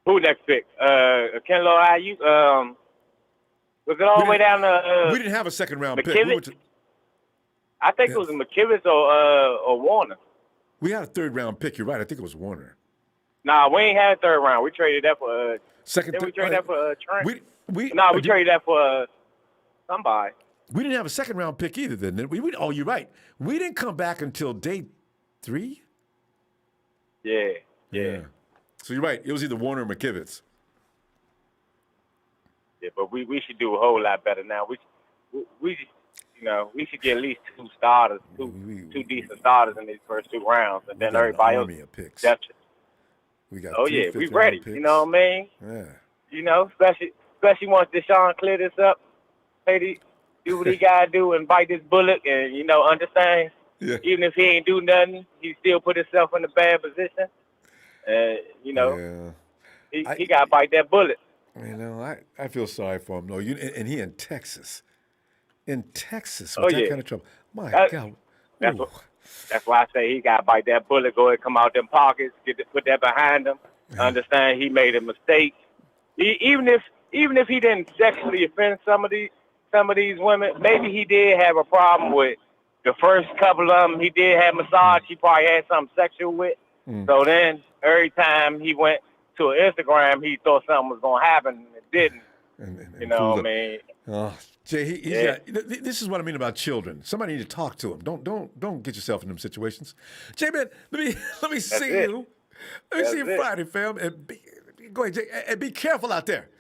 [SPEAKER 16] Who next pick? Kinlaw Ayuk? Was it all the way down to
[SPEAKER 1] we didn't have a second-round pick.
[SPEAKER 16] I think it was McKivitz or Warner.
[SPEAKER 1] We had a third-round pick. You're right. I think it was Warner.
[SPEAKER 16] Nah, we ain't had a third round. We traded that for we traded that for Trent. We traded that for somebody.
[SPEAKER 1] We didn't have a second-round pick either then. Did we? Oh, you're right. We didn't come back until day 3?
[SPEAKER 16] Yeah.
[SPEAKER 1] So you're right. It was either Warner or McKivitz.
[SPEAKER 16] Yeah, but we should do a whole lot better now. We should get at least 2 starters, two decent starters in these first 2 rounds, and then everybody else.
[SPEAKER 1] Picks.
[SPEAKER 16] We got we ready.
[SPEAKER 1] Picks.
[SPEAKER 16] You know what I mean?
[SPEAKER 1] Yeah.
[SPEAKER 16] You know, especially once Deshaun clear this up, do what he gotta do and bite this bullet, and understand.
[SPEAKER 1] Yeah.
[SPEAKER 16] Even if he ain't do nothing, he still put himself in a bad position. He gotta bite that bullet.
[SPEAKER 1] I feel sorry for him though. And he in Texas. With that kind of trouble. My God.
[SPEAKER 16] That's why I say he got to bite that bullet, go ahead, come out them pockets, put that behind him, understand he made a mistake. Even if he didn't sexually offend some of these women, maybe he did have a problem with the first couple of them. He did have massage. He probably had something sexual with. So then every time he went to an Instagram, he thought something was going to happen, and it didn't. You know what I mean?
[SPEAKER 1] Oh, Jay, this is what I mean about children. Somebody need to talk to them. Don't get yourself in them situations. Jay, man, let me see you. Let me see you Friday, fam. And go ahead, Jay, and be careful out there.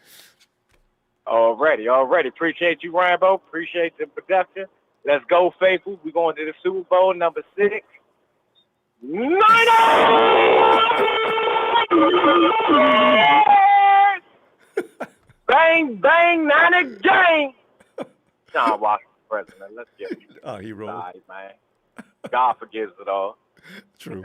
[SPEAKER 16] Already. Appreciate you, Ronbo. Appreciate the production. Let's go, faithful. We're going to the Super Bowl number 6. Bang, bang, Niner gang. John Washington, president. Let's get it.
[SPEAKER 1] Oh, he rolled.
[SPEAKER 16] All right, man. God forgives it all.
[SPEAKER 1] True.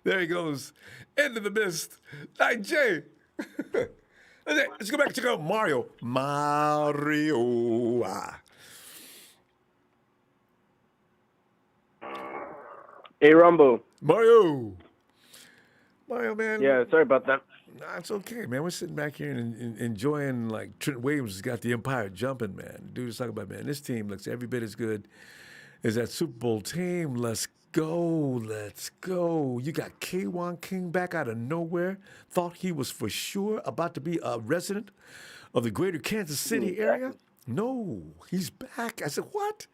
[SPEAKER 1] There he goes. End of the mist. Night J. Let's go back and check out Mario.
[SPEAKER 17] Hey, Ronbo.
[SPEAKER 1] Mario, man.
[SPEAKER 17] Yeah, sorry about that.
[SPEAKER 1] Nah, it's okay, man. We're sitting back here and enjoying, like, Trent Williams has got the empire jumping, man. Dude is talking about, man, this team looks every bit as good as that Super Bowl team. Let's go. You got K1 King back out of nowhere. Thought he was for sure about to be a resident of the greater Kansas City area. No, he's back. I said, what?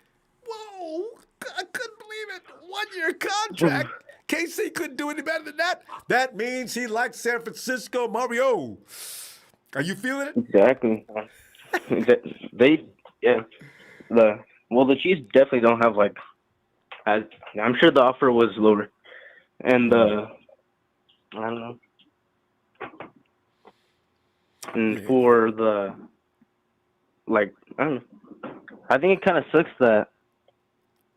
[SPEAKER 1] Whoa, I couldn't believe it. 1-year contract. KC couldn't do any better than that. That means he likes San Francisco. Mario, are you feeling it?
[SPEAKER 17] Exactly. The Chiefs definitely don't have I'm sure the offer was lower, and I don't know. And for the I don't know. I think it kind of sucks that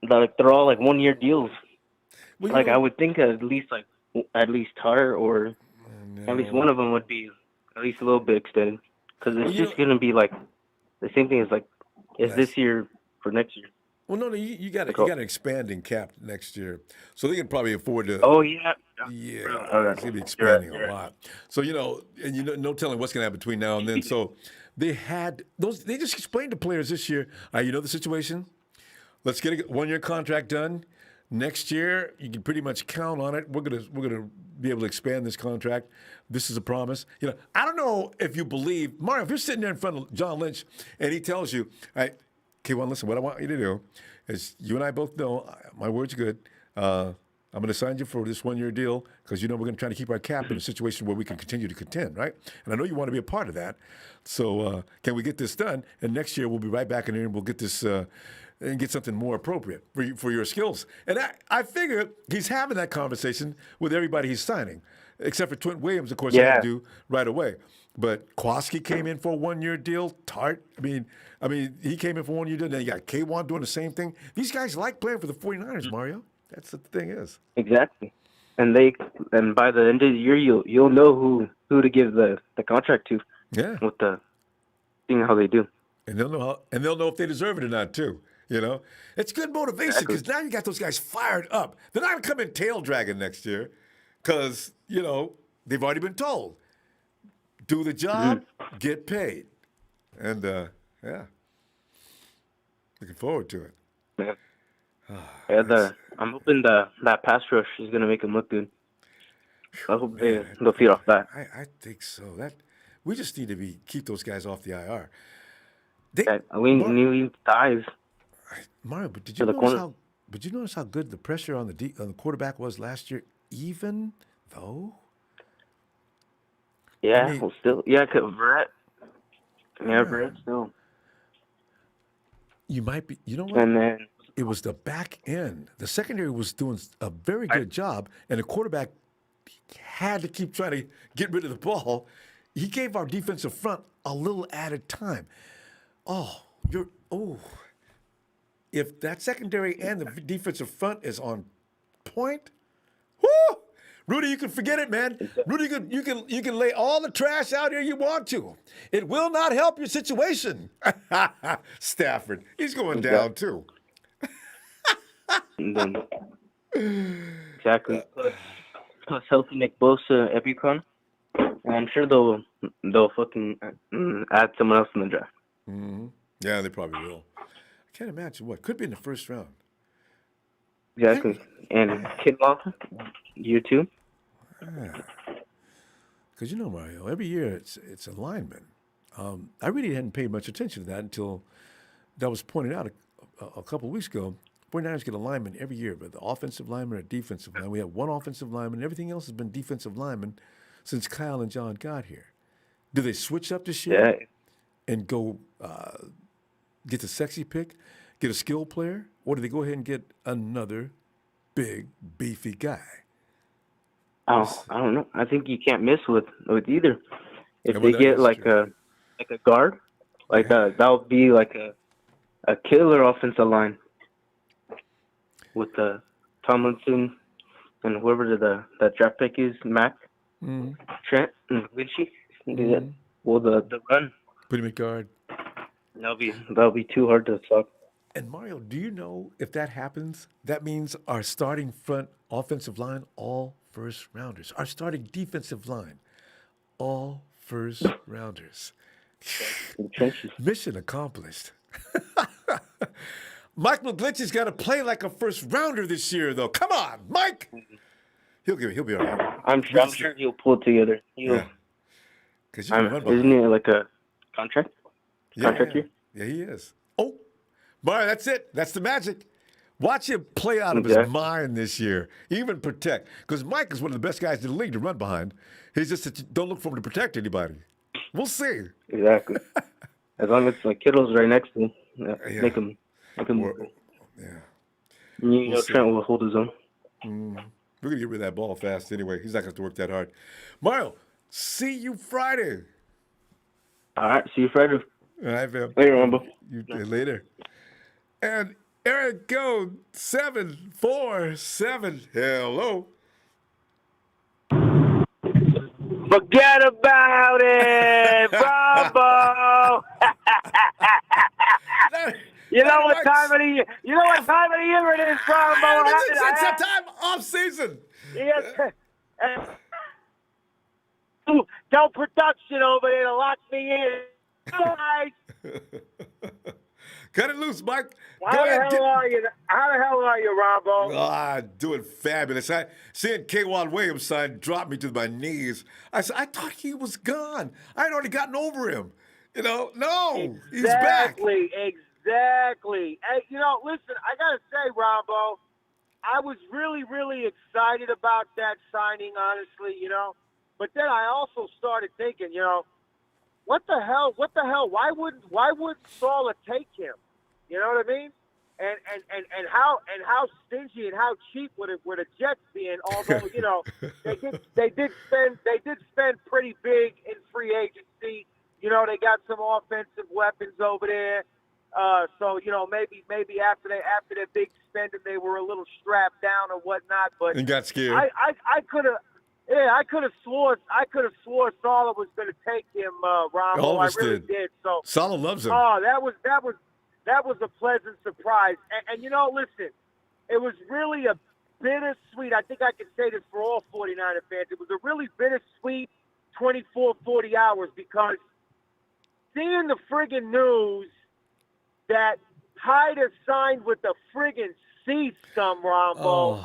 [SPEAKER 17] they're all 1-year deals. Well, I would think at least Tar or at least one of them would be at least a little bit extended, because it's just gonna be the same thing as this year for next year.
[SPEAKER 1] Well, no, you got an expanding cap next year, so they can probably afford to.
[SPEAKER 17] Oh yeah.
[SPEAKER 1] It's gonna be expanding a lot. So no telling what's gonna happen between now and then. So they had those. They just explained to players this year. You know the situation. Let's get a 1-year contract done. Next year, you can pretty much count on it. We're gonna be able to expand this contract. This is a promise. I don't know if you believe Mario. If you're sitting there in front of John Lynch and he tells you, "All right, K1, listen. What I want you to do is you and I both know my word's good. I'm going to sign you for this 1-year deal because we're going to try to keep our cap in a situation where we can continue to contend, right? And I know you want to be a part of that. So can we get this done? And next year we'll be right back in here and we'll get this." And get something more appropriate for your skills. And I figure he's having that conversation with everybody he's signing, except for Trent Williams, of course, he had to do right away. But Kwaski came in for a 1-year deal. Tart, I mean, he came in for a 1-year deal. Then you got K1 doing the same thing. These guys like playing for the 49ers, Mario. That's the thing is.
[SPEAKER 17] Exactly. And by the end of the year, you'll know who to give the contract to.
[SPEAKER 1] Yeah.
[SPEAKER 17] With seeing how they do.
[SPEAKER 1] And they'll know if they deserve it or not too. You know, it's good motivation because now you got those guys fired up. They're not going to come in tail dragging next year because they've already been told, do the job, get paid, and looking forward to it.
[SPEAKER 17] Yeah. I'm hoping that pass rush is going to make them look good. I hope they'll feed off that.
[SPEAKER 1] I think so. We just need to keep those guys off the IR.
[SPEAKER 17] We need ties.
[SPEAKER 1] Mario, but did you notice how good the pressure on the quarterback was last year, even though?
[SPEAKER 17] Yeah, Brett. Yeah, Brett still.
[SPEAKER 1] You might be. You know what?
[SPEAKER 17] And then
[SPEAKER 1] it was the back end. The secondary was doing a very good job, and the quarterback had to keep trying to get rid of the ball. He gave our defensive front a little added time. If that secondary and the defensive front is on point, whoo! Rudy, you can forget it, man. Rudy, you can lay all the trash out here you want to. It will not help your situation. Stafford, he's going down too.
[SPEAKER 17] Exactly. Plus healthy Nick Bosa, Epicon. And I'm sure they'll fucking add someone else in the draft.
[SPEAKER 1] Mm-hmm. Yeah, they probably will. I can't imagine what could be in the first round.
[SPEAKER 17] Exactly. And Kinlaw, year 2.
[SPEAKER 1] Because Mario, every year it's alignment. I really hadn't paid much attention to that until that was pointed out a couple of weeks ago. 49ers get alignment every year, but the offensive lineman or defensive lineman. We have one offensive lineman. Everything else has been defensive lineman since Kyle and John got here. Do they switch up this year and go get the sexy pick, get a skill player, or do they go ahead and get another big, beefy guy?
[SPEAKER 17] Oh, I don't know. I think you can't miss with either. If they get like a guard, that would be like a killer offensive line with Tomlinson and whoever that draft pick is, Mac, Trent, and Lynch. Well, the run.
[SPEAKER 1] Put him at guard.
[SPEAKER 17] That'll be too hard to stop.
[SPEAKER 1] And Mario, do you know if that happens, that means our starting front offensive line, all first rounders. Our starting defensive line, all first rounders. Mission accomplished. Mike McGlinchey's has got to play like a first rounder this year, though. Come on, Mike. He'll be all right.
[SPEAKER 17] I'm sure he'll pull it together. Isn't it like a contract? Contract year?
[SPEAKER 1] Yeah, he is. Oh, Mario, that's it. That's the magic. Watch him play out of his mind this year. Even protect. Because Mike is one of the best guys in the league to run behind. He's just that you don't look for him to protect anybody. We'll see.
[SPEAKER 17] Exactly. As long as Kittle's right next to him, make him move. Yeah. Trent will hold his own.
[SPEAKER 1] We're going to get rid of that ball fast anyway. He's not going to have to work that hard. Mario, see you Friday.
[SPEAKER 17] All right. See you Friday.
[SPEAKER 1] All right, fam.
[SPEAKER 17] Later, Ronbo.
[SPEAKER 1] Later. And Eric Go 747. Hello.
[SPEAKER 16] Forget about it, Ronbo. You know what time of the year? You know what time of the year it is, Ronbo?
[SPEAKER 1] It's a time off season.
[SPEAKER 16] Yes. Don't production over there to lock me in. Nice.
[SPEAKER 1] Cut it loose, Mike.
[SPEAKER 16] How the hell are you, Ronbo?
[SPEAKER 1] Doing fabulous. Seeing K1 Williams sign dropped me to my knees. I said, I thought he was gone. I had already gotten over him. No, he's back.
[SPEAKER 16] Exactly. Hey, listen, I got to say, Ronbo, I was really, really excited about that signing, honestly, But then I also started thinking, what the hell? Why wouldn't Saleh take him? You know what I mean?
[SPEAKER 18] and how stingy and how cheap would the Jets being? Although they did spend pretty big in free agency. They got some offensive weapons over there. So maybe after their big spending they were a little strapped down or whatnot. But
[SPEAKER 1] and got scared.
[SPEAKER 18] I could have swore Saleh was going to take him, Ronbo.
[SPEAKER 1] All of us
[SPEAKER 18] I really
[SPEAKER 1] did.
[SPEAKER 18] So
[SPEAKER 1] Saleh loves him.
[SPEAKER 18] Oh, that was a pleasant surprise. And listen, it was really a bittersweet. I think I can say this for all 49er fans. It was a really bittersweet 24, 40 hours because seeing the friggin' news that Hyder signed with the friggin' sea scum, Ronbo.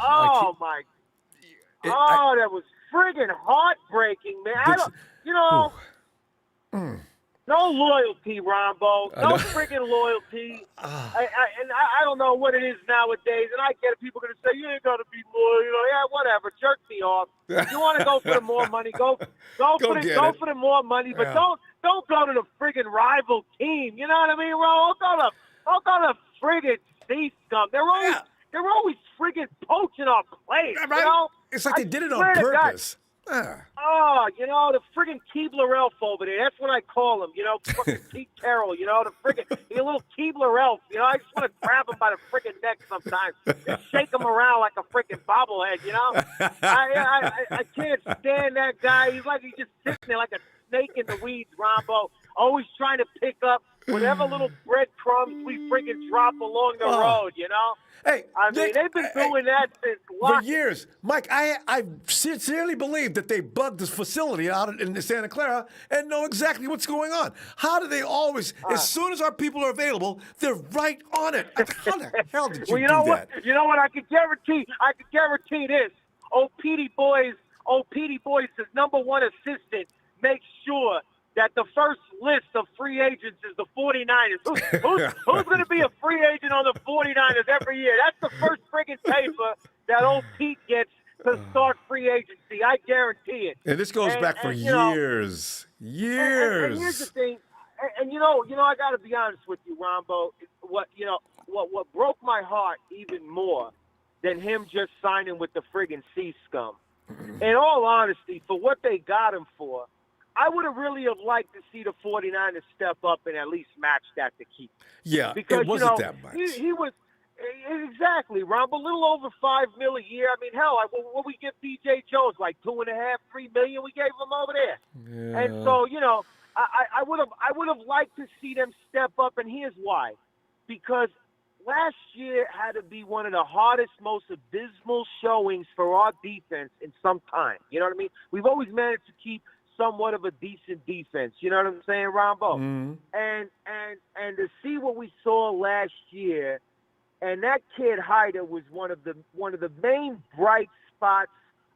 [SPEAKER 18] That was friggin' heartbreaking, man. No loyalty, Ronbo. No friggin' loyalty. I don't know what it is nowadays. And I get it. People are going to say, you ain't going to be loyal. Yeah, whatever. Jerk me off. You want to go for the more money, go for the more money. But don't go to the friggin' rival team. You know what I mean, Ron? Don't go to friggin' sea scum. They're always friggin' poaching our players.
[SPEAKER 1] Right? It's like they did it on purpose.
[SPEAKER 18] The friggin' Keebler elf over there. That's what I call him. Fucking Pete Carroll. The friggin' he's a little Keebler elf. I just want to grab him by the friggin' neck sometimes and shake him around like a friggin' bobblehead. I can't stand that guy. He's just sitting there like a snake in the weeds, Ronbo. Always trying to pick up whatever little breadcrumbs we friggin' drop along the road.
[SPEAKER 1] Hey,
[SPEAKER 18] they've been doing that since
[SPEAKER 1] for years. Mike, I sincerely believe that they bugged this facility out in Santa Clara and know exactly what's going on. How do they always, as soon as our people are available, they're right on it? How the hell did you do that?
[SPEAKER 18] You know what? I can guarantee this. Petey Boy's number one assistant makes sure that the first list of free agents is the 49ers. Who's going to be a free agent on the 49ers every year? That's the first friggin' paper that old Pete gets to start free agency. I guarantee it.
[SPEAKER 1] And this goes back for years. Years.
[SPEAKER 18] And here's the thing. And I got to be honest with you, Ronbo. What broke my heart even more than him just signing with the friggin' sea scum. In all honesty, for what they got him for, I would have really liked to see the 49ers step up and at least match that to keep.
[SPEAKER 1] Yeah,
[SPEAKER 18] because,
[SPEAKER 1] it wasn't that much.
[SPEAKER 18] He was exactly, Rob, a little over $5 million a year. I mean, hell, what we give B.J. Jones, like $2.5, $3 million we gave him over there.
[SPEAKER 1] Yeah.
[SPEAKER 18] And so, I would have liked to see them step up, and here's why. Because last year had to be one of the hardest, most abysmal showings for our defense in some time. You know what I mean? We've always managed to keep somewhat of a decent defense. You know what I'm saying, Ronbo?
[SPEAKER 1] Mm-hmm.
[SPEAKER 18] And to see what we saw last year, and that kid Hyder was one of the main bright spots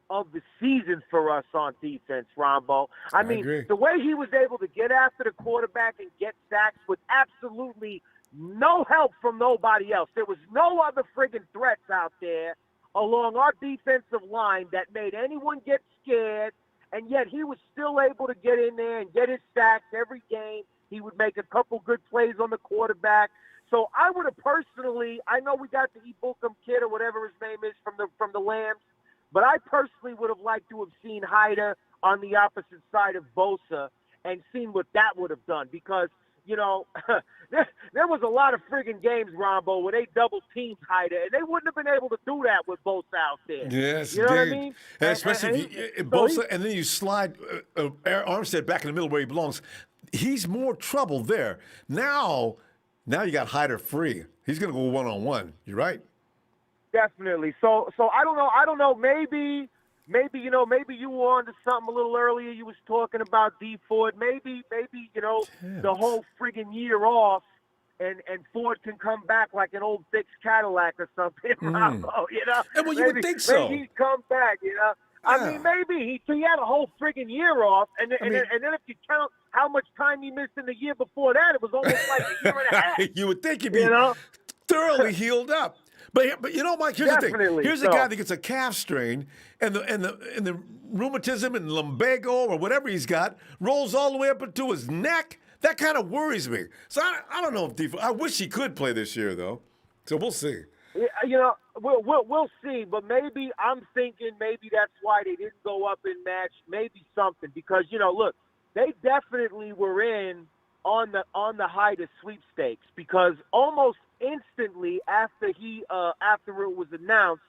[SPEAKER 18] of the season for us on defense, Ronbo. I mean,
[SPEAKER 1] agree.
[SPEAKER 18] The way he was able to get after the quarterback and get sacks with absolutely no help from nobody else. There was no other friggin' threats out there along our defensive line that made anyone get scared. And yet he was still able to get in there and get his sacks every game. He would make a couple good plays on the quarterback. So I would have personally, I know we got the Ebookum kid or whatever his name is from the Lambs, but I personally would have liked to have seen Hyder on the opposite side of Bosa and seen what that would have done because, there was a lot of friggin' games, Ronbo, where they double-teamed Hyder, and they wouldn't have been able to do that with Bosa out there.
[SPEAKER 1] Yes,
[SPEAKER 18] you know what I mean?
[SPEAKER 1] And especially Bosa, and then you slide Armstead back in the middle where he belongs. He's more trouble there. Now you got Hyder free. He's going to go one-on-one. You're right.
[SPEAKER 18] Definitely. So I don't know. Maybe you were on to something a little earlier. You was talking about D Ford. Maybe the whole friggin' year off, and Ford can come back like an old fixed Cadillac or something.
[SPEAKER 1] And well, you would think so.
[SPEAKER 18] Maybe he'd come back. I mean, maybe he had a whole friggin' year off, and then if you count how much time he missed in the year before that, it was almost like a year and a half.
[SPEAKER 1] You would think he'd be thoroughly healed up. But Mike, here's the thing. Here's a guy that gets a calf strain, and the rheumatism and lumbago or whatever he's got rolls all the way up into his neck. That kind of worries me. So I don't know if I wish he could play this year, though. So we'll see.
[SPEAKER 18] You know, we'll see. But maybe I'm thinking maybe that's why they didn't go up in match. Maybe something because look, they definitely were in on the height of sweepstakes because almost instantly after it was announced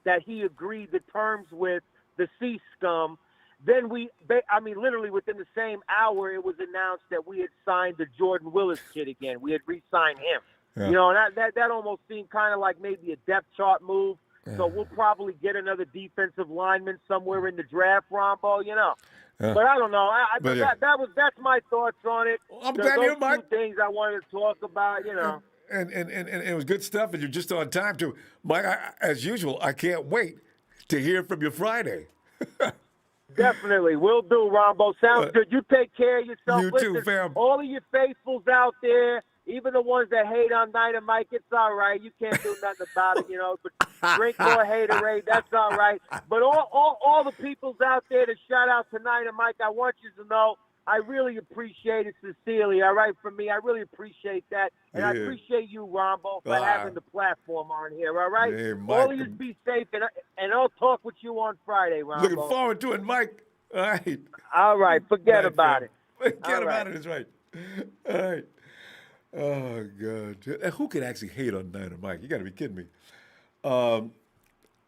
[SPEAKER 18] that he agreed the terms with the Sea Scum, then literally within the same hour it was announced that we had signed the Jordan Willis kid again. We had re-signed him. Yeah. And that almost seemed kind of like maybe a depth chart move. Yeah. So we'll probably get another defensive lineman somewhere in the draft, Ronbo, Yeah. But I don't know. That's my thoughts on it.
[SPEAKER 1] I'm glad you're
[SPEAKER 18] Mike. Two things I wanted to talk about,
[SPEAKER 1] And it was good stuff, and you're just on time too, Mike. As usual, I can't wait to hear from you Friday.
[SPEAKER 18] Definitely, will do, Ronbo. Sounds good. You take care of yourself.
[SPEAKER 1] You
[SPEAKER 18] Listen,
[SPEAKER 1] too, fam.
[SPEAKER 18] All of your faithfuls out there, even the ones that hate on Dynamite, it's all right. You can't do nothing about it, But drink more haterade, that's all right. But all the peoples out there that shout out to Dynamite, I want you to know I really appreciate it sincerely. All right, from me, I really appreciate that, and I appreciate you, Ronbo, for having the platform on here. All right, all of you be safe, and I'll talk with you on Friday, Ronbo.
[SPEAKER 1] Looking forward to it, Mike. All right.
[SPEAKER 18] All right. Forget about it.
[SPEAKER 1] Forget about it. Is right. All right. Oh God. Who could actually hate on Dynamite? You got to be kidding me.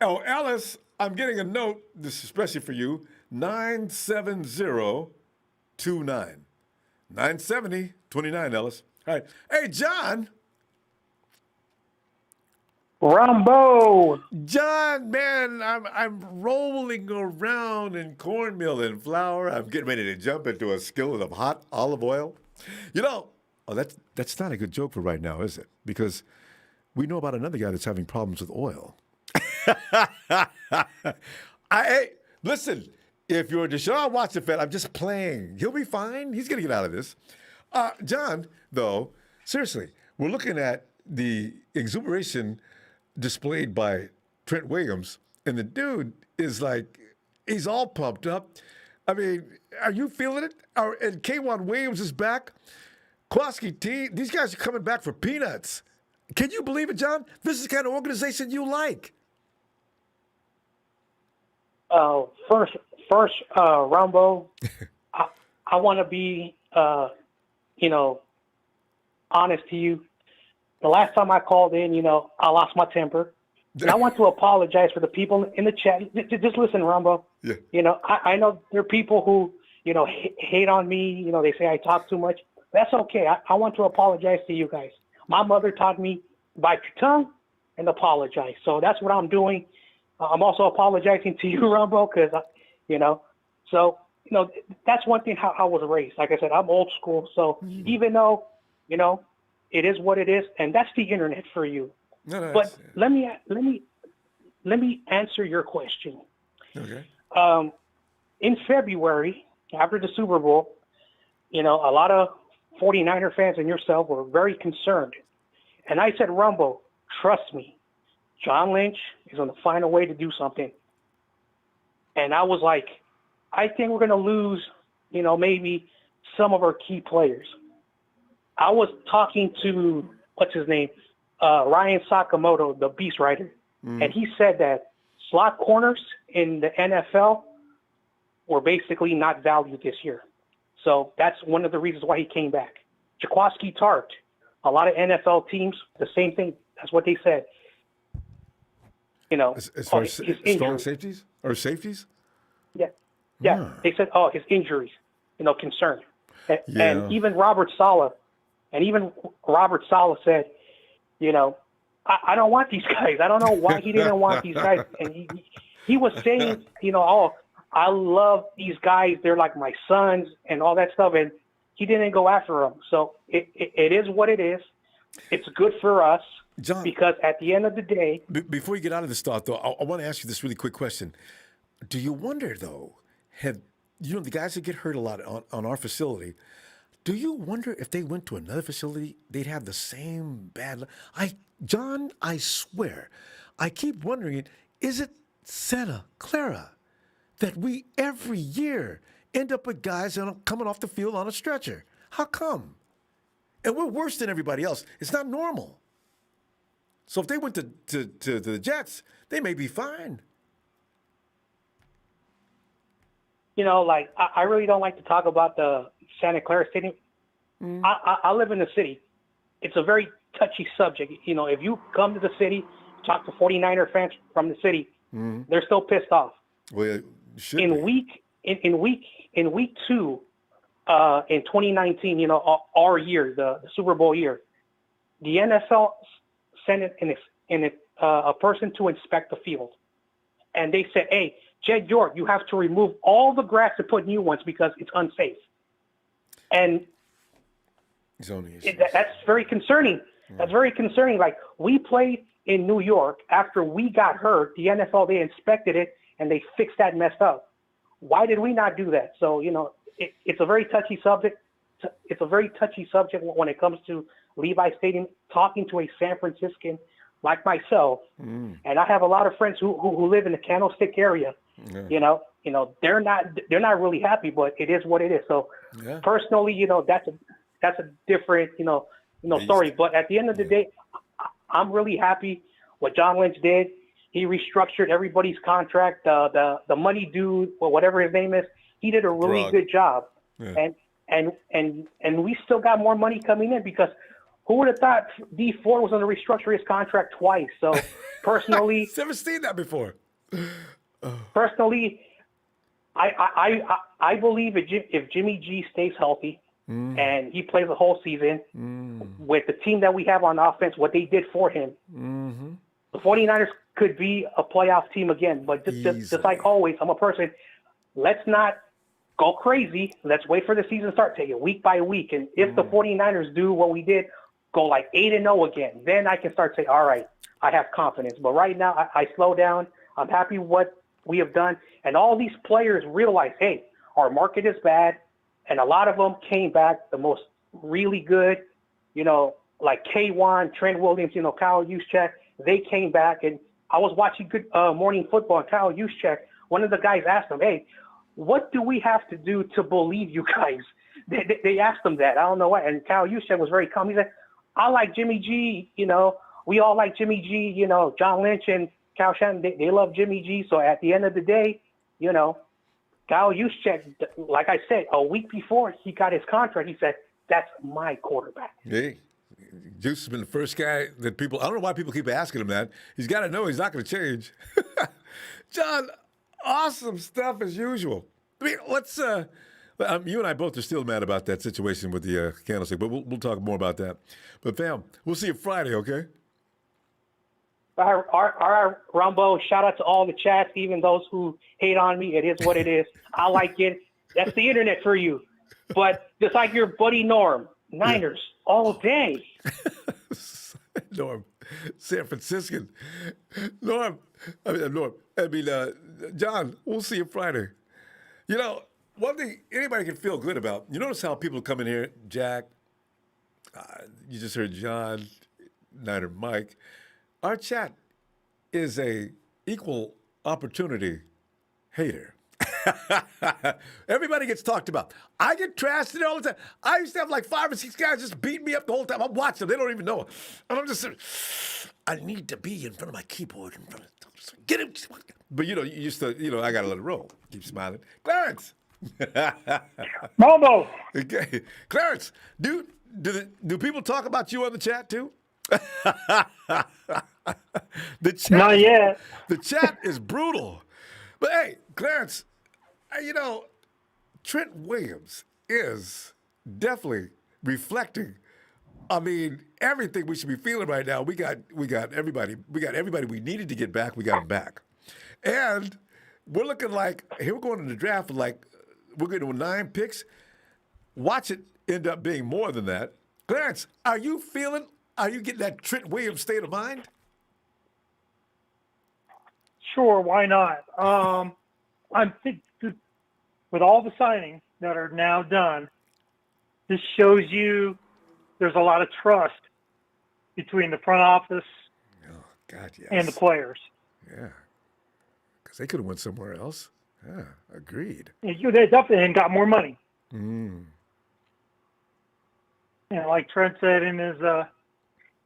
[SPEAKER 1] Ellis, I'm getting a note. This is especially for you. 97029. 970-29, Ellis. All right. Hey, John.
[SPEAKER 19] Ronbo.
[SPEAKER 1] John, man, I'm rolling around in cornmeal and flour. I'm getting ready to jump into a skillet of hot olive oil. That's not a good joke for right now, is it? Because we know about another guy that's having problems with oil. Hey, listen. If you're a Deshaun Watson fan, I'm just playing. He'll be fine. He's going to get out of this. John, though, seriously, we're looking at the exuberation displayed by Trent Williams, and the dude is like, he's all pumped up. I mean, are you feeling it? And K'Wan Williams is back. Kowalski T, these guys are coming back for peanuts. Can you believe it, John? This is the kind of organization you like.
[SPEAKER 19] First, Ronbo, I want to be, honest to you. The last time I called in, I lost my temper. And I want to apologize for the people in the chat. Just listen, Ronbo. Yeah. I know there are people who, hate on me. They say I talk too much. That's okay. I want to apologize to you guys. My mother taught me bite your tongue and apologize. So that's what I'm doing. I'm also apologizing to you, Ronbo, because, that's one thing how I was raised. Like I said, I'm old school. So even though, it is what it is, and that's the internet for you. No, but let me answer your question.
[SPEAKER 1] Okay.
[SPEAKER 19] In February, after the Super Bowl, a lot of 49er fans and yourself were very concerned. And I said, Ronbo, trust me, John Lynch is going to find a way to do something. And I was like, I think we're going to lose, maybe some of our key players. I was talking to, what's his name, Ryan Sakamoto, the Beast Rider, and he said that slot corners in the NFL were basically not valued this year. So that's one of the reasons why he came back. Jaquiski Tartt, a lot of NFL teams, the same thing. That's what they said.
[SPEAKER 1] As far as strong safeties or safeties?
[SPEAKER 19] Yeah. They said, his injuries, concern. And even Robert Saleh said, I don't want these guys. I don't know why he didn't want these guys. And he was saying, I love these guys. They're like my sons and all that stuff. And he didn't go after them. So it is what it is. It's good for us.
[SPEAKER 1] John,
[SPEAKER 19] because at the end of the day.
[SPEAKER 1] Before you get out of this thought, though, I want to ask you this really quick question. Do you wonder, though, the guys that get hurt a lot on our facility, do you wonder if they went to another facility, they'd have the same bad... John, I swear, I keep wondering, is it Santa Clara that we every year end up with guys coming off the field on a stretcher? How come? And we're worse than everybody else. It's not normal. So if they went to the Jets, they may be fine.
[SPEAKER 19] Like I really don't like to talk about the Santa Clara Stadium. I live in the city. It's a very touchy subject. If you come to the city, talk to 49er fans from the city, they're still pissed off.
[SPEAKER 1] Well, should
[SPEAKER 19] in week 2, in 2019, our year, the Super Bowl year, the NFL sent a person to inspect the field, and they said, "Hey, Jed York, you have to remove all the grass and put new ones because it's unsafe." And that's very concerning. That's very concerning. Like, we played in New York after we got hurt. The NFL, they inspected it and they fixed that mess up. Why did we not do that? So, it's a very touchy subject. It's a very touchy subject when it comes to Levi Stadium, talking to a San Franciscan like myself. And I have a lot of friends who live in the Candlestick area.
[SPEAKER 1] Yeah.
[SPEAKER 19] They're not really happy, but it is what it is. So personally, that's a different, story. But at the end of the day, I'm really happy what John Lynch did. He restructured everybody's contract. The money dude, or whatever his name is, he did a really good job.
[SPEAKER 1] Yeah.
[SPEAKER 19] And we still got more money coming in, because who would have thought D4 was going to restructure his contract twice? So personally,
[SPEAKER 1] never seen that before.
[SPEAKER 19] Personally, I believe if Jimmy G stays healthy and he plays the whole season with the team that we have on offense, what they did for him, the 49ers could be a playoff team again. But just like always, I'm a person, let's not go crazy. Let's wait for the season to start, take it week by week. And if the 49ers do what we did, go like 8-0 again, then I can start saying, all right, I have confidence. But right now, I slow down. I'm happy what we have done. And all these players realize, hey, our market is bad. And a lot of them came back, the most really good, like K1, Trent Williams, Kyle Juszczyk, they came back. And I was watching Good Morning Football, and Kyle Juszczyk, one of the guys asked him, hey, what do we have to do to believe you guys? They asked him that. I don't know why. And Kyle Juszczyk was very calm. He said, I like Jimmy G, we all like Jimmy G, John Lynch and Kyle Shannon, they love Jimmy G. So at the end of the day, Kyle Juszczyk, like I said, a week before he got his contract, he said, that's my quarterback.
[SPEAKER 1] Hey, Juice has been the first guy that I don't know why people keep asking him that. He's got to know he's not going to change. John, awesome stuff as usual. I mean, let's, you and I both are still mad about that situation with the Candlestick, but we'll talk more about that. But fam, we'll see you Friday, okay?
[SPEAKER 19] All right, Ronbo, shout out to all the chats, even those who hate on me. It is what it is. I like it. That's the internet for you. But just like your buddy Norm, Niners all day.
[SPEAKER 1] Norm, San Franciscan. Norm, John, we'll see you Friday. One thing anybody can feel good about, you notice how people come in here, Jack, you just heard John, Niner Mike. Our chat is a equal opportunity hater. Everybody gets talked about. I get trashed in all the time. I used to have like 5 or 6 guys just beating me up the whole time. I'm watching them. They don't even know. And I'm just, I need to be in front of my keyboard. Get him. But you used to, I got to let it roll. Keep smiling. Clarence.
[SPEAKER 20] Ronbo.
[SPEAKER 1] Okay. Clarence, do people talk about you on the chat too? The chat,
[SPEAKER 20] not yet.
[SPEAKER 1] The chat is brutal. But hey, Clarence, Trent Williams is definitely reflecting. I mean, everything we should be feeling right now. We got everybody. We got everybody we needed to get back. We got them back, and we're looking like here we're going to the draft. Like we're going to 9 picks. Watch it end up being more than that. Clarence, are you getting that Trent Williams state of mind?
[SPEAKER 20] Sure, why not? I think with all the signings that are now done, this shows you there's a lot of trust between the front office and the players.
[SPEAKER 1] Yeah, because they could have went somewhere else. Yeah, agreed.
[SPEAKER 20] They definitely got more money.
[SPEAKER 1] Mm.
[SPEAKER 20] Like Trent said in his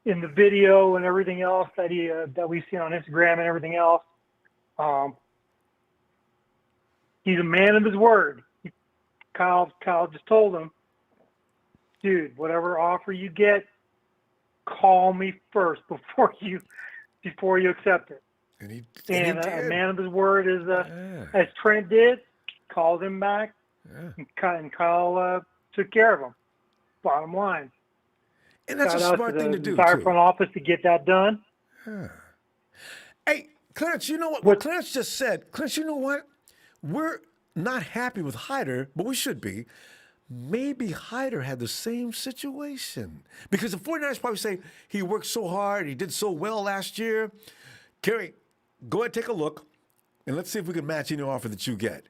[SPEAKER 20] in the video and everything else that we've seen on Instagram and everything else, he's a man of his word. Kyle just told him, dude, whatever offer you get, call me first before you accept it. And a man of his word is, as Trent did, called him back, and Kyle took care of him. Bottom line.
[SPEAKER 1] And that's a smart thing to do,
[SPEAKER 20] entire
[SPEAKER 1] too.
[SPEAKER 20] front office to get that done.
[SPEAKER 1] Hey, Clarence, you know what Clarence just said? Clarence, you know what? We're not happy with Hyder, but we should be. Maybe Hyder had the same situation. Because the 49ers probably say he worked so hard, he did so well last year. Kerry, go ahead, take a look, and let's see if we can match any offer that you get.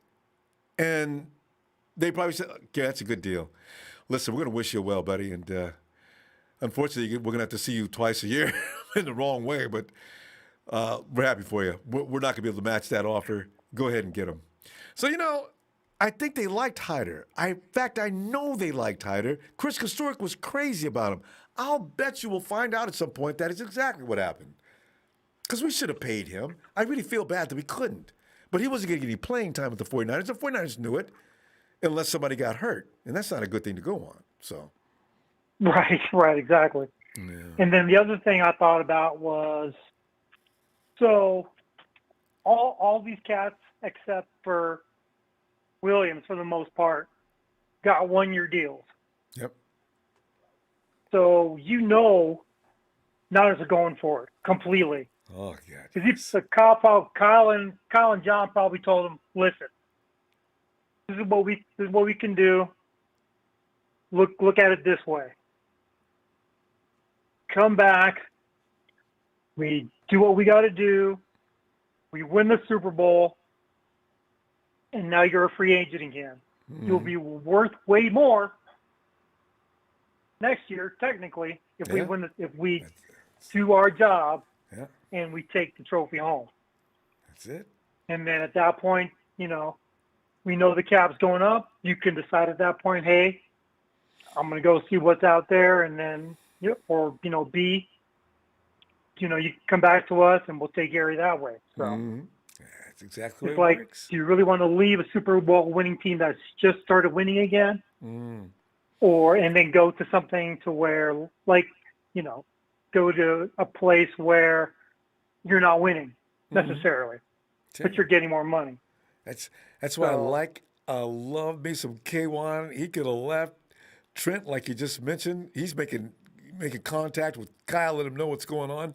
[SPEAKER 1] And they probably say, okay, that's a good deal. Listen, we're going to wish you well, buddy, and unfortunately, we're going to have to see you twice a year in the wrong way, but we're happy for you. We're not going to be able to match that offer. Go ahead and get him. So, I think they liked Hyder. In fact, I know they liked Hyder. Chris Kosturek was crazy about him. I'll bet you we'll find out at some point that is exactly what happened. Because we should have paid him. I really feel bad that we couldn't. But he wasn't going to get any playing time with the 49ers. The 49ers knew it, unless somebody got hurt. And that's not a good thing to go on. So.
[SPEAKER 20] Right, exactly.
[SPEAKER 1] Yeah.
[SPEAKER 20] And then the other thing I thought about was, so all these cats, except for Williams, for the most part, got 1-year deals.
[SPEAKER 1] Yep.
[SPEAKER 20] So Niners are going for it completely.
[SPEAKER 1] Oh yeah.
[SPEAKER 20] Because Kyle and John probably told him, listen, this is what we can do. Look at it this way. Come back. We do what we got to do. We win the Super Bowl. And now you're a free agent again. You'll be worth way more next year, technically, if we do our job and we take the trophy home.
[SPEAKER 1] That's it.
[SPEAKER 20] And then at that point, we know the cap's going up. You can decide at that point, hey, I'm going to go see what's out there, and then, B, you come back to us and we'll take care of you that way. So.
[SPEAKER 1] That's exactly
[SPEAKER 20] it's
[SPEAKER 1] what
[SPEAKER 20] like,
[SPEAKER 1] works.
[SPEAKER 20] do you really want to leave a Super Bowl winning team that's just started winning again? And then go to something to where, go to a place where you're not winning necessarily, but you're getting more money.
[SPEAKER 1] That's why I love me some K1. He could have left. Trent, like you just mentioned, he's making contact with Kyle, let him know what's going on.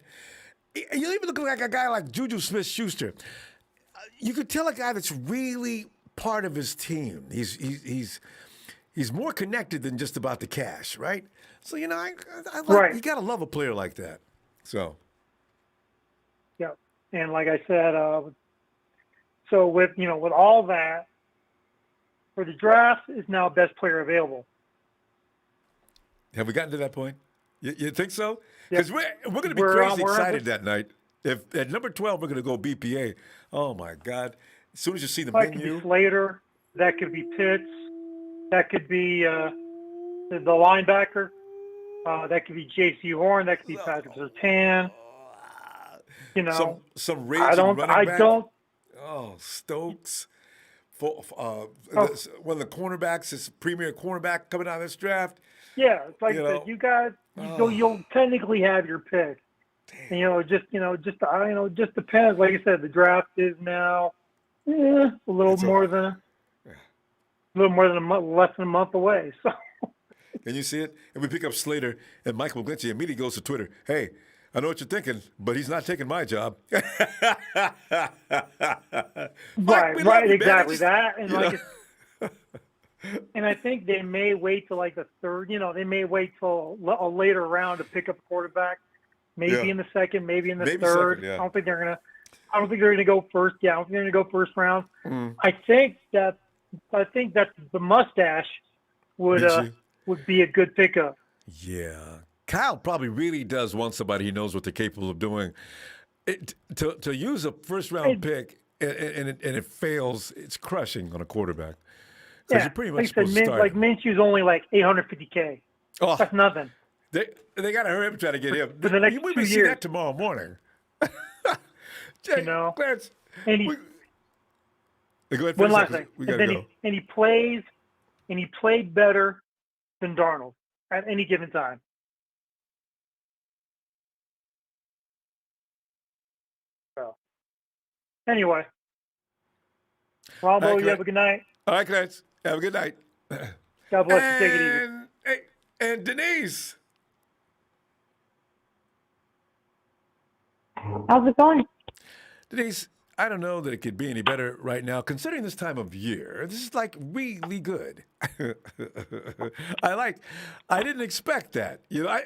[SPEAKER 1] You even look like a guy like Juju Smith-Schuster. You could tell a guy that's really part of his team. He's more connected than just about the cash, right? So you gotta love a player like that. So.
[SPEAKER 20] Yeah, and like I said, so with all that, for the draft is now best player available.
[SPEAKER 1] Have we gotten to that point? You think so? Because we're going to be crazy excited that night. If at number 12 we're going to go BPA, oh my God! As soon as you see the menu,
[SPEAKER 20] that could be Slater, that could be Pitts, that could be the linebacker, that could be J.C. Horn, that could be Patrick Surtain.
[SPEAKER 1] Some raging running back. Oh, Stokes, one of the cornerbacks, this premier cornerback coming out of this draft.
[SPEAKER 20] Yeah, it's like you guys, you'll technically have your pick. And, just depends. Like I said, the draft is now a little more than less than a month away. So.
[SPEAKER 1] And you see it, and we pick up Slater, and Michael McGlinchey immediately goes to Twitter. Hey, I know what you're thinking, but he's not taking my job.
[SPEAKER 20] Right, exactly that, and and I think they may wait till like the third. They may wait till a later round to pick up a quarterback. Maybe in the second, maybe in the third.
[SPEAKER 1] Second,
[SPEAKER 20] I don't think they're gonna go first. Yeah, I don't think they're gonna go first round. I think that the mustache would be a good pickup.
[SPEAKER 1] Yeah, Kyle probably really does want somebody he knows what they're capable of doing. To use a first round pick and it fails, it's crushing on a quarterback. So you're pretty much supposed to start.
[SPEAKER 20] Like Minshew's only like $850K.
[SPEAKER 1] Oh.
[SPEAKER 20] That's nothing.
[SPEAKER 1] They got to hurry up and try to get him.
[SPEAKER 20] For the next
[SPEAKER 1] We
[SPEAKER 20] 2
[SPEAKER 1] may see
[SPEAKER 20] years.
[SPEAKER 1] that tomorrow morning.
[SPEAKER 20] You know,
[SPEAKER 1] Clarence,
[SPEAKER 20] and he,
[SPEAKER 1] go ahead,
[SPEAKER 20] one
[SPEAKER 1] finish
[SPEAKER 20] last
[SPEAKER 1] that,
[SPEAKER 20] thing,
[SPEAKER 1] 'cause we
[SPEAKER 20] and
[SPEAKER 1] gotta
[SPEAKER 20] then
[SPEAKER 1] go.
[SPEAKER 20] he played better than Darnold at any given time. So, anyway, Ronbo, you have a good night.
[SPEAKER 1] All right, Clarence. Have a good night.
[SPEAKER 20] God bless you. Take it easy.
[SPEAKER 1] And Denise.
[SPEAKER 21] How's it going?
[SPEAKER 1] Denise, I don't know that it could be any better right now, considering this time of year. This is like really good. I didn't expect that. You know,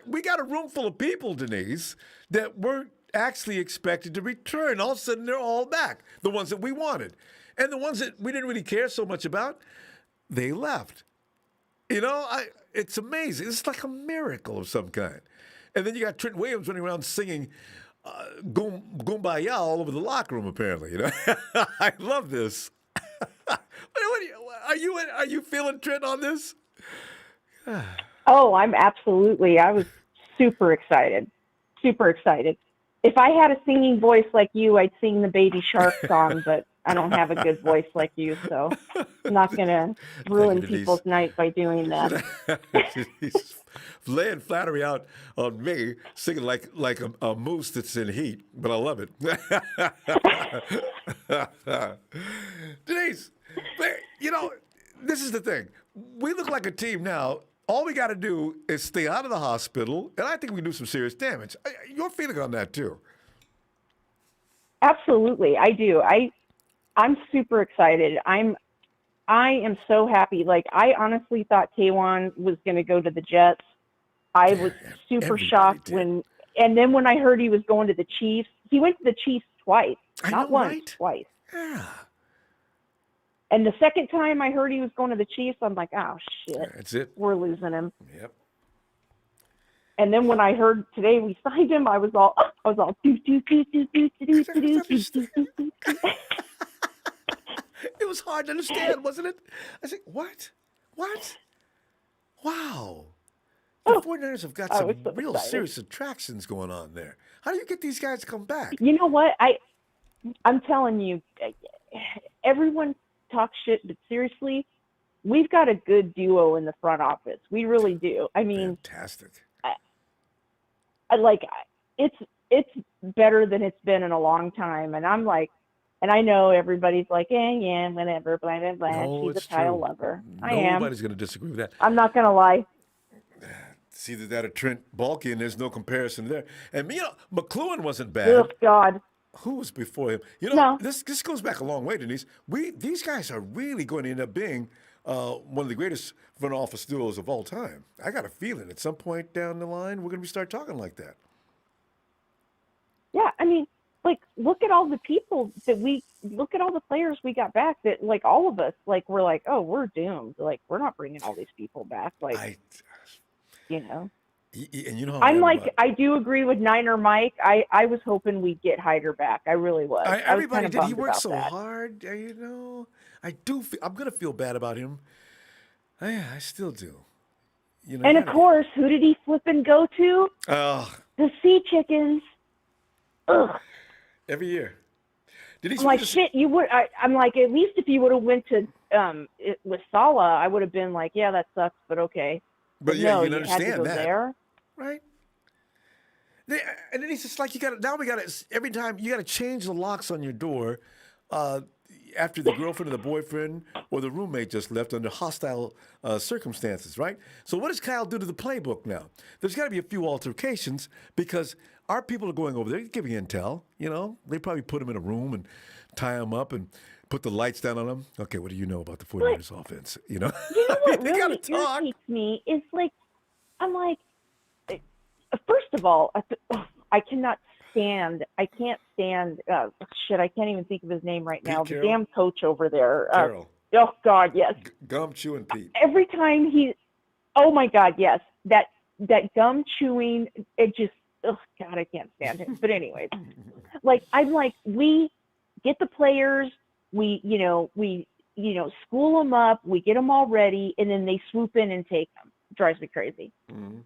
[SPEAKER 1] we got a room full of people, Denise, that weren't actually expected to return. All of a sudden, they're all back. The ones that we wanted. And the ones that we didn't really care so much about, they left. You know, it's amazing. It's like a miracle of some kind. And then you got Trent Williams running around singing Goombaya all over the locker room, apparently. You know, I love this. Are you feeling Trent on this?
[SPEAKER 21] Oh, I'm absolutely. I was super excited. Super excited. If I had a singing voice like you, I'd sing the Baby Shark song, but I don't have a good voice like you, so I'm not going to ruin people's night by doing that.
[SPEAKER 1] He's laying flattery out on me, singing like a moose that's in heat, but I love it. Denise, you know, this is the thing. We look like a team now. All we got to do is stay out of the hospital, and I think we can do some serious damage. Your feeling on that, too?
[SPEAKER 21] Absolutely, I do. I'm super excited. I am so happy. Like, I honestly thought Kwan was going to go to the Jets. I was super shocked and then when I heard he was going to the Chiefs, he went to the Chiefs twice, not once, twice.
[SPEAKER 1] Yeah.
[SPEAKER 21] And the second time I heard he was going to the Chiefs, I'm like, oh shit,
[SPEAKER 1] that's it.
[SPEAKER 21] We're losing him.
[SPEAKER 1] Yep.
[SPEAKER 21] And then when I heard today we signed him, I was all do.
[SPEAKER 1] It was hard to understand, wasn't it? I said, what? Wow. The 49ers have got some real serious attractions going on there. How do you get these guys to come back?
[SPEAKER 21] You know what? I'm telling you, everyone talks shit, but seriously, we've got a good duo in the front office. We really do. I mean,
[SPEAKER 1] fantastic.
[SPEAKER 21] It's better than it's been in a long time, and I'm like, and I know everybody's like, yeah, whatever, blah blah blah.
[SPEAKER 1] No,
[SPEAKER 21] She's a Kyle lover. I am.
[SPEAKER 1] Nobody's going to disagree with that.
[SPEAKER 21] I'm not going to lie.
[SPEAKER 1] It's either that or Trent Baalke, and there's no comparison there. And you know, McLuhan wasn't bad.
[SPEAKER 21] Oh God.
[SPEAKER 1] Who was before him? You know, this goes back a long way, Denise. These guys are really going to end up being one of the greatest front office duos of all time. I got a feeling at some point down the line we're going to start talking like that.
[SPEAKER 21] Yeah, I mean, like, look at all the people look at all the players we got back that, like, all of us, like, we're like, oh, we're doomed. Like, we're not bringing all these people back. Like, you know.
[SPEAKER 1] And you know,
[SPEAKER 21] I do agree with Niner Mike. I was hoping we'd get Hyder back. I really was.
[SPEAKER 1] Everybody did. He
[SPEAKER 21] worked
[SPEAKER 1] worked so hard. You know, I'm gonna feel bad about him. I still do. You know.
[SPEAKER 21] And of course, who did he flip and go to?
[SPEAKER 1] Oh.
[SPEAKER 21] The Sea Chickens. Ugh.
[SPEAKER 1] Every year. Did he?
[SPEAKER 21] I'm like, shit. You would. I'm like, at least if you would have went to with Saleh, I would have been like, yeah, that sucks, but okay.
[SPEAKER 1] But yeah,
[SPEAKER 21] no,
[SPEAKER 1] you can understand
[SPEAKER 21] had to go
[SPEAKER 1] that.
[SPEAKER 21] There.
[SPEAKER 1] Right? And then it's just like every time you got to change the locks on your door after the girlfriend or the boyfriend or the roommate just left under hostile circumstances, right? So what does Kyle do to the playbook now? There's got to be a few altercations because our people are going over there giving intel, you know. They probably put him in a room and tie him up and put the lights down on him. Okay, what do you know about the 49ers offense? You know?
[SPEAKER 21] You know what really irritates me is, like, I'm like, first of all, I can't stand, I can't even think of his name right now. The damn coach over there.
[SPEAKER 1] Carroll.
[SPEAKER 21] Oh, God, yes.
[SPEAKER 1] Gum chewing Pete.
[SPEAKER 21] Every time oh, my God, yes. That gum chewing, it just, oh, God, I can't stand him. But anyways, like, I'm like, we get the players, we school them up, we get them all ready, and then they swoop in and take them. It drives me crazy.
[SPEAKER 1] Mm-hmm.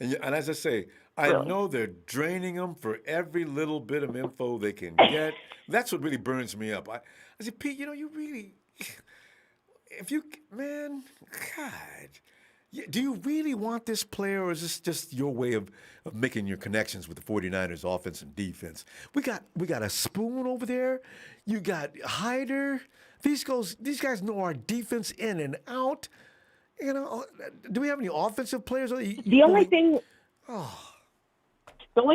[SPEAKER 1] And as I say, I
[SPEAKER 21] Really.
[SPEAKER 1] know they're draining them for every little bit of info they can get. That's what really burns me up. I say, Pete, you really, if you, man, God, do you really want this player, or is this just your way of making your connections with the 49ers offense and defense? We got a Spoon over there. You got Hyder. These guys know our defense in and out. Do we have any offensive players?
[SPEAKER 21] The only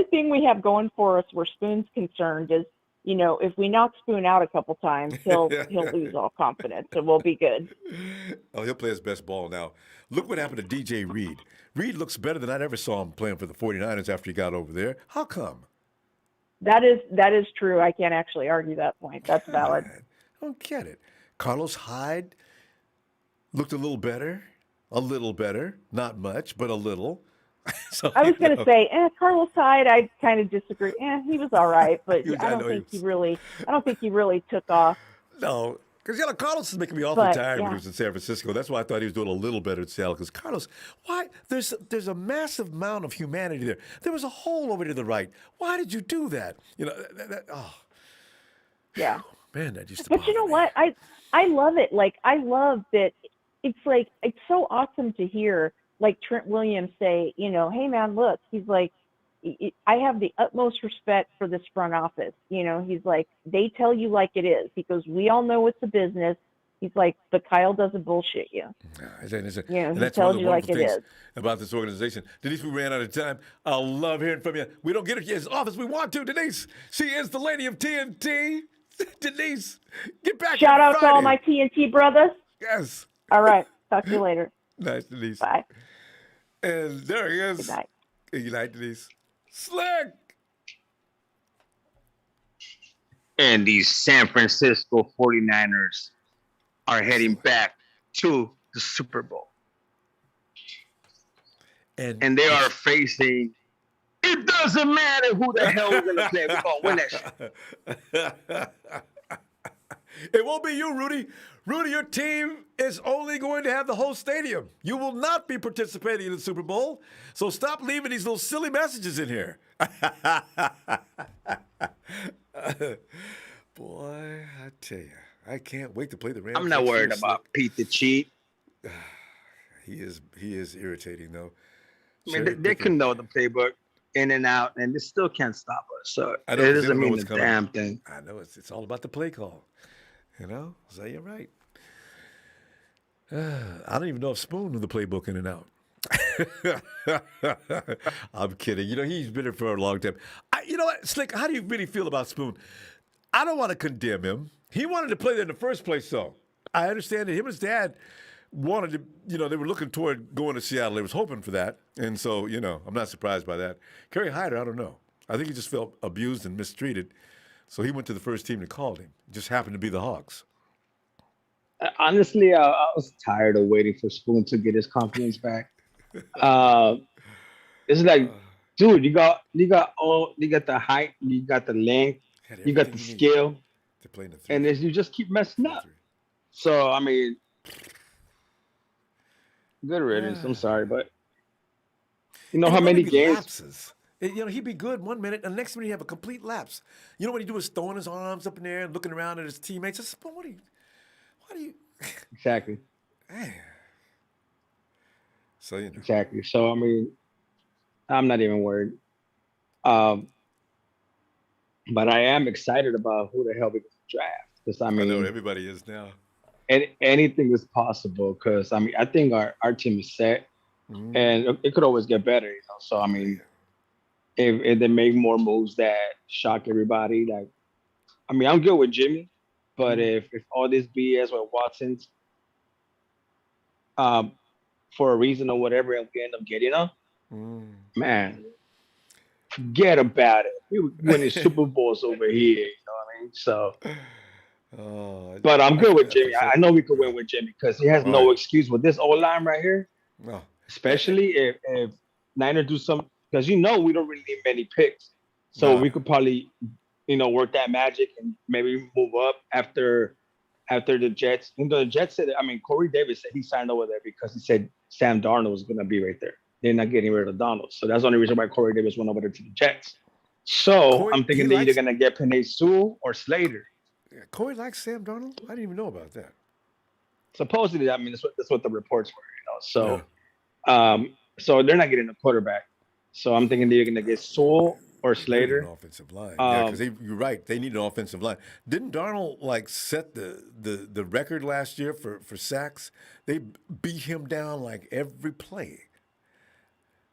[SPEAKER 21] thing we have going for us where Spoon's concerned is, if we knock Spoon out a couple times, he'll lose all confidence, and we'll be good.
[SPEAKER 1] Oh, he'll play his best ball now. Look what happened to DJ Reed. Reed looks better than I ever saw him playing for the 49ers after he got over there. How come?
[SPEAKER 21] That is true. I can't actually argue that point. That's valid.
[SPEAKER 1] I don't get it. Carlos Hyde looked a little better. Not much, but a little. So,
[SPEAKER 21] I was going to say, Carlos Hyde, I kind of disagree. He was all right, but I don't think he really took off.
[SPEAKER 1] No, because Carlos is making me awfully tired when he was in San Francisco. That's why I thought he was doing a little better at Seattle. Because Carlos, why? There's a massive amount of humanity there. There was a hole over to the right. Why did you do that?
[SPEAKER 21] Yeah.
[SPEAKER 1] Man, that used to.
[SPEAKER 21] But you know what? I love it. Like, I love that. It's so awesome to hear, like, Trent Williams say, hey man, look, he's like, I have the utmost respect for this front office. He's like, they tell you like it is. He goes, we all know it's a business. He's like, but Kyle doesn't bullshit you.
[SPEAKER 1] And
[SPEAKER 21] He
[SPEAKER 1] that's
[SPEAKER 21] tells
[SPEAKER 1] one of the
[SPEAKER 21] you like
[SPEAKER 1] wonderful
[SPEAKER 21] it
[SPEAKER 1] things
[SPEAKER 21] is.
[SPEAKER 1] about this organization. Denise, we ran out of time. I love hearing from you. We don't get it in his office. We want to. Denise, she is the lady of TNT. Denise, get back.
[SPEAKER 21] Shout out to all my TNT brothers.
[SPEAKER 1] Yes.
[SPEAKER 21] All right. Talk to you later.
[SPEAKER 1] Nice, Denise.
[SPEAKER 21] Bye.
[SPEAKER 1] And there he is.
[SPEAKER 21] Good night.
[SPEAKER 1] Good night, Denise. Slick.
[SPEAKER 2] And the San Francisco 49ers are heading back to the Super Bowl. And they are facing, it doesn't matter who the hell we're going to play. We're going to win that shit.
[SPEAKER 1] It won't be you, Rudy. Rudy, your team is only going to have the whole stadium. You will not be participating in the Super Bowl. So stop leaving these little silly messages in here. Boy, I tell you, I can't wait to play the Rams.
[SPEAKER 2] I'm not worried about Pete the Cheat.
[SPEAKER 1] He is irritating, though.
[SPEAKER 2] I mean, they can know the playbook in and out, and they still can't stop us. So
[SPEAKER 1] it
[SPEAKER 2] doesn't mean a damn thing.
[SPEAKER 1] I know it's all about the play call. So you're right. I don't even know if Spoon knew the playbook in and out. I'm kidding. He's been here for a long time. You know what, Slick, how do you really feel about Spoon? I don't want to condemn him. He wanted to play there in the first place, though. I understand that him and his dad wanted to, they were looking toward going to Seattle. They was hoping for that. And so, I'm not surprised by that. Kerry Hyder, I don't know. I think he just felt abused and mistreated. So he went to the first team that called him. It just happened to be the Hawks.
[SPEAKER 2] Honestly, I was tired of waiting for Spoon to get his confidence back. It's like, dude, you got the height, you got the length, you got the skill, and you just keep messing up. So I mean, good riddance. I'm sorry, but how many games?
[SPEAKER 1] Lapses. He'd be good 1 minute, and the next minute he'd have a complete lapse. What he do is throwing his arms up in the air and looking around at his teammates. I said, why do you?
[SPEAKER 2] Exactly.
[SPEAKER 1] Man. So
[SPEAKER 2] Exactly. So I mean, I'm not even worried. But I am excited about who the hell we can draft. Because I know
[SPEAKER 1] everybody is now.
[SPEAKER 2] And anything is possible. Because I think our team is set, and it could always get better. So I mean, if they make more moves that shock everybody, I'm good with Jimmy, but if all this BS with Watson's, for a reason or whatever, we end up getting them, man, forget about it. We were winning Super Bowls over here, you know what I mean? So, but I'm good with Jimmy. I know we could win with Jimmy because he has no excuse with this O-line right here, especially if Niners do some. Because we don't really need many picks. So we could probably, work that magic and maybe move up after the Jets. The Jets said, Corey Davis said he signed over there because he said Sam Darnold was going to be right there. they're not getting rid of Donald. So that's the only reason why Corey Davis went over there to the Jets. So
[SPEAKER 1] Corey,
[SPEAKER 2] I'm thinking they're either going to get Penei Sewell or Slater.
[SPEAKER 1] Yeah, Corey likes Sam Darnold? I didn't even know about that.
[SPEAKER 2] Supposedly, I mean, that's what the reports were, So they're not getting a quarterback. So I'm thinking they're going to get Sewell or Slater.
[SPEAKER 1] An offensive line. Yeah, because you're right. They need an offensive line. Didn't Darnold set the record last year for sacks? They beat him down like every play.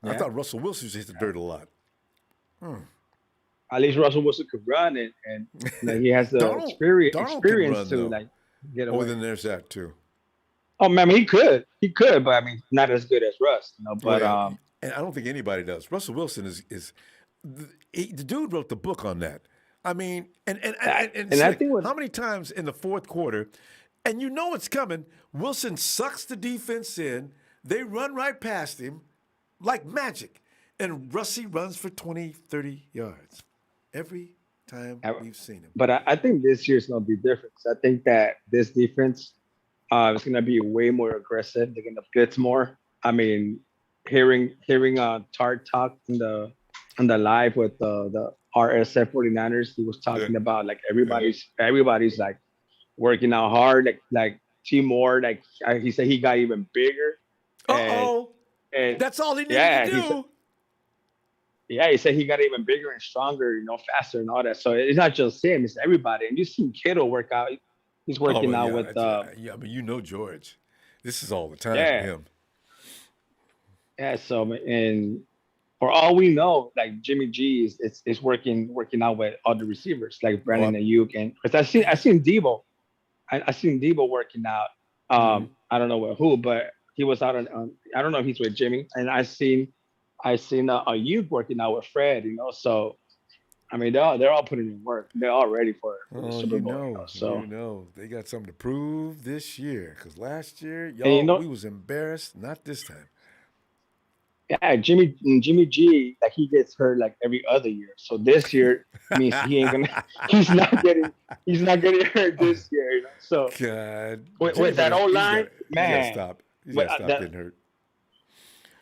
[SPEAKER 1] I thought Russell Wilson used to hit the dirt a lot.
[SPEAKER 2] At least Russell Wilson could run, and he has the experience
[SPEAKER 1] run,
[SPEAKER 2] to get away.
[SPEAKER 1] Oh, then there's that too.
[SPEAKER 2] Oh, man, he could, but I mean, not as good as Russ, But
[SPEAKER 1] and I don't think anybody does. Russell Wilson is the dude wrote the book on that. I mean, and I think how many times in the fourth quarter, and you know it's coming, Wilson sucks the defense in, they run right past him like magic, and Russie runs for 20, 30 yards every time we've seen him.
[SPEAKER 2] But I think this year's going to be different. I think that this defense is going to be way more aggressive. They're going to blitz more. I mean, hearing Tart talk in the live with the RSF 49ers, he was talking about like everybody's like working out hard, like T Moore, like he said he got even bigger. And
[SPEAKER 1] that's all he needed to do.
[SPEAKER 2] He said he got even bigger and stronger, faster and all that. So it's not just him; it's everybody. And you see Kittle work out; he's working out with.
[SPEAKER 1] But George, this is all the time for him.
[SPEAKER 2] Yeah. So and for all we know, like Jimmy G is working out with other receivers like Brandon Ayuk, and because I seen Debo, I seen Debo working out. I don't know with who, but he was out on. I don't know if he's with Jimmy, and I seen Ayuk working out with Fred. So I mean they're all putting in work. They're all ready for the Super Bowl.
[SPEAKER 1] So they got something to prove this year because last year we was embarrassed. Not this time.
[SPEAKER 2] Yeah, Jimmy G, like he gets hurt like every other year. So this year means he's not getting hurt this year. So
[SPEAKER 1] God,
[SPEAKER 2] with that old line, man,
[SPEAKER 1] he's gotta stop getting hurt.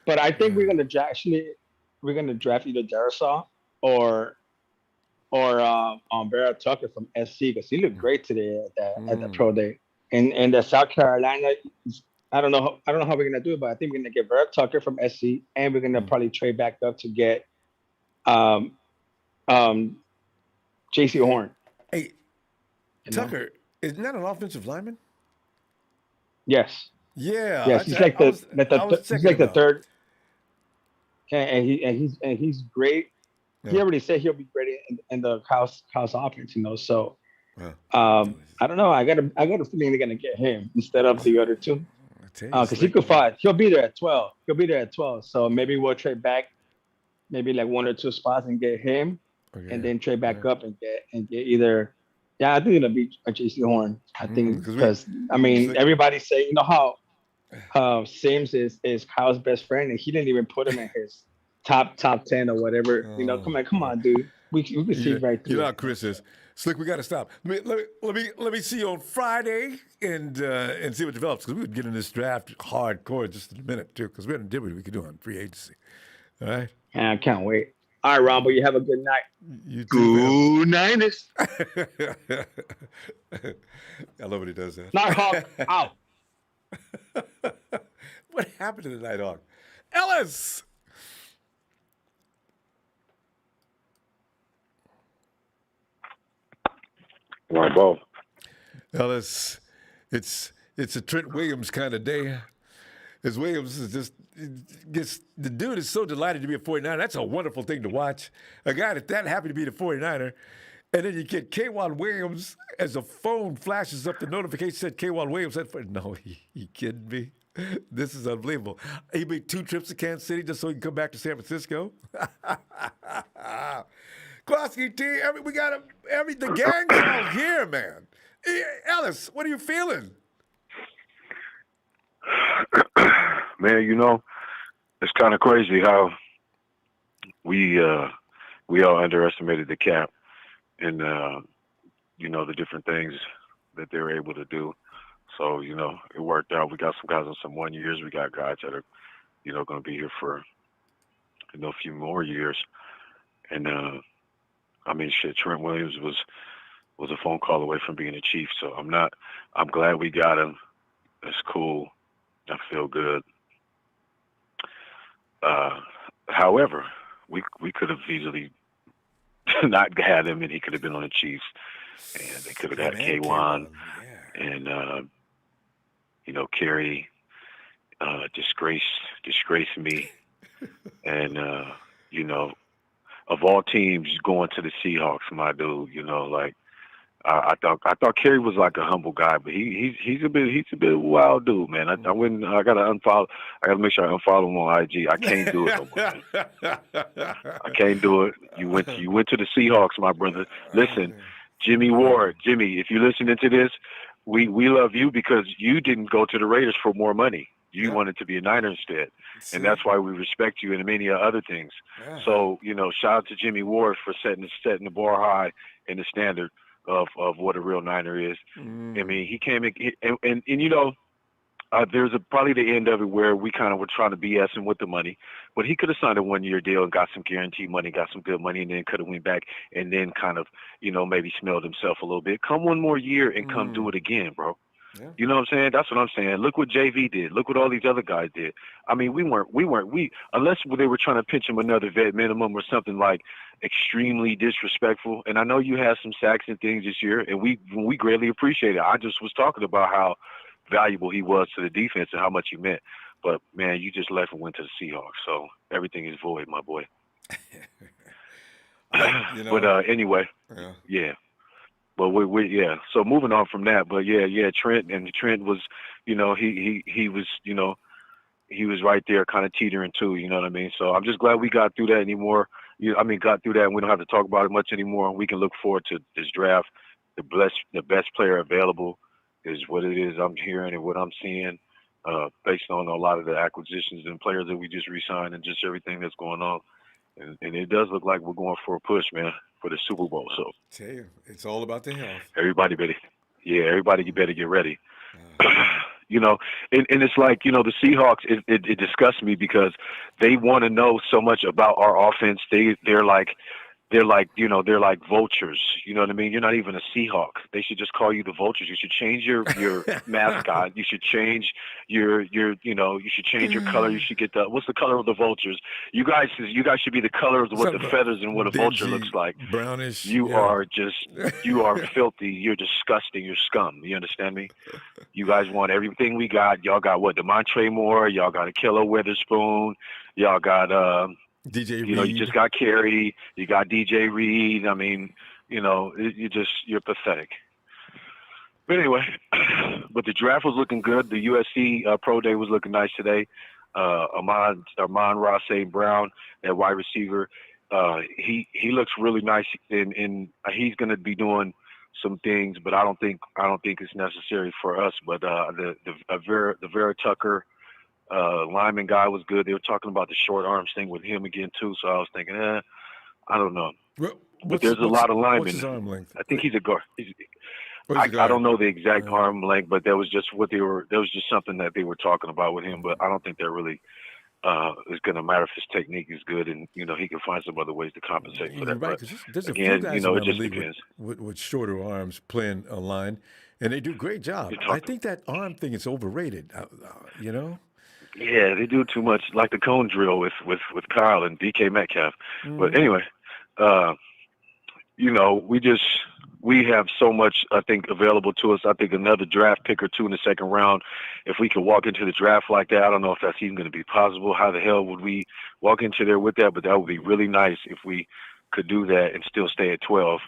[SPEAKER 2] But I think we're gonna draft either Darisaw or Barrett Tucker from SC because he looked great today at the pro day. And the South Carolina. I don't know how we're gonna do it, but I think we're gonna get Barrett Tucker from SC, and we're gonna probably trade back up to get J.C. Horn.
[SPEAKER 1] Hey, Tucker, isn't that an offensive lineman?
[SPEAKER 2] Yes.
[SPEAKER 1] Yeah.
[SPEAKER 2] Yes, he's like the third. And he's great. Yeah. He already said he'll be great in the house offense, So I don't know. I got a feeling they're gonna get him instead of the other two. Because he could fight. He'll be there at 12. So maybe we'll trade back, maybe like one or two spots and get him, and then trade back up and get either. Yeah, I think it'll be a J.C. Horn. I think because everybody say how Sims is Kyle's best friend, and he didn't even put him in his top 10 or whatever. Come on, dude. We can see right through.
[SPEAKER 1] You know how Chris is. Slick, we got to stop. Let me see you on Friday and see what develops because we would get in this draft hardcore just in a minute too because we haven't did what we could do on free agency. All right.
[SPEAKER 2] Yeah, I can't wait. All right, Ronbo, you have a good night.
[SPEAKER 1] You too.
[SPEAKER 2] Good night.
[SPEAKER 1] I love when he does that.
[SPEAKER 2] Nighthawk out.
[SPEAKER 1] What happened to the Nighthawk? Ellis.
[SPEAKER 3] Ronbo.
[SPEAKER 1] Ellis, it's a Trent Williams kind of day. As Williams is the dude is so delighted to be a 49er. That's a wonderful thing to watch. A guy that happy to be the 49er. And then you get K'Wan Williams as the phone flashes up the notification said K'Wan Williams said, no, you kidding me? This is unbelievable. He made 2 trips to Kansas City just so he can come back to San Francisco. Klosky T, we got the gang's all here, man. Ellis, what are you feeling?
[SPEAKER 3] Man, it's kind of crazy how we all underestimated the cap and the different things that they were able to do. So it worked out. We got some guys on some 1 years. We got guys that are going to be here for a few more years. And I mean, shit, Trent Williams was a phone call away from being a Chief. So I'm glad we got him. It's cool. I feel good. However, we could have easily not had him, and he could have been on the Chiefs, and they could have got K1, and Kerry disgraced me, and of all teams going to the Seahawks, my dude, I thought Kerry was like a humble guy, but he's a bit of a wild dude, man. I gotta make sure I unfollow him on IG. I can't do it no more, man. I can't do it. You went to the Seahawks, my brother. Listen, Jimmy Ward, if you're listening to this, we love you because you didn't go to the Raiders for more money. You wanted to be a Niner instead, and that's why we respect you and many other things.
[SPEAKER 1] Yeah.
[SPEAKER 3] So shout out to Jimmy Ward for setting the bar high and the standard of what a real Niner is. I mean, he came and there's probably the end of it where we kind of were trying to BS him with the money, but he could have signed a 1-year deal and got some guaranteed money, got some good money, and then could have went back and then kind of maybe smelled himself a little bit. Come one more year and come do it again, bro.
[SPEAKER 1] Yeah.
[SPEAKER 3] You know what I'm saying? That's what I'm saying. Look what JV did. Look what all these other guys did. I mean, we unless they were trying to pitch him another vet minimum or something like extremely disrespectful. And I know you had some sacks and things this year, and we greatly appreciate it. I just was talking about how valuable he was to the defense and how much he meant. But man, you just left and went to the Seahawks, so everything is void, my boy. But anyway, yeah. But so moving on from that, but Trent was, he was right there kind of teetering too, you know what I mean? So I'm just glad we got through that got through that and we don't have to talk about it much anymore. We can look forward to this draft. The best player available is what it is I'm hearing and what I'm seeing, based on a lot of the acquisitions and players that we just re-signed and just everything that's going on. And it does look like we're going for a push, man, for the Super Bowl. So
[SPEAKER 1] tell you, it's all about the health.
[SPEAKER 3] Everybody you better get ready. And it's like, the Seahawks, it disgusts me because they want to know so much about our offense. They're like vultures. You know what I mean? You're not even a Seahawk. They should just call you the Vultures. You should change your mascot. You should change you should change your color. You should get what's the color of the Vultures? You guys should be the color of what the feathers and what a vulture looks like.
[SPEAKER 1] Brownish.
[SPEAKER 3] You are filthy. You're disgusting. You're scum. You understand me? You guys want everything we got. Y'all got what? DeMontre Moore. Y'all got Ahkello Witherspoon. Y'all got
[SPEAKER 1] DJ Reed.
[SPEAKER 3] You just got Kerry. You got DJ Reed. I mean, you're pathetic. But anyway, but the draft was looking good. The USC Pro Day was looking nice today. Amon-Ra St. Brown, that wide receiver, he looks really nice, and he's going to be doing some things, but I don't think it's necessary for us. But the Vera Tucker lineman guy was good. They were talking about the short arms thing with him again too. So I was thinking, I don't know. But there's a lot of linemen.
[SPEAKER 1] What's his arm length?
[SPEAKER 3] I think he's a guard. I don't know the exact arm length, but that was just something that they were talking about with him. But I don't think that really is going to matter if his technique is good, and he can find some other ways to compensate for that.
[SPEAKER 1] Right,
[SPEAKER 3] but
[SPEAKER 1] there's a
[SPEAKER 3] again,
[SPEAKER 1] few guys
[SPEAKER 3] it
[SPEAKER 1] around
[SPEAKER 3] just
[SPEAKER 1] the league
[SPEAKER 3] depends.
[SPEAKER 1] with shorter arms playing a line, and they do a great job. I think that arm thing is overrated.
[SPEAKER 3] Yeah, they do too much, like the cone drill with Kyle and DK Metcalf. But anyway, we have so much, I think, available to us. I think another draft pick or two in the second round, if we could walk into the draft like that, I don't know if that's even going to be possible. How the hell would we walk into there with that? But that would be really nice if we could do that and still stay at 12.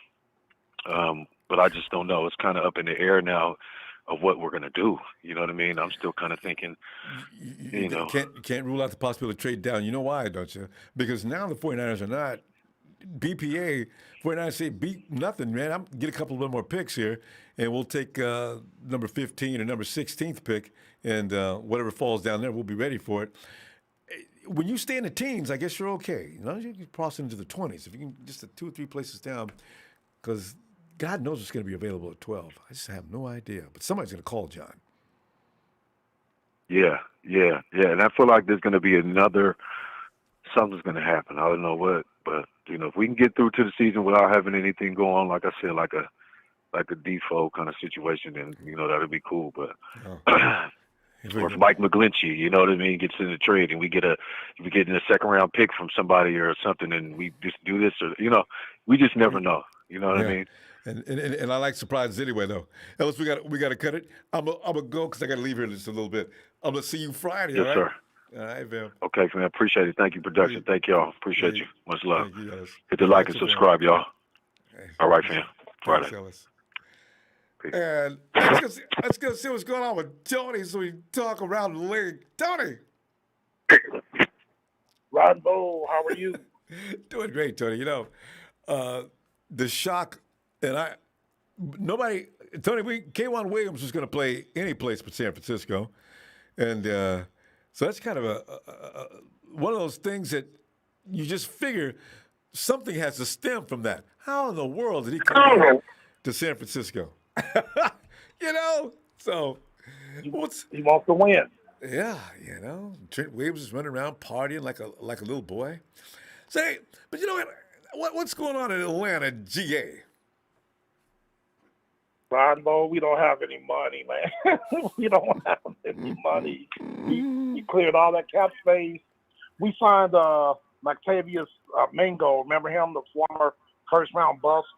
[SPEAKER 3] But I just don't know. It's kind of up in the air now of what we're going to do. You know what I mean? I'm still kind of thinking,
[SPEAKER 1] Can't rule out the possibility of trade down. You know why, don't you? Because now the 49ers are not BPA. 49ers say beat nothing, man. I'm get a couple of more picks here, and we'll take number 15 or number 16th pick, and whatever falls down there, we'll be ready for it. When you stay in the teens, I guess you're okay. You can cross into the 20s. If you can just 2 or 3 places down, because God knows what's going to be available at 12. I just have no idea. But somebody's going to call, John.
[SPEAKER 3] Yeah. And I feel like there's going to be something's going to happen. I don't know what, but if we can get through to the season without having anything go on, like I said, like a default kind of situation, then that'll be cool. But or if Mike McGlinchey, you know what I mean, gets in the trade and we get a second round pick from somebody or something, and we just do this, or we just never know. You know what I mean?
[SPEAKER 1] And I like surprises anyway, though. Ellis, we got to cut it. I'm gonna go because I got to leave here in just a little bit. I'm gonna see you Friday.
[SPEAKER 3] Yes,
[SPEAKER 1] all right?
[SPEAKER 3] sir.
[SPEAKER 1] All right, man.
[SPEAKER 3] Okay, man. Appreciate it. Thank you, production. Thank y'all. Appreciate you. Much love.
[SPEAKER 1] Thank you, Ellis.
[SPEAKER 3] Hit the like and subscribe, y'all. All right, fam. Friday.
[SPEAKER 1] Thanks, Ellis. And let's go see what's going on with Tony so we talk around the league. Tony.
[SPEAKER 4] Ronbo, how are you?
[SPEAKER 1] Doing great, Tony. The shock, and K1 Williams was going to play any place but San Francisco. And so that's kind of one of those things that you just figure something has to stem from that. How in the world did he come to San Francisco? So
[SPEAKER 4] he wants to win.
[SPEAKER 1] Yeah, Trent Williams is running around partying like a little boy. Say, but you know what's going on in Atlanta, GA?
[SPEAKER 4] Ronbo, we don't have any money, man. We don't have any money. He cleared all that cap space. We signed Octavius Mingo. Remember him, the former first-round bust?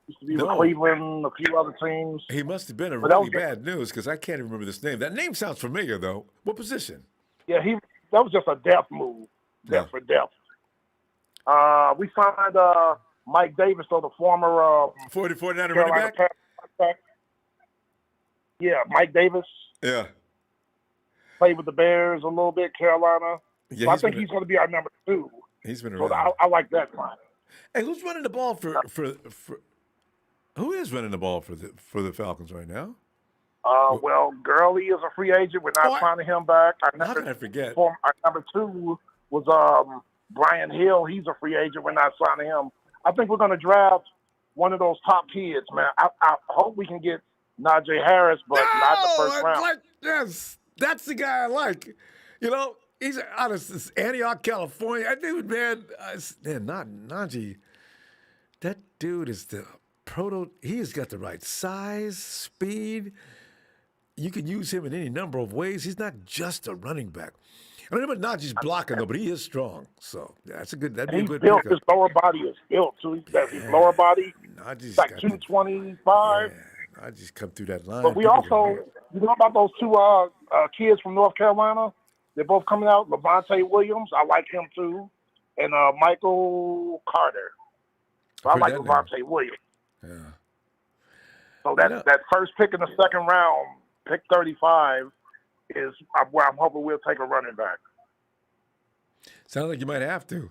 [SPEAKER 4] Used to be with Cleveland, a few other teams.
[SPEAKER 1] He must have been a really bad news because I can't even remember this name. That name sounds familiar, though. What position?
[SPEAKER 4] Yeah, that was just a depth move. Depth for depth. We signed Mike Davis, though, the former
[SPEAKER 1] 49er running back?
[SPEAKER 4] Yeah, Mike Davis.
[SPEAKER 1] Yeah.
[SPEAKER 4] Played with the Bears a little bit, Carolina.
[SPEAKER 1] Yeah,
[SPEAKER 4] so I think he's going to be our number 2.
[SPEAKER 1] He's been
[SPEAKER 4] so
[SPEAKER 1] around.
[SPEAKER 4] I like that line.
[SPEAKER 1] Hey, who's running the ball for who is running the ball for the Falcons right now?
[SPEAKER 4] Well, Gurley is a free agent. We're not signing him back.
[SPEAKER 1] How can I forget?
[SPEAKER 4] Our number 2 was Brian Hill. He's a free agent. We're not signing him. I think we're going to draft one of those top kids, man. I hope we can get Najee Harris, but not the first round.
[SPEAKER 1] Yes, that's the guy I like. He's out of Antioch, California. That dude, man, not Najee. That dude is the he's got the right size, speed. You can use him in any number of ways. He's not just a running back. I don't know about Najee's blocking, though, but he is strong. So, that'd be a good
[SPEAKER 4] built.
[SPEAKER 1] pickup.
[SPEAKER 4] His lower body is built, too. His lower body
[SPEAKER 1] Najee's
[SPEAKER 4] like 225.
[SPEAKER 1] Najee's come through that line.
[SPEAKER 4] But we also, you know about those 2 kids from North Carolina? They're both coming out. Levante Williams, I like him, too. And Michael Carter. So I like Levante Williams.
[SPEAKER 1] Yeah.
[SPEAKER 4] So that first pick in the second round, pick 35, is where I'm hoping we'll take a running back.
[SPEAKER 1] Sounds like you might have to.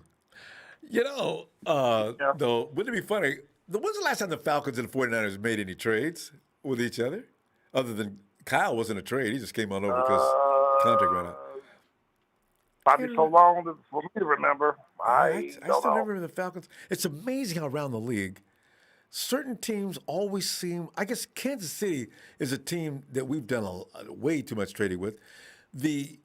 [SPEAKER 1] Though, wouldn't it be funny? When's the last time the Falcons and the 49ers made any trades with each other? Other than Kyle wasn't a trade. He just came on over because contract ran out.
[SPEAKER 4] Probably so long for me to remember. I
[SPEAKER 1] still remember the Falcons. It's amazing how around the league, certain teams always seem. I guess Kansas City is a team that we've done way too much trading with. The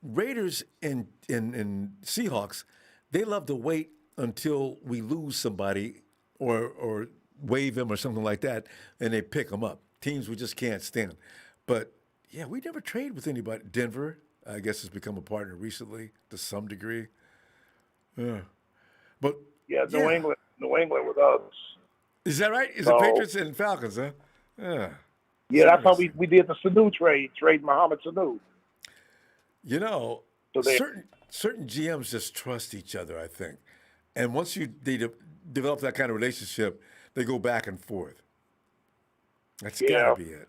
[SPEAKER 1] Raiders and Seahawks, they love to wait until we lose somebody or waive them or something like that, and they pick them up. Teams we just can't stand. But yeah, we never trade with anybody. Denver, I guess, has become a partner recently to some degree. Yeah, but
[SPEAKER 4] New England with us.
[SPEAKER 1] Is that right? Is it Patriots and Falcons, huh?
[SPEAKER 4] Yeah, that's how we did the Sanu trade Mohamed Sanu.
[SPEAKER 1] Certain GMs just trust each other, I think. And once they develop that kind of relationship, they go back and forth. That's got to be it.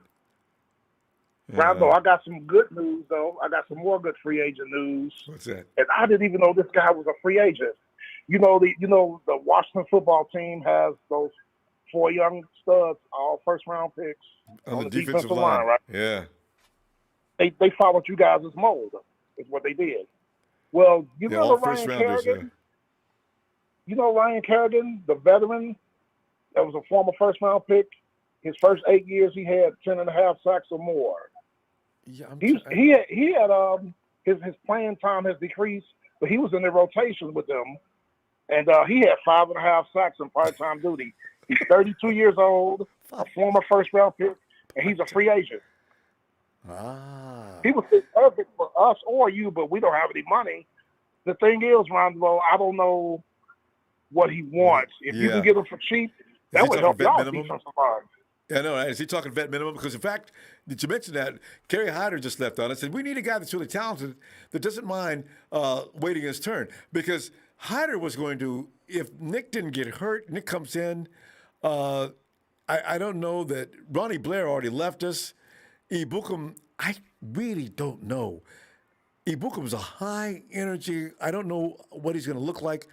[SPEAKER 4] Ronbo, I got some good news, though. I got some more good free agent news.
[SPEAKER 1] What's that?
[SPEAKER 4] And I didn't even know this guy was a free agent. The Washington football team has those 4 young studs, all first-round picks
[SPEAKER 1] on the defensive line,
[SPEAKER 4] right?
[SPEAKER 1] Yeah.
[SPEAKER 4] They followed you guys' mold, is what they did. Well,
[SPEAKER 1] all
[SPEAKER 4] Ryan Kerrigan? You know Ryan Kerrigan, the veteran that was a former first-round pick? His first 8 years, he had 10.5 sacks or more.
[SPEAKER 1] Yeah,
[SPEAKER 4] he had his playing time has decreased, but he was in the rotation with them, and he had 5.5 sacks in part-time duty. He's 32 years old, a former first-round pick, and he's a free agent. He was perfect for us or you, but we don't have any money. The thing is, Ronbo, I don't know what he wants. If you can get him for cheap, that would help y'all defensive line.
[SPEAKER 1] Yeah, no, is he talking vet minimum? Because, in fact, did you mention that Kerry Hyder just left on us, and we need a guy that's really talented that doesn't mind waiting his turn. Because Hyder was going to, if Nick didn't get hurt, Nick comes in. I don't know that Ronnie Blair already left us. Ibukum, I really don't know. Ibukum's a high energy. I don't know what he's going to look like.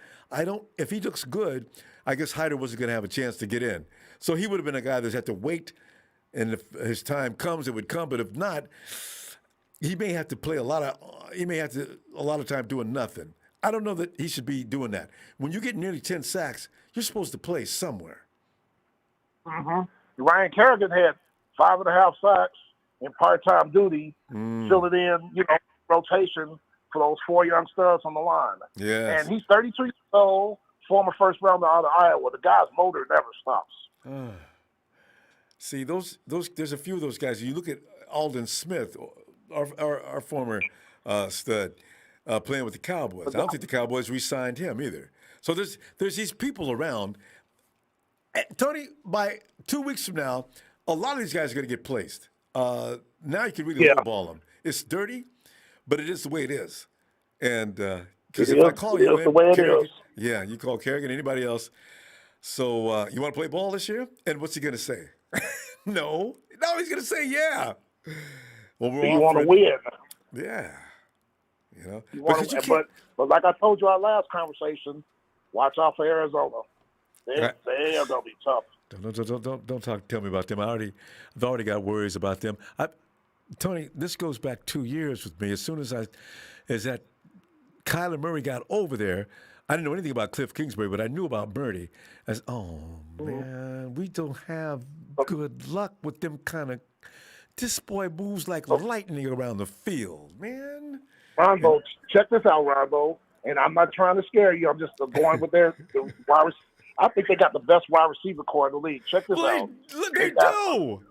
[SPEAKER 1] If he looks good, I guess Hyder wasn't going to have a chance to get in. So he would have been a guy that had to wait, and if his time comes, it would come. But if not, he may have to play a lot of time doing nothing. I don't know that he should be doing that. When you get nearly 10 sacks, you're supposed to play somewhere.
[SPEAKER 4] Ryan Kerrigan had 5.5 sacks in part-time duty, filling in, rotation for those 4 young studs on the line.
[SPEAKER 1] Yes.
[SPEAKER 4] And he's 32 years old, former first rounder out of Iowa. The guy's motor never stops.
[SPEAKER 1] See, there's a few of those guys. You look at Alden Smith, our former stud, playing with the Cowboys. I don't think the Cowboys re-signed him either. So there's these people around. Tony, by 2 weeks from now, a lot of these guys are going to get placed. Now you can really lowball them. It's dirty, but it is the way it is. And because if I call you in, Kerrigan, you call Kerrigan, anybody else. So you want to play ball this year? And what's he going to say? No, he's going to say yeah. Well,
[SPEAKER 4] you want to win.
[SPEAKER 1] Yeah.
[SPEAKER 4] But like I told you our last conversation, watch out for Arizona. They are going to be tough.
[SPEAKER 1] Don't tell me about them. I've already got worries about them. Tony, this goes back 2 years with me. As soon as that Kyler Murray got over there, I didn't know anything about Cliff Kingsbury, but I knew about Murray. Man, we don't have good luck with them kind of. This boy moves like lightning around the field, man.
[SPEAKER 4] Ronbo, check this out, Ronbo. And I'm not trying to scare you. I'm just going with their wide receiver. I think they got the best wide receiver core in the league. Check this out.
[SPEAKER 1] They do.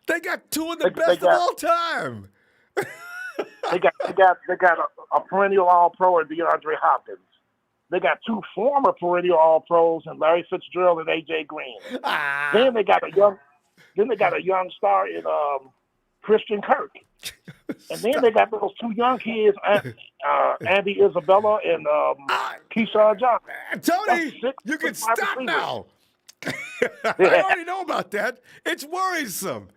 [SPEAKER 1] They got two of the best of all time.
[SPEAKER 4] They got a perennial All-Pro in DeAndre Hopkins. They got 2 former perennial All-Pros in Larry Fitzgerald and AJ Green. Then they got a young star in Christian Kirk. And then they got those 2 young kids, Andy Isabella and Keyshawn Johnson.
[SPEAKER 1] Tony, you can stop now. I already know about that. It's worrisome.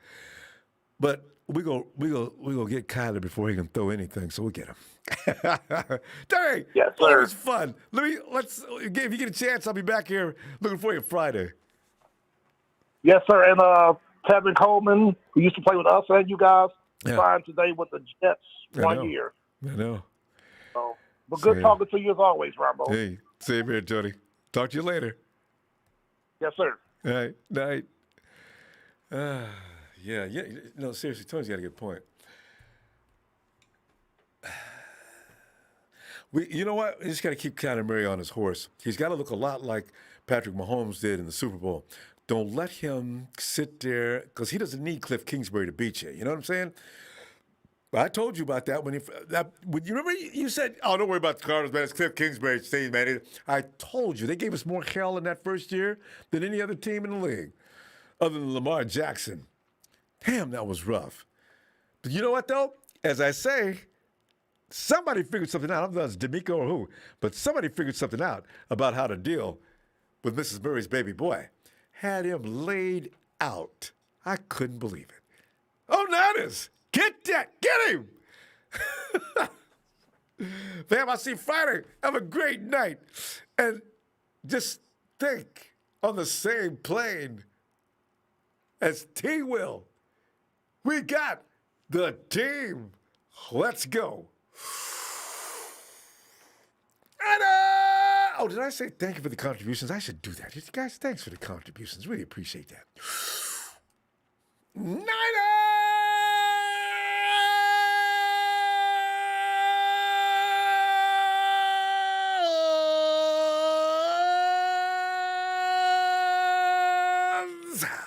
[SPEAKER 1] But we go get Kyler before he can throw anything, so we'll get him. Terry,
[SPEAKER 4] yes, sir.
[SPEAKER 1] It was fun. If you get a chance, I'll be back here looking for you Friday.
[SPEAKER 4] Yes, sir. And Tevin Coleman, who used to play with us and you guys, signed today with the Jets 1 year.
[SPEAKER 1] I know.
[SPEAKER 4] So, but good talking to you as always, Ronbo.
[SPEAKER 1] Hey, same here, Tony. Talk to you later.
[SPEAKER 4] Yes, sir.
[SPEAKER 1] All right. Night. Yeah. No, seriously, Tony's got a good point. You know what? We just got to keep Kyler Murray on his horse. He's got to look a lot like Patrick Mahomes did in the Super Bowl. Don't let him sit there because he doesn't need Cliff Kingsbury to beat you. You know what I'm saying? I told you about that when you remember you said, "Oh, don't worry about the Cardinals, man. It's Cliff Kingsbury's team, man." I told you they gave us more hell in that first year than any other team in the league, other than Lamar Jackson. Damn, that was rough. But you know what though? As I say, somebody figured something out. I don't know if it's D'Amico or who, but somebody figured something out about how to deal with Mrs. Murray's baby boy. Had him laid out. I couldn't believe it. Oh, Niners! Get that! Get him! Fam, I'll see you Friday. Have a great night. And just think on the same plane as T-Will. We got the team. Let's go. Oh, did I say thank you for the contributions? I should do that. Guys, thanks for the contributions. Really appreciate that. Niners! Williams.